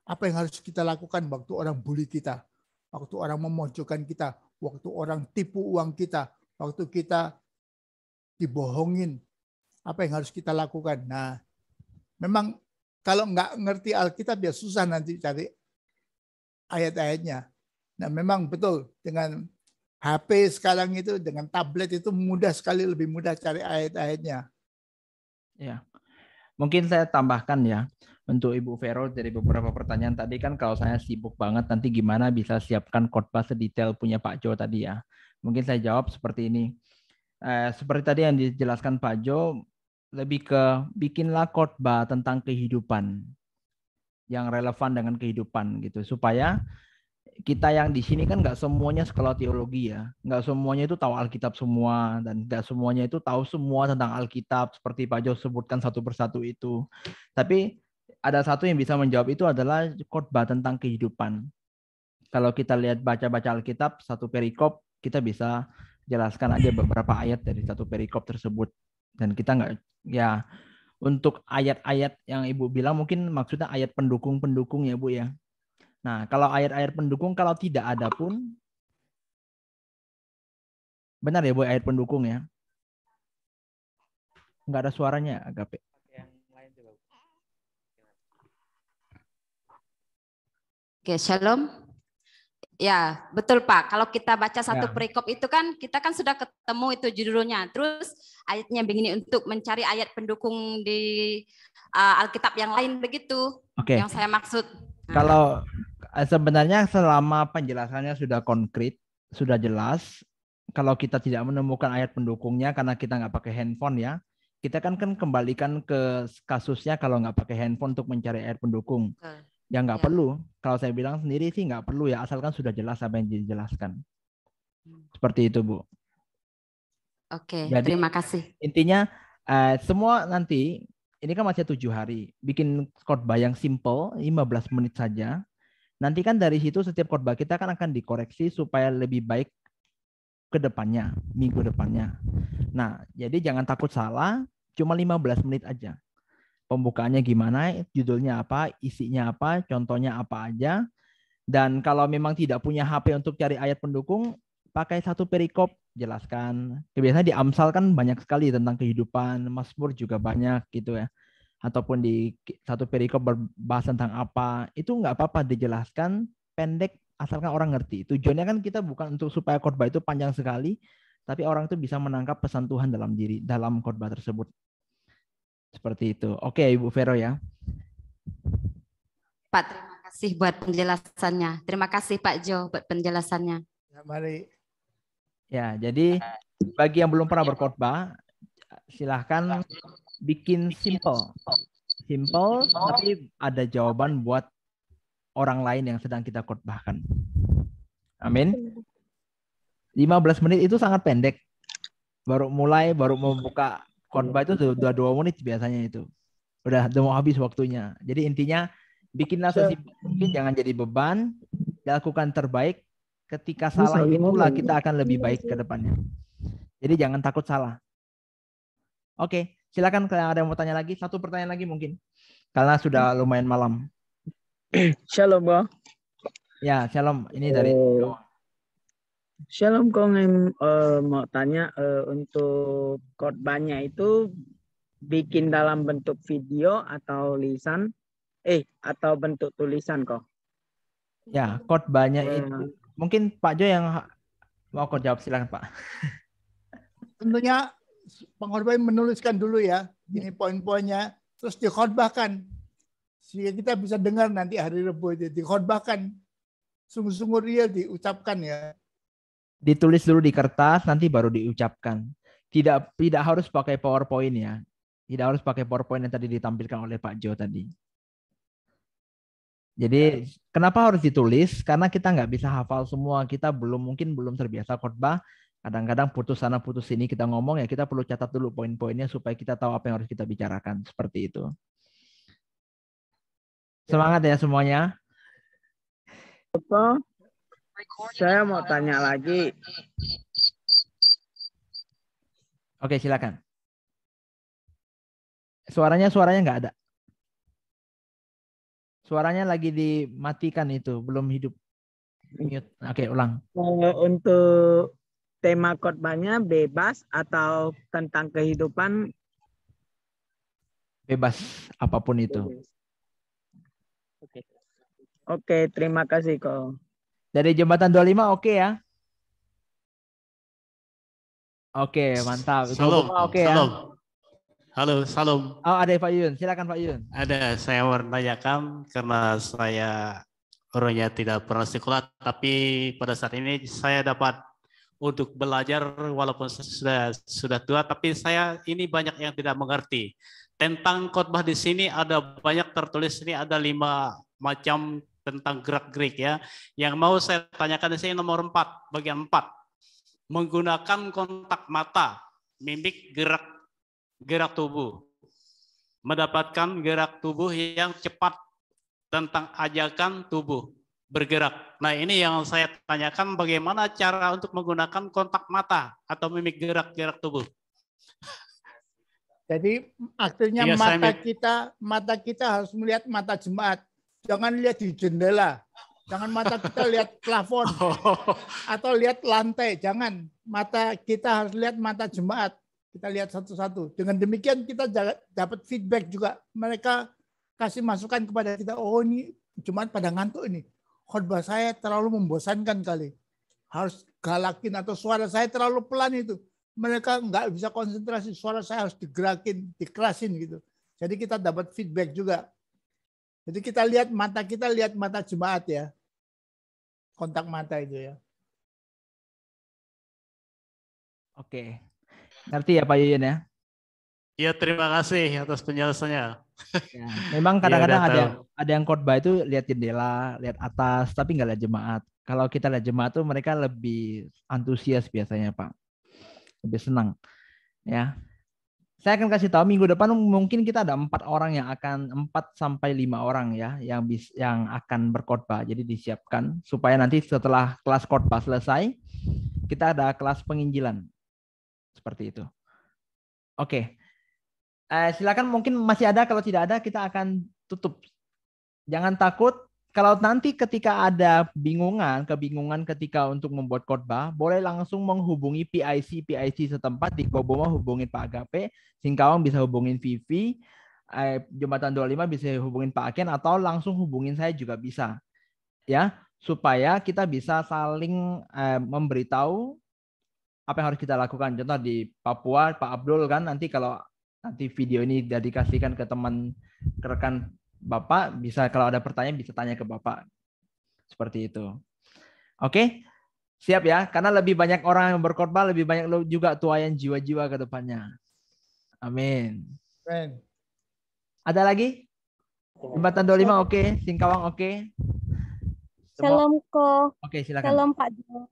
Apa yang harus kita lakukan waktu orang bully kita? Waktu orang memojokkan kita, waktu orang tipu uang kita, waktu kita dibohongin. Apa yang harus kita lakukan? Nah, memang kalau nggak ngerti Alkitab ya susah nanti cari ayat-ayatnya. Nah memang betul dengan HP sekarang itu, dengan tablet itu mudah sekali, lebih mudah cari ayat-ayatnya. Ya, mungkin saya tambahkan ya untuk Ibu Vero dari beberapa pertanyaan tadi kan kalau saya sibuk banget nanti gimana bisa siapkan khotbah sedetail punya Pak Jo tadi ya. Mungkin saya jawab seperti ini. Seperti tadi yang dijelaskan Pak Jo, lebih ke bikinlah khotbah tentang kehidupan yang relevan dengan kehidupan gitu supaya kita yang di sini kan nggak semuanya sekolah teologi ya, nggak semuanya itu tahu Alkitab semua dan nggak semuanya itu tahu semua tentang Alkitab seperti Pak Jo sebutkan satu persatu itu. Tapi ada satu yang bisa menjawab itu adalah khotbah tentang kehidupan. Kalau kita lihat baca-baca Alkitab satu perikop, kita bisa jelaskan aja beberapa ayat dari satu perikop tersebut dan kita nggak ya untuk ayat-ayat yang Ibu bilang mungkin maksudnya ayat pendukung-pendukung ya Bu ya. Nah, kalau ayat-ayat pendukung kalau tidak ada pun benar ya Bu ayat pendukung ya. Enggak ada suaranya Agape. Oke, Shalom. Ya, betul Pak. Kalau kita baca satu Ya. perikop itu kan kita kan sudah ketemu itu judulnya. Terus ayatnya begini untuk mencari ayat pendukung di Alkitab yang lain begitu. Oke. Yang saya maksud. Kalau sebenarnya selama penjelasannya sudah konkret, sudah jelas, kalau kita tidak menemukan ayat pendukungnya karena kita nggak pakai handphone ya, kita kan kembalikan ke kasusnya kalau nggak pakai handphone untuk mencari ayat pendukung. Ya nggak perlu. Kalau saya bilang sendiri sih nggak perlu ya, asalkan sudah jelas apa yang dijelaskan. Seperti itu Bu. Oke, Jadi, terima kasih. intinya semua nanti ini kan masih 7 hari. Bikin khotbah yang simple, 15 menit saja. Nanti kan dari situ setiap khotbah kita kan akan dikoreksi supaya lebih baik ke depannya, minggu depannya. Nah, jadi jangan takut salah, cuma 15 menit aja. Pembukaannya gimana, judulnya apa, isinya apa, contohnya apa aja. Dan kalau memang tidak punya HP untuk cari ayat pendukung, pakai satu perikop, jelaskan. Biasanya di Amsal kan banyak sekali tentang kehidupan, Mazmur juga banyak gitu ya. Ataupun di satu perikop berbahas tentang apa, itu nggak apa-apa dijelaskan pendek asalkan orang ngerti. Tujuannya kan kita bukan untuk supaya khotbah itu panjang sekali, tapi orang itu bisa menangkap pesan Tuhan dalam khotbah tersebut. Seperti itu. Oke, Ibu Vero ya. Pak, terima kasih buat penjelasannya. Terima kasih Pak Jo buat penjelasannya. Ya, mari. Ya, jadi bagi yang belum pernah berkhotbah, silahkan bikin simple. Simple, tapi ada jawaban buat orang lain yang sedang kita khotbahkan. Amin. 15 menit itu sangat pendek. Baru membuka khotbah itu udah 2 menit biasanya itu. Udah mau habis waktunya. Jadi intinya bikinlah sesimpel mungkin, jangan jadi beban, lakukan terbaik. Ketika salah itulah kita akan lebih baik ke depannya. Jadi jangan takut salah. Oke, silakan kalau ada yang mau tanya lagi, satu pertanyaan lagi mungkin. Karena sudah lumayan malam. Shalom, Bro. Ya, shalom. Ini dari Shalom, Kong. Mau tanya untuk khotbahnya itu bikin dalam bentuk video atau lisan, atau bentuk tulisan, kok? Ya, khotbahnya itu mungkin Pak Jo yang mau jawab, silakan Pak. Tentunya pengkhotbah menuliskan dulu ya, ini poin-poinnya, terus dikhotbahkan. Sehingga kita bisa dengar nanti hari Rebo itu dikhotbahkan. Sungguh-sungguh real diucapkan ya. Ditulis dulu di kertas, nanti baru diucapkan. Tidak harus pakai PowerPoint ya. Tidak harus pakai PowerPoint yang tadi ditampilkan oleh Pak Jo tadi. Jadi kenapa harus ditulis? Karena kita nggak bisa hafal semua. Kita mungkin belum terbiasa khotbah. Kadang-kadang putus sana putus sini kita ngomong ya, kita perlu catat dulu poin-poinnya supaya kita tahu apa yang harus kita bicarakan. Seperti itu. Semangat ya semuanya. Saya mau tanya lagi. Oke, silakan. Suaranya nggak ada. Suaranya lagi dimatikan itu, belum hidup. Mute. Oke, ulang. Untuk tema khotbahnya bebas atau tentang kehidupan? Bebas apapun itu. Oke, terima kasih Ko. Dari Jembatan 25 oke ya? Oke, mantap. Itu Salam, Boma oke ya? salam. Halo, salam. Oh, ada Pak Yun. Silakan Pak Yun. Ada, saya mau menanyakan karena saya orangnya tidak pernah sekolah, tapi pada saat ini saya dapat untuk belajar walaupun sudah tua, tapi saya ini banyak yang tidak mengerti. Tentang khotbah di sini ada banyak tertulis, ini ada 5 macam tentang gerak-gerik ya. Yang mau saya tanyakan di sini nomor 4, bagian 4. Menggunakan kontak mata, mimik gerak tubuh. Mendapatkan gerak tubuh yang cepat tentang ajakan tubuh bergerak. Nah, ini yang saya tanyakan, bagaimana cara untuk menggunakan kontak mata atau mimik gerak tubuh. Jadi artinya Iya, mata kita harus melihat mata jemaat. Jangan lihat di jendela. Jangan mata kita lihat plafon atau lihat lantai. Jangan. Mata kita harus lihat mata jemaat. Kita lihat satu-satu. Dengan demikian kita dapat feedback juga. Mereka kasih masukan kepada kita. Oh, ini jemaat pada ngantuk ini. Khotbah saya terlalu membosankan kali. Harus galakin atau suara saya terlalu pelan itu. Mereka nggak bisa konsentrasi. Suara saya harus digerakin, dikerasin gitu. Jadi kita dapat feedback juga. Jadi kita lihat mata jemaat ya. Kontak mata itu ya. Oke. Ngerti ya Pak Yuyun ya? Ya, terima kasih atas penjelasannya. Ya, memang kadang-kadang ada yang khotbah itu lihat jendela, lihat atas, tapi nggak lihat jemaat. Kalau kita lihat jemaat tuh mereka lebih antusias biasanya Pak, lebih senang. Ya, saya akan kasih tahu minggu depan mungkin kita ada 4 sampai 5 orang ya yang akan berkhotbah. Jadi disiapkan supaya nanti setelah kelas khotbah selesai kita ada kelas penginjilan seperti itu. Oke. Silakan, mungkin masih ada, kalau tidak ada kita akan tutup. Jangan takut kalau nanti ketika ada kebingungan ketika untuk membuat khotbah, boleh langsung menghubungi PIC setempat. Di Koboma hubungin Pak Agape, Singkawang bisa hubungin Vivi, Jembatan 25 bisa hubungin Pak Aken, atau langsung hubungin saya juga bisa. Ya, supaya kita bisa saling memberitahu apa yang harus kita lakukan. Contoh di Papua, Pak Abdul kan nanti kalau nanti video ini sudah dikasihkan ke rekan Bapak, bisa kalau ada pertanyaan bisa tanya ke Bapak. Seperti itu. Oke? Siap ya? Karena lebih banyak orang yang berkhotbah, lebih banyak juga tuayan jiwa-jiwa ke depannya. Amin. Amen. Ada lagi? Jembatan 25 oke, Singkawang oke. Shalom Ko. Oke, silakan. Shalom Pak Jo.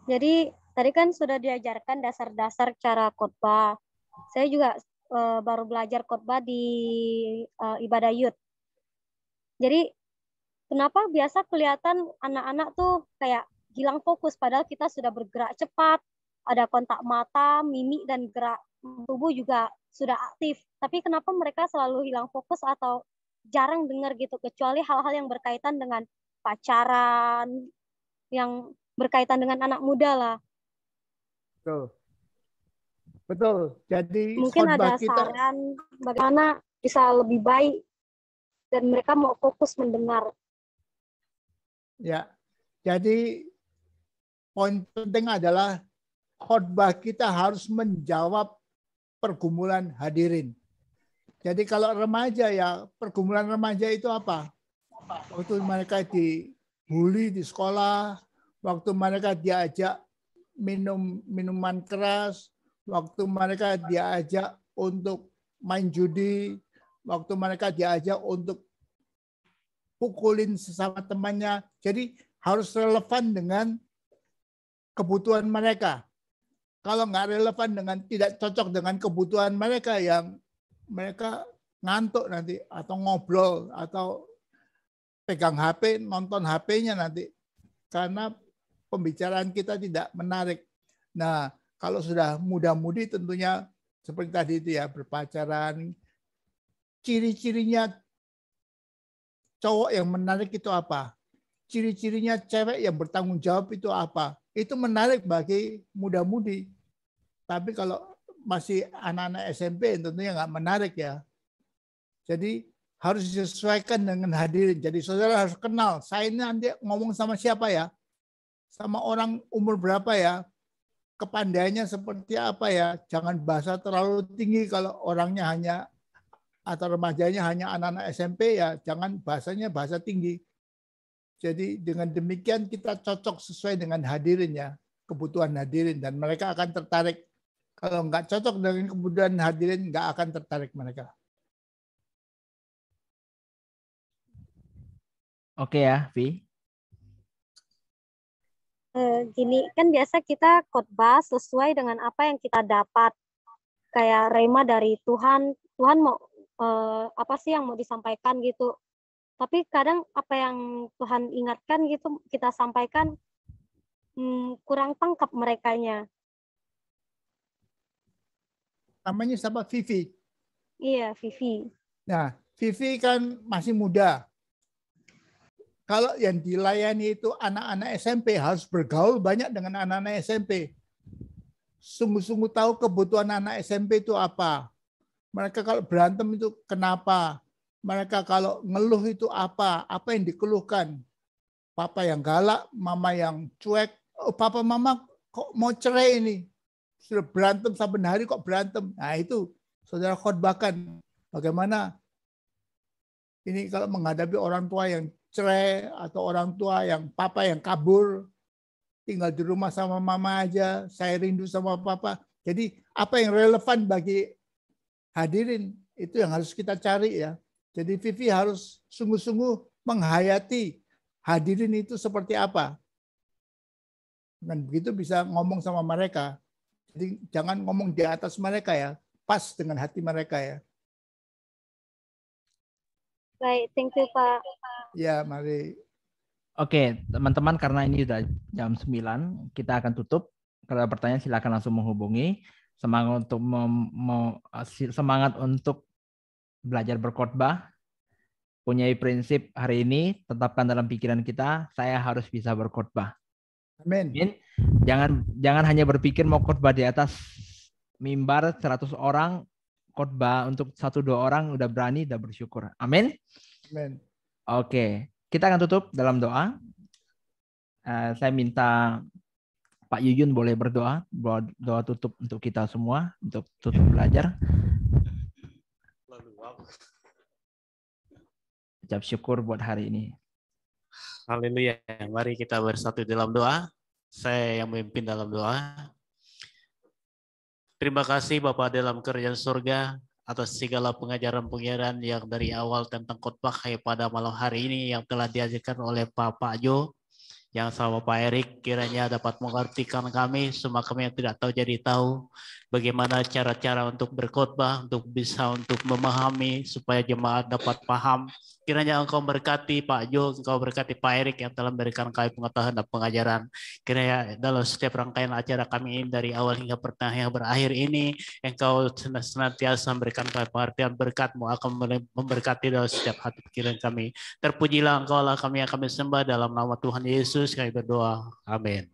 Jadi tadi kan sudah diajarkan dasar-dasar cara khotbah. Saya juga baru belajar khotbah di ibadah youth. Jadi kenapa biasa kelihatan anak-anak tuh kayak hilang fokus padahal kita sudah bergerak cepat, ada kontak mata, mimik dan gerak tubuh juga sudah aktif. Tapi kenapa mereka selalu hilang fokus atau jarang dengar gitu, kecuali hal-hal yang berkaitan dengan pacaran, yang berkaitan dengan anak muda lah. Betul. Jadi mungkin ada saran bagaimana bisa lebih baik dan mereka mau fokus mendengar. Ya. Jadi poin penting adalah khotbah kita harus menjawab pergumulan hadirin. Jadi kalau remaja ya, pergumulan remaja itu apa? Waktu mereka dibully di sekolah, waktu mereka diajak minum minuman keras, waktu mereka diajak untuk main judi, waktu mereka diajak untuk pukulin sesama temannya. Jadi harus relevan dengan kebutuhan mereka. Kalau nggak relevan dengan, tidak cocok dengan kebutuhan mereka, yang mereka ngantuk nanti, atau ngobrol, atau pegang HP, nonton HP-nya nanti. Karena pembicaraan kita tidak menarik. Nah, kalau sudah muda-mudi tentunya seperti tadi itu ya, berpacaran. Ciri-cirinya cowok yang menarik itu apa? Ciri-cirinya cewek yang bertanggung jawab itu apa? Itu menarik bagi muda-mudi. Tapi kalau masih anak-anak SMP tentunya nggak menarik ya. Jadi harus disesuaikan dengan hadirin. Jadi saudara harus kenal, saya ini nanti ngomong sama siapa ya? Sama orang umur berapa ya? Kepandaiannya seperti apa ya? Jangan bahasa terlalu tinggi kalau orangnya hanya atau remajanya hanya anak-anak SMP ya, jangan bahasanya bahasa tinggi. Jadi dengan demikian kita cocok sesuai dengan hadirinnya, kebutuhan hadirin, dan mereka akan tertarik. Kalau nggak cocok dengan kebutuhan hadirin, nggak akan tertarik mereka. Oke ya, Vi. Gini, kan biasa kita khotbah sesuai dengan apa yang kita dapat. Kayak rema dari Tuhan, Tuhan mau apa sih yang mau disampaikan gitu. Tapi kadang apa yang Tuhan ingatkan gitu kita sampaikan kurang tangkap merekanya. Namanya siapa? Vivi. Iya, Vivi. Nah, Vivi kan masih muda. Kalau yang dilayani itu anak-anak SMP, harus bergaul banyak dengan anak-anak SMP. Sungguh-sungguh tahu kebutuhan anak SMP itu apa. Mereka kalau berantem itu kenapa. Mereka kalau ngeluh itu apa yang dikeluhkan. Papa yang galak, mama yang cuek. Oh, papa mama kok mau cerai ini. Sudah berantem saben hari kok berantem. Nah itu saudara khotbahkan. Bagaimana ini kalau menghadapi orang tua yang cerai atau orang tua yang papa yang kabur. Tinggal di rumah sama mama aja. Saya rindu sama papa. Jadi apa yang relevan bagi hadirin itu yang harus kita cari ya. Jadi Vivi harus sungguh-sungguh menghayati hadirin itu seperti apa. Dan begitu bisa ngomong sama mereka. Jadi jangan ngomong di atas mereka ya. Pas dengan hati mereka ya. Baik, thank you Pak. Ya, mari. Oke, teman-teman, karena ini udah jam 9, kita akan tutup. Kalau ada pertanyaan silakan langsung menghubungi. Semangat untuk belajar berkhotbah. Punyai prinsip hari ini, tetapkan dalam pikiran kita, saya harus bisa berkhotbah. Amin. Jangan hanya berpikir mau khotbah di atas mimbar 100 orang, khotbah untuk 1-2 orang udah berani, udah bersyukur. Amin. Amin. Oke, kita akan tutup dalam doa. Saya minta Pak Yuyun boleh berdoa, doa tutup untuk kita semua, untuk tutup belajar. Ucap syukur buat hari ini. Haleluya. Mari kita bersatu dalam doa. Saya yang memimpin dalam doa. Terima kasih Bapa dalam kerajaan surga atas segala pengajaran-pengajaran yang dari awal tentang khotbah pada malam hari ini yang telah diajarkan oleh Pak Jo, yang sama Pak Erik, kiranya dapat mengertikan kami, semua kami yang tidak tahu jadi tahu bagaimana cara-cara untuk berkhotbah, untuk bisa untuk memahami supaya jemaat dapat paham. Kiranya Engkau berkati Pak Jo, Engkau berkati Pak Erik yang telah memberikan kami pengetahuan dan pengajaran. Kiranya dalam setiap rangkaian acara kami ini dari awal hingga pertengahan yang berakhir ini, Engkau senantiasa memberikan kami pengertian berkat-Mu akan memberkati dalam setiap hati pikiran kami. Terpujilah Engkau lah kami yang kami sembah dalam nama Tuhan Yesus kami berdoa. Amin.